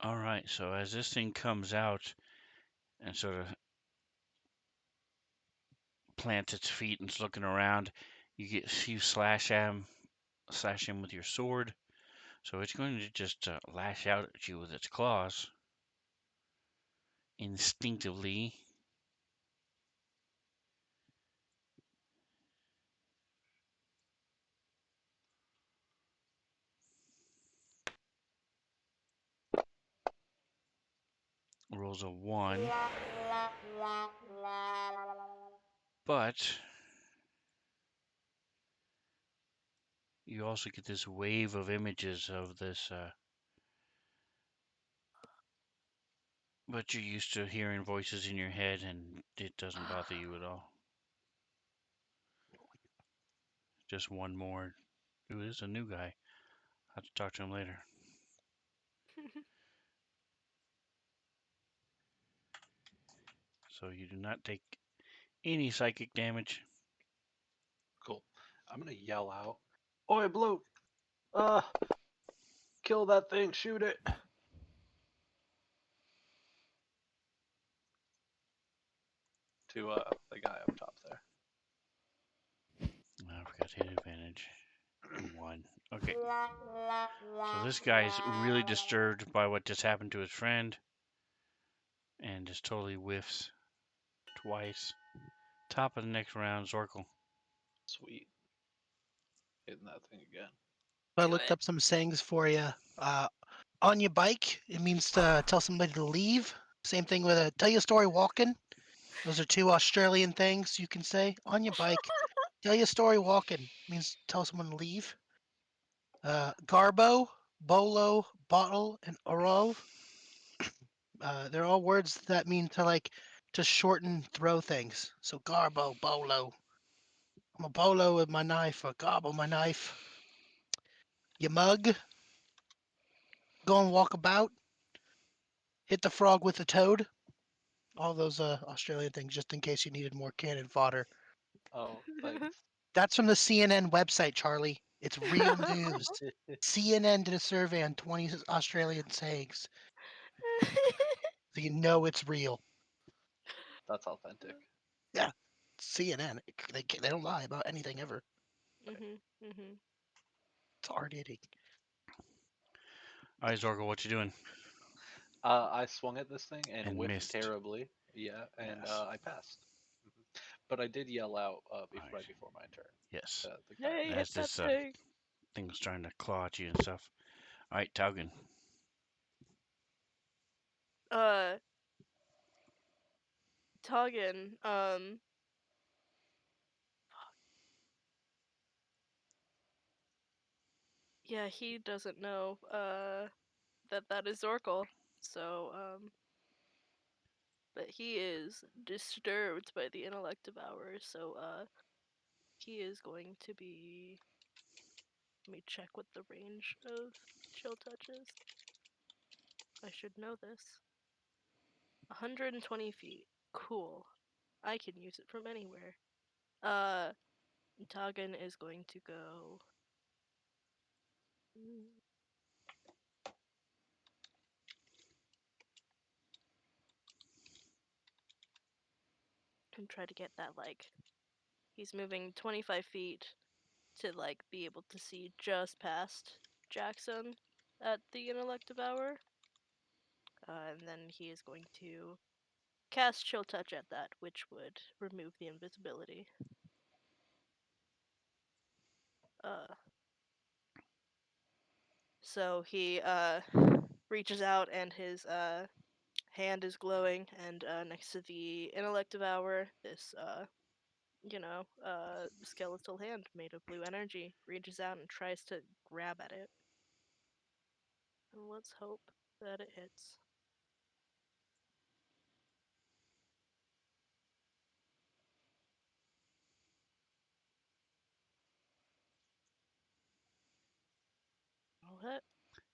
All right, so as this thing comes out and sort of plants its feet and it's looking around, you slash him with your sword. So it's going to just lash out at you with its claws instinctively. Rolls a 1. But you also get this wave of images of this. But you're used to hearing voices in your head and it doesn't bother you at all. Just one more. Ooh, this is a new guy. I'll have to talk to him later. So you do not take any psychic damage. Cool. I'm gonna yell out, "Oi, Blue! Kill that thing! Shoot it!" To the guy up top there. I forgot to hit advantage. 1. Okay. So this guy's really disturbed by what just happened to his friend and just totally whiffs twice. Top of the next round, Zorkel. Sweet. Hitting that thing again. I Do looked it. up some sayings for you. On your bike, it means to tell somebody to leave. Same thing with a tell your story walking. Those are two Australian things you can say. On your bike, tell your story walking means tell someone to leave. Garbo, bolo, bottle, and oro. They're all words that mean to shorten, throw things. So garbo, bolo. I'm a bolo with my knife, or gobble my knife. You mug, go and walk about. Hit the frog with the toad. All those Australian things, just in case you needed more cannon fodder. Oh, thanks. That's from the CNN website, Charlie. It's real news. CNN did a survey on 20 Australian sayings, so you know it's real. That's authentic. Yeah, CNN. They don't lie about anything ever. Mhm. Mhm. It's hard hitting. All right, Zorkel, what you doing? I swung at this thing and And whiffed missed. terribly. Yeah, and Yes. I passed. But I did yell out Right. right before my turn. Yes. The guy. Hey, As hit that this thing. thing was trying to claw at you and stuff. All right, Taugen. Uh, Toggin, yeah, he doesn't know, that is Zorkel. So, but he is disturbed by the intellect devourer, so he is going to be. Let me check what the range of chill touch is. I should know this. 120 feet. Cool. I can use it from anywhere. Tagan is going to go. And try to get that, like. He's moving 25 feet to, like, be able to see just past Jackson at the intellect devourer. And then he is going to cast chill touch at that, which would remove the invisibility. So he reaches out and his hand is glowing, and next to the intellect devourer, this skeletal hand made of blue energy reaches out and tries to grab at it. And let's hope that it hits. All hit.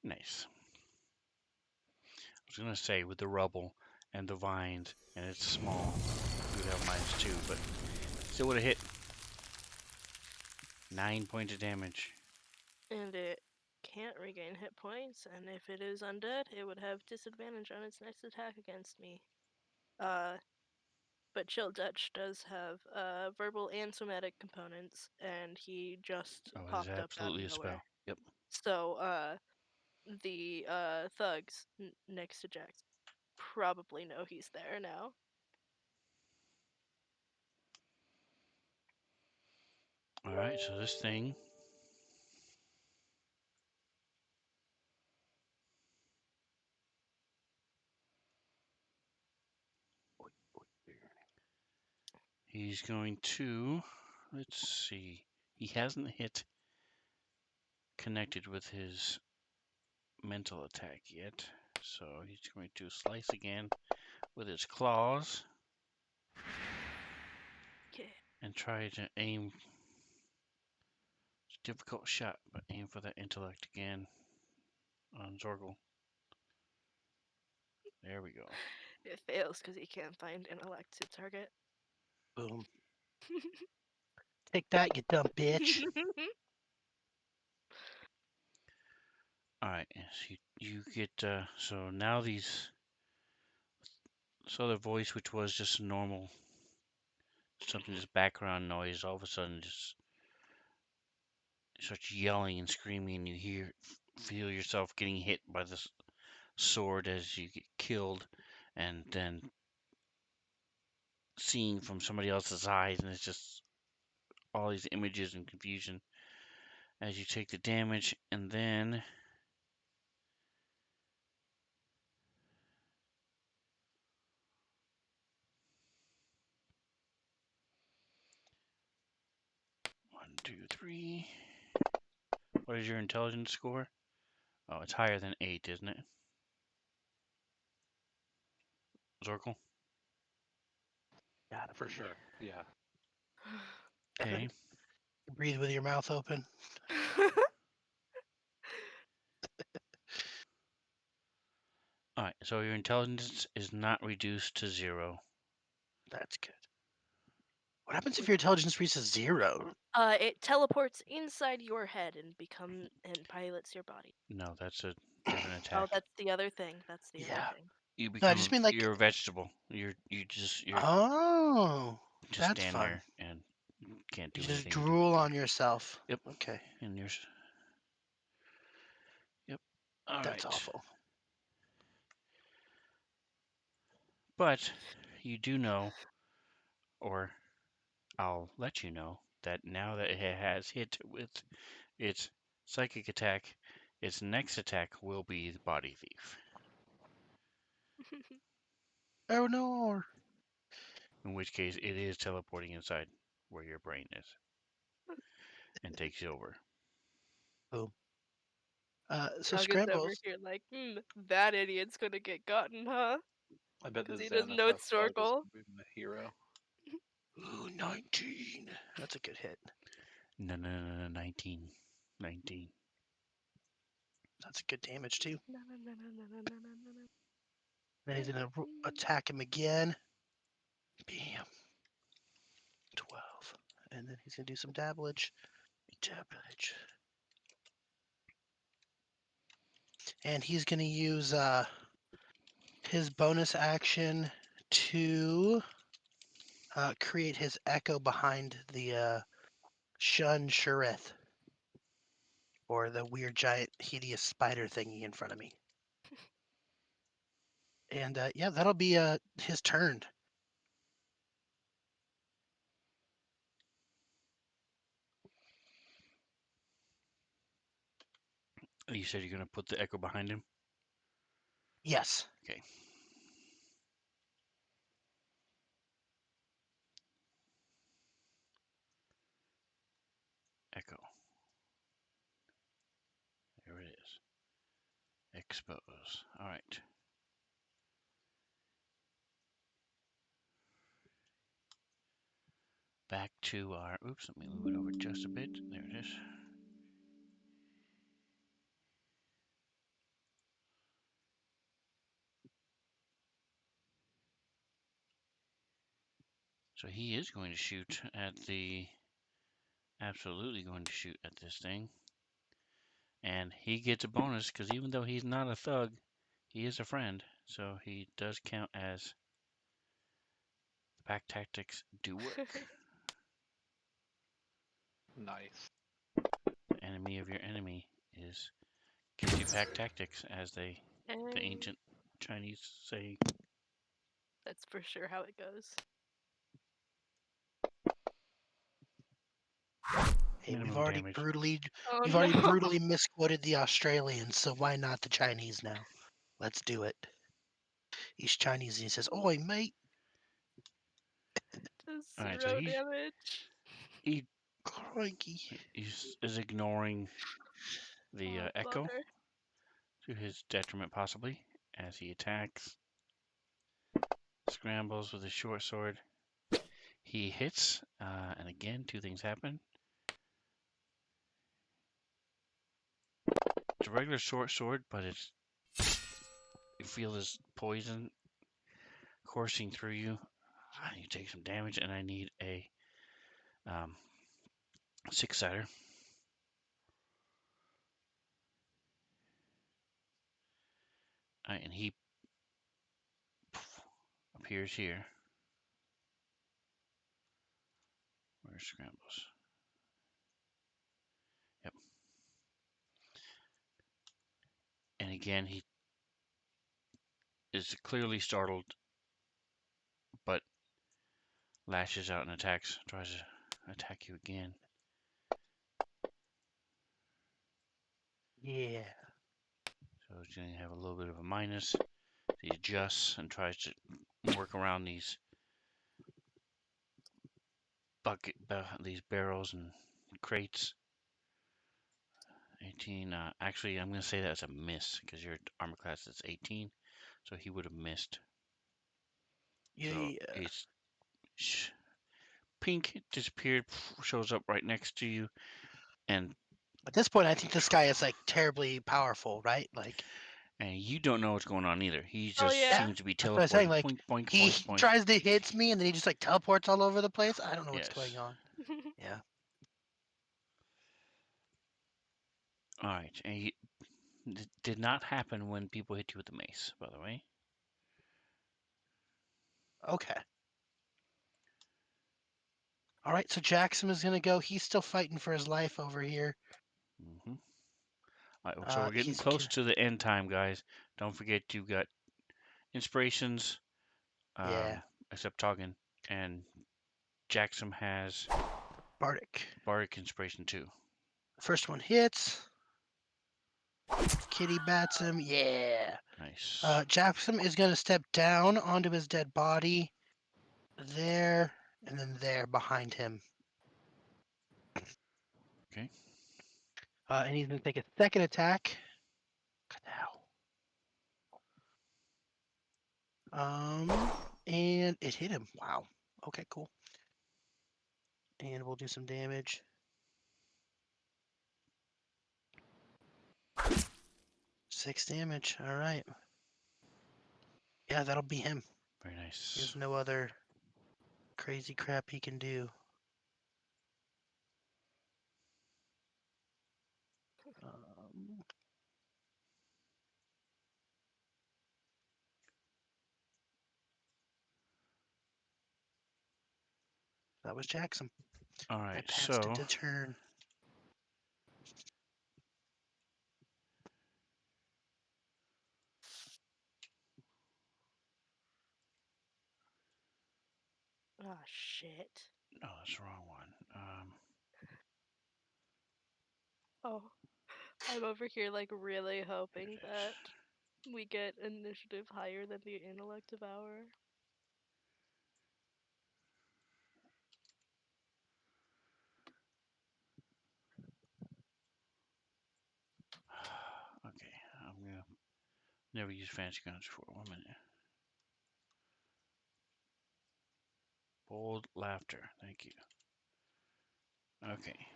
Nice. I was gonna say with the rubble and the vines and it's small, you would have -2, but still would have hit. 9 points of damage. And it can't regain hit points, and if it is undead, it would have disadvantage on its next attack against me. But Chill Dutch does have verbal and somatic components, and he just Oh, it is popped up out absolutely of a nowhere. spell. Yep. So the thugs next to Jax probably know he's there now. All right, so this thing he's going to, let's see, he hasn't hit connected with his mental attack yet, so he's going to slice again with his claws Okay. and try to aim. It's a difficult shot, but aim for that intellect again on Zorgle. There we go. It fails because he can't find intellect to target. Boom. Take that, you dumb bitch. All right, so you get so now these this other voice, which was just normal, something just background noise, all of a sudden just starts yelling and screaming. And you feel yourself getting hit by this sword as you get killed, and then seeing from somebody else's eyes, and it's just all these images and confusion as you take the damage, and then one, two, three. What is your intelligence score? Oh, it's higher than 8, isn't it? Zorkel? Gotta For be. sure. Yeah. Okay. Breathe with your mouth open. Alright, so your intelligence is not reduced to 0. That's good. What happens if your intelligence reaches 0? It teleports inside your head and pilots your body. No, that's a different Oh, attack. that's the other thing. That's the other Yeah. thing. You No, I just mean like. you're a vegetable. You're Oh, just that's stand fun. there and can't You do just anything. drool on yourself. Yep. Okay, And you're Yep. that's Alright. awful. But you do know, or I'll let you know, that now that it has hit with its psychic attack, its next attack will be the body thief. Oh no. In which case, it is teleporting inside where your brain is and takes you over. Boom. So Tug is over Scrambles. here like, that idiot's gonna get gotten, huh? I bet 'Cause the he doesn't know Xanathar it's sword is Snorkel. gonna be my hero. Ooh, 19. That's a good hit. No, 19. 19. That's a good damage too. Na, na, na, na, na, na, na, na, na. Then he's gonna attack him again. Bam. 12. And then he's gonna do some dabblage. Dabblage. And he's gonna use his bonus action to create his echo behind the Shun Shurith, or the weird giant hideous spider thingy in front of me. And yeah, that'll be his turn. You said you're going to put the echo behind him? Yes. Okay. Echo. There it is. Expose. All right. Back to our, oops, let me move it over just a bit. There it is. So he is going to shoot at the, absolutely going to shoot at this thing. And he gets a bonus because even though he's not a thug, he is a friend. So he does count as the pack tactics do work. Nice. The enemy of your enemy is gives you pack tactics, as the And ancient Chinese say. that's for sure how it goes. Hey, Minimum we've already damage. Oh we've no. already brutally misquoted the Australians, so why not the Chinese now? Let's do it. He's Chinese and he says, "Oi, mate." Just All right, so 0 damage. he Crikey. is ignoring the Oh, echo bugger. to his detriment, possibly, as he attacks. Scrambles with his short sword. He hits, and again, two things happen. It's a regular short sword, but you feel this poison coursing through you. You take some damage, and I need a 6-sider. And he appears here. Where's Scrambles? Yep. And again, he is clearly startled, but lashes out and attacks. Tries to attack you again. Yeah. So he's going to have a little bit of a minus. He adjusts and tries to work around these these barrels and crates. 18. Actually, I'm going to say that's a miss because your armor class is 18, so he would have missed. Yeah. So he's pink disappeared, shows up right next to you, and At this point, I think this guy is like terribly powerful, right? Like, you don't know what's going on either. He Oh just yeah. seems to be that's what I'm saying. teleporting. Like, Boink, boink, he boink, boink. tries to hit me and then he just like teleports all over the place. I don't know what's Yes. going on. Yeah. All right. And did not happen when people hit you with the mace, by the way. Okay. All right. So Jackson is gonna go. He's still fighting for his life over here. Mm-hmm. All right, so we're getting He's close to the end time, guys. Don't forget you've got inspirations, yeah. except talking, and Jackson has Bardic. bardic inspiration too. First one hits. Kitty bats him. Yeah. Nice. Jackson is gonna step down onto his dead body. There and then there behind him. Okay. And he's gonna take a second attack. And it hit him. Wow. Okay, cool. And we'll do some damage. 6 damage. All right. Yeah, that'll be him. Very nice. There's no other crazy crap he can do. Um, that was Jackson. All I right, passed so it to turn. Oh shit. no, that's the wrong one. Oh, I'm over here like really There hoping it is. that we get initiative higher than the intellect devour. Okay, I'm gonna never use fancy guns before. 1 minute. Bold laughter. Thank you. Okay.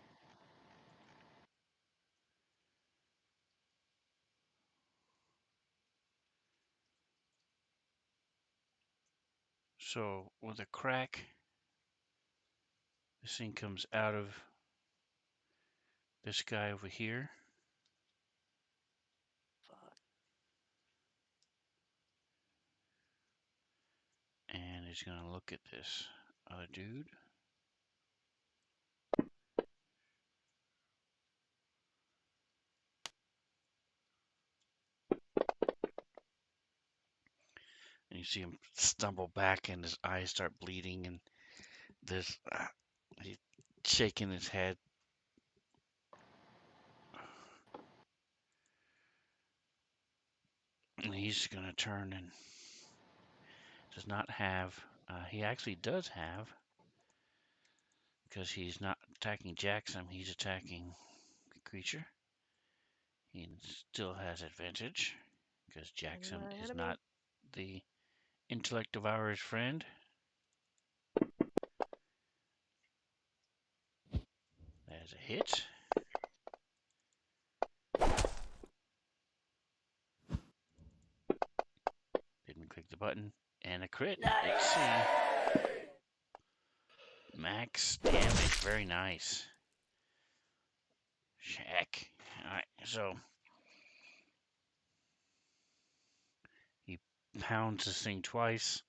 So with a crack, this thing comes out of this guy over here, Fuck. and he's gonna look at this other dude. And you see him stumble back, and his eyes start bleeding, and this he's shaking his head. And he's gonna turn and does not have. He actually does have, because he's not attacking Jackson. He's attacking the creature. He still has advantage because Jackson My is enemy. not the intellect devourer's friend. There's a hit. Didn't click the button. And a crit. Let's see. Max damage. Very nice. Check. Alright, so he pounds this thing twice.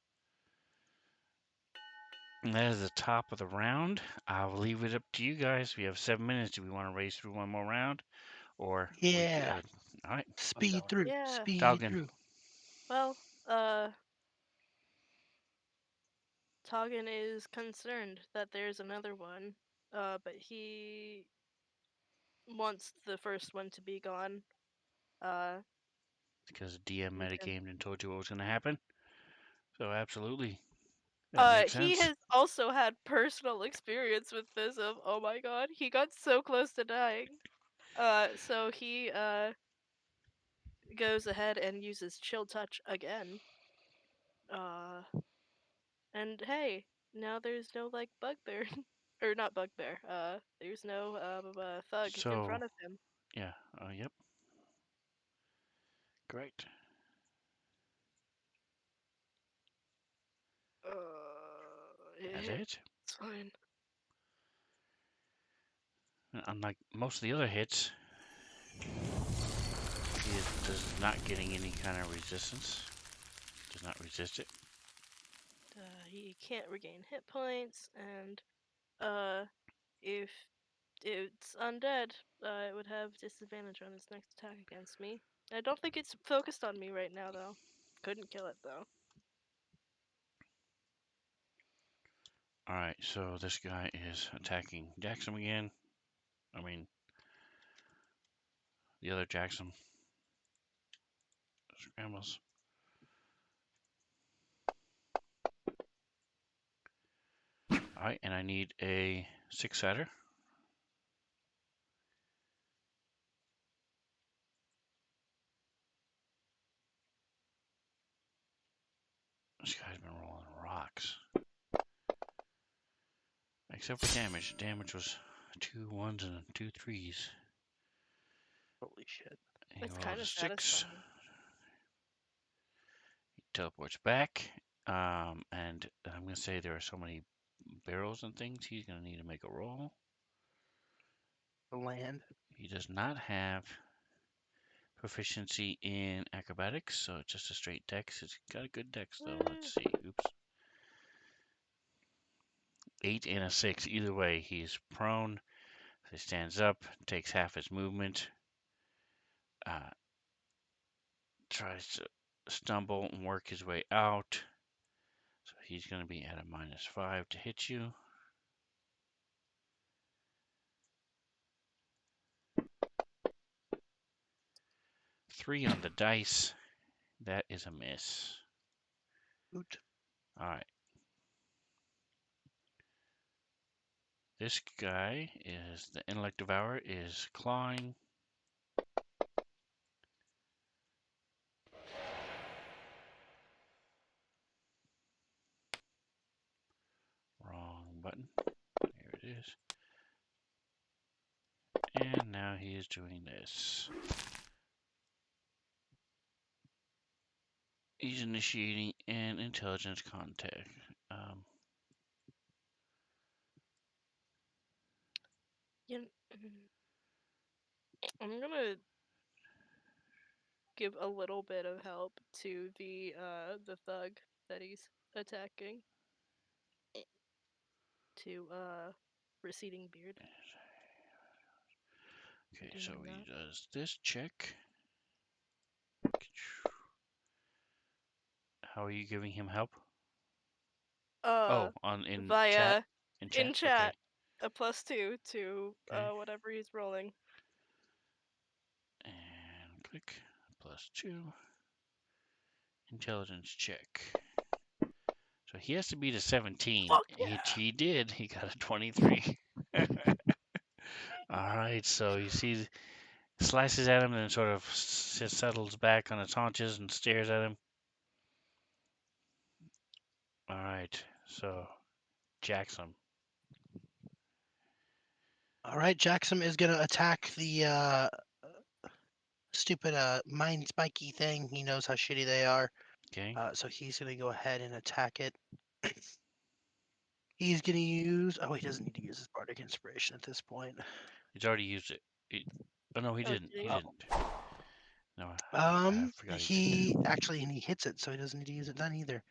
And that is the top of the round. I'll leave it up to you guys. We have 7 minutes. Do we want to race through one more round? Or we Yeah. good? Alright. Speed down. through. Yeah. Speed Talgan. through. Well, Toggin is concerned that there's another one, but he wants the first one to be gone. Because the DM And then- metagamed and told you what was going to happen. So absolutely. That makes he sense. has also had personal experience with this of, oh my god, he got so close to dying. So he, goes ahead and uses Chill Touch again. And hey, now there's no, like, bugbear. Or not bugbear, there's no, thug in So, front of him. yeah. Yep. Great. That's Yeah, it. it's fine. Unlike most of the other hits, he does not getting any kind of resistance. Does not resist it. He can't regain hit points, and if it's undead, it would have disadvantage on its next attack against me. I don't think it's focused on me right now, though. Couldn't kill it, though. Alright, so this guy is attacking Jackson again. I mean, the other Jackson. Scrambles. Alright, and I need a 6-sider. Except for damage. Damage was 2 1s and 2 3s. Holy shit. And he It's rolled kind a of 6. satisfying. He teleports back. And I'm going to say there are so many barrels and things, he's going to need to make a roll. The land. He does not have proficiency in acrobatics, so it's just a straight dex. It's got a good dex, though. Let's see. Oops. 8 and a 6. Either way, he's prone. So he stands up, takes half his movement, tries to stumble and work his way out. So he's going to be at a -5 to hit you. Three on the dice. That is a miss. Oot. All right. This guy is the intellect devourer is clawing. Wrong button. Here it is. And now he is doing this. He's initiating an intelligence contact. You I'm gonna give a little bit of help to the thug that he's attacking. To receding beard. Okay, Doing so he that. does this check. How are you giving him help? Oh, in via chat? In chat? in chat, Okay. a +2 to Okay. whatever he's rolling. And click. +2. Intelligence check. So he has to beat a 17. Fuck yeah. He did. He got a 23. Alright, so you see, slices at him and then sort of settles back on its haunches and stares at him. Alright, so Jackson. All right, Jackson is gonna attack the stupid mind spiky thing. He knows how shitty they are. Okay. So he's gonna go ahead and attack it. He's gonna use. Oh, he doesn't need to use his bardic inspiration at this point. He's already used it. Oh no, he Oh, didn't. did He he? didn't. No, I forgot he did. He actually and he hits it, so he doesn't need to use it then either.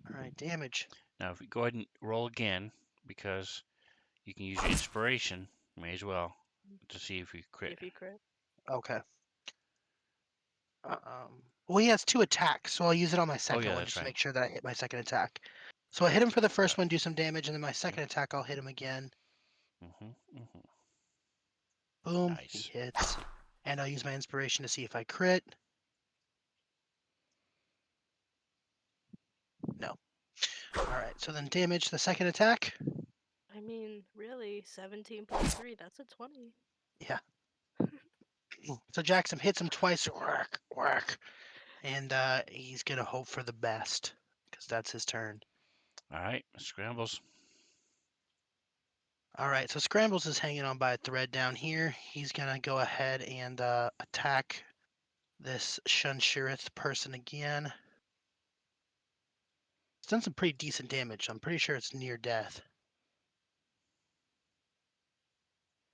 All right, damage. Now, if we go ahead and roll again, because you can use your inspiration, may as well, to see if you crit. If he crit. Okay. Well, he has 2 attacks, so I'll use it on my second yeah, one that's just to right. make sure that I hit my second attack. So I hit him for the first Yeah. one, do some damage, and then my second attack, I'll hit him again. Boom, he Nice. hits. And I'll use my inspiration to see if I crit. No. Alright, so then damage the second attack. I mean, really, 17 plus 3, that's a 20. Yeah. So Jackson hits him twice. Whack, whack. And he's going to hope for the best, because that's his turn. Alright, scrambles. Alright, so Scrambles is hanging on by a thread down here. He's going to go ahead and attack this Shunshirith person again. It's done some pretty decent damage. I'm pretty sure it's near death.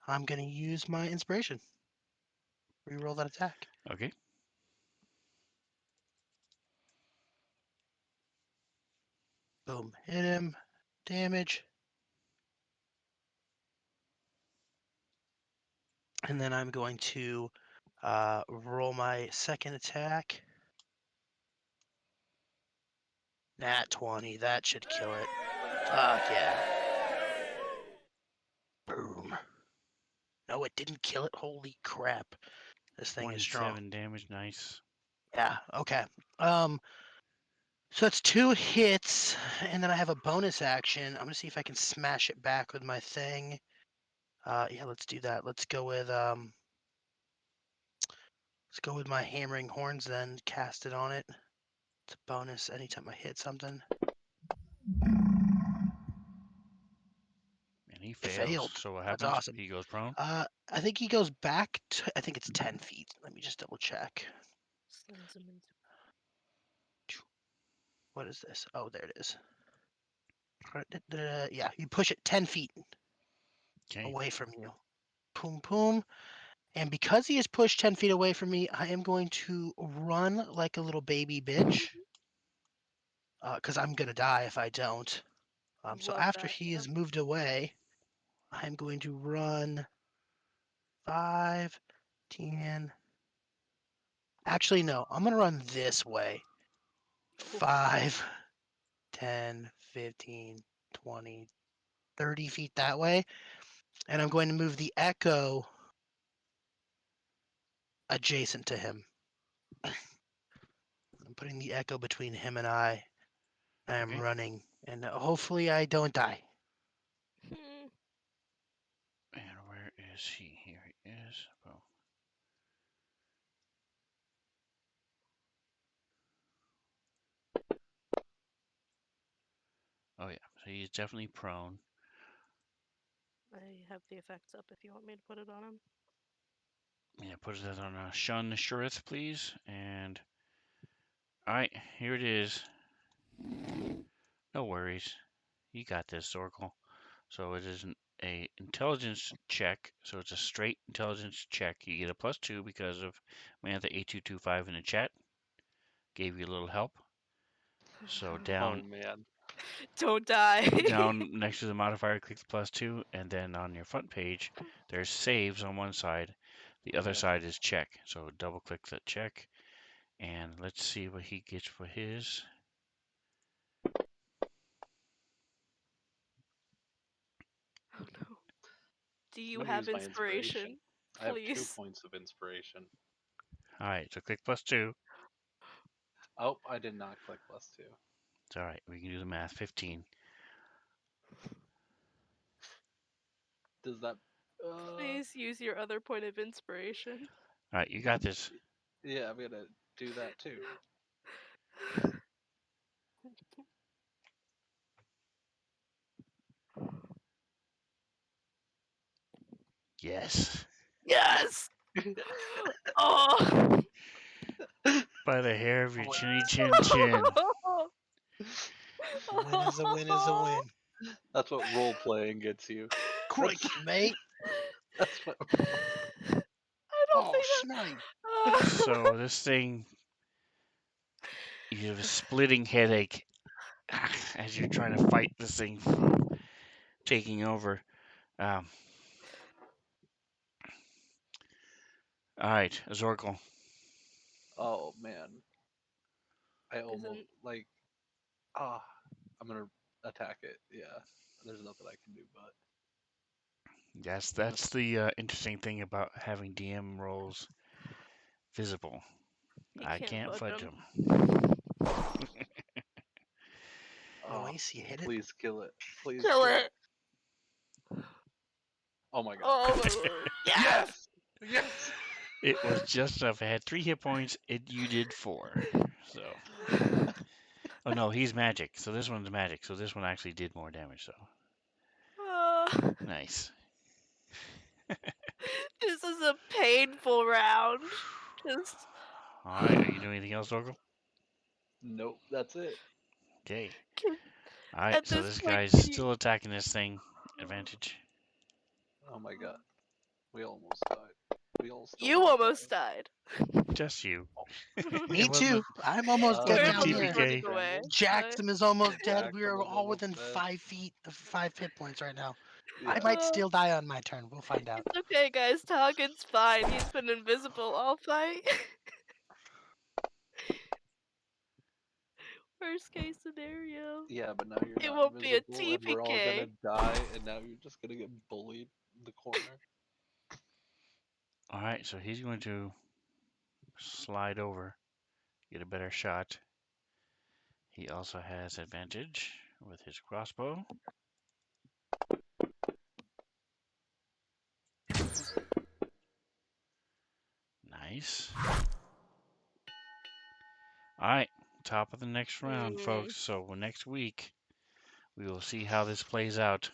I'm going to use my inspiration. Reroll that attack. Okay. Boom. Hit him. Damage. And then I'm going to roll my second attack. Nat 20. That should kill it. Fuck yeah. Boom. No, it didn't kill it. Holy crap. This thing is strong. 27 damage, nice. Yeah, okay. So that's 2 hits, and then I have a bonus action. I'm gonna see if I can smash it back with my thing. Yeah, let's do that. Let's go with my hammering horns, then cast it on it. It's a bonus anytime I hit something. He Failed. fails. So what That's happens? awesome. He goes prone. I think he goes back to. I think it's 10 feet. Let me just double check. Sends him into What is this? Oh, there it is. Yeah, you push it 10 feet Okay. away from you. Boom, boom. And because he is pushed 10 feet away from me, I am going to run like a little baby bitch. Because I'm going to die if I don't. So Love after that. he is moved away, I'm going to run 5, 10. Actually, no, I'm going to run this way. 5, 10, 15, 20, 30 feet that way. And I'm going to move the echo adjacent to him. I'm putting the echo between him and I. I am Okay. running, and hopefully I don't die. Hmm. And where is he? Here he is. Boom. Oh yeah. So he's definitely prone. I have the effects up if you want me to put it on him. Yeah. Put that on Shun Shurith, please. And all right, here it is. No worries. You got this, Zorkel. So it is a intelligence check. So it's a straight intelligence check. You get a +2 because of Mantha 8225 in the chat. Gave you a little help. So down Oh man. Don't die. down next to the modifier, click the +2, and then on your front page, there's saves on one side. The other Yep. side is check. So double click that check, and let's see what he gets for his. Oh no. Do I'm you gonna have use my inspiration? I have 2 Please. points of inspiration. All right, so click +2. Oh, I did not click +2. It's all right. We can do the math. 15. Does that? Please use your other point of inspiration. All right, you got this. Yeah, I'm gonna do that too. Yes. Yes! Oh! By the hair of your Oh, chinny chin chin. A win is a win is a win. that's what role playing gets you. Crikey, mate. That's what. I don't Oh, think snipe. that. So this thing, you have a splitting headache as you're trying to fight this thing from taking over. Um, all right, Zorkel. Oh man, I almost Isn't like. Ah, I'm gonna attack it. Yeah, there's nothing I can do but. Yes, that's the interesting thing about having DM roles visible. he I can't can't fudge fudge him? them. Oh, Noise, you hit it. please kill it. Please Kill kill it! it. Oh my god. Oh, yes! Yes. It was just enough. It had 3 hit points. You did 4. So, oh no, he's magic. So this one's magic. So this one actually did more damage. So nice. This is a painful round. Just All right, are you doing anything else, Zorkel? Nope. That's it. Okay. can, All right, at so this this point, guy's can you? still attacking this thing. Advantage. Oh my god. We almost died. We all still You might almost die. died. Just you. Me It wasn't too. I'm almost dead We're down both here. TPK. running away. Jackson is almost dead. We are Jackson is all almost within dead. 5 feet of 5 hit points right now. I Yeah. might still die on my turn. We'll find out. It's okay, guys. Toggen's fine. He's been invisible all fight. Worst case scenario. Yeah, but now you're It not won't be a invisible, and we're all gonna TPK. die, and now you're just gonna get bullied in the corner. All right, so he's going to slide over, get a better shot. He also has advantage with his crossbow. Nice. All right, top of the next round, Mm. folks. So next week, we will see how this plays out.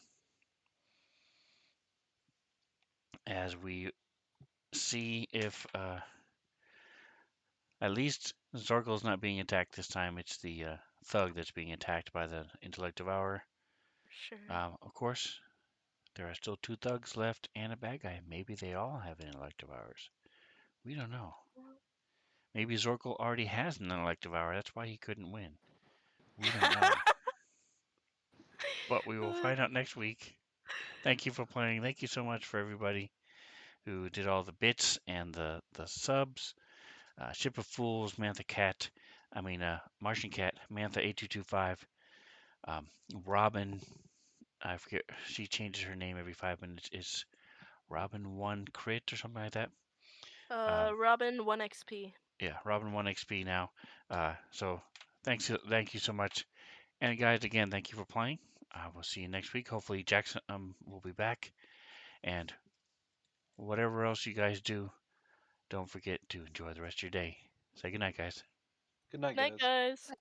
as we see if at least Zorkel's not being attacked this time. It's the thug that's being attacked by the intellect devourer. Sure. Of course, there are still two thugs left and a bad guy. Maybe they all have intellect devourers. We don't know. Maybe Zorkel already has an intellect devourer. That's why he couldn't win. We don't know. But we will find out next week. Thank you for playing. Thank you so much for everybody who did all the bits and the subs. Ship of Fools, Mantha Cat, Martian Cat, Mantha8225, Robin, I forget, she changes her name every 5 minutes. It's Robin 1 Crit or something like that. Robin 1XP. Yeah, Robin 1 XP now. So thank you so much. And guys, again, thank you for playing. We'll see you next week. Hopefully Jackson will be back. And whatever else you guys do, don't forget to enjoy the rest of your day. Say goodnight, guys. Good night, Night, guys. guys.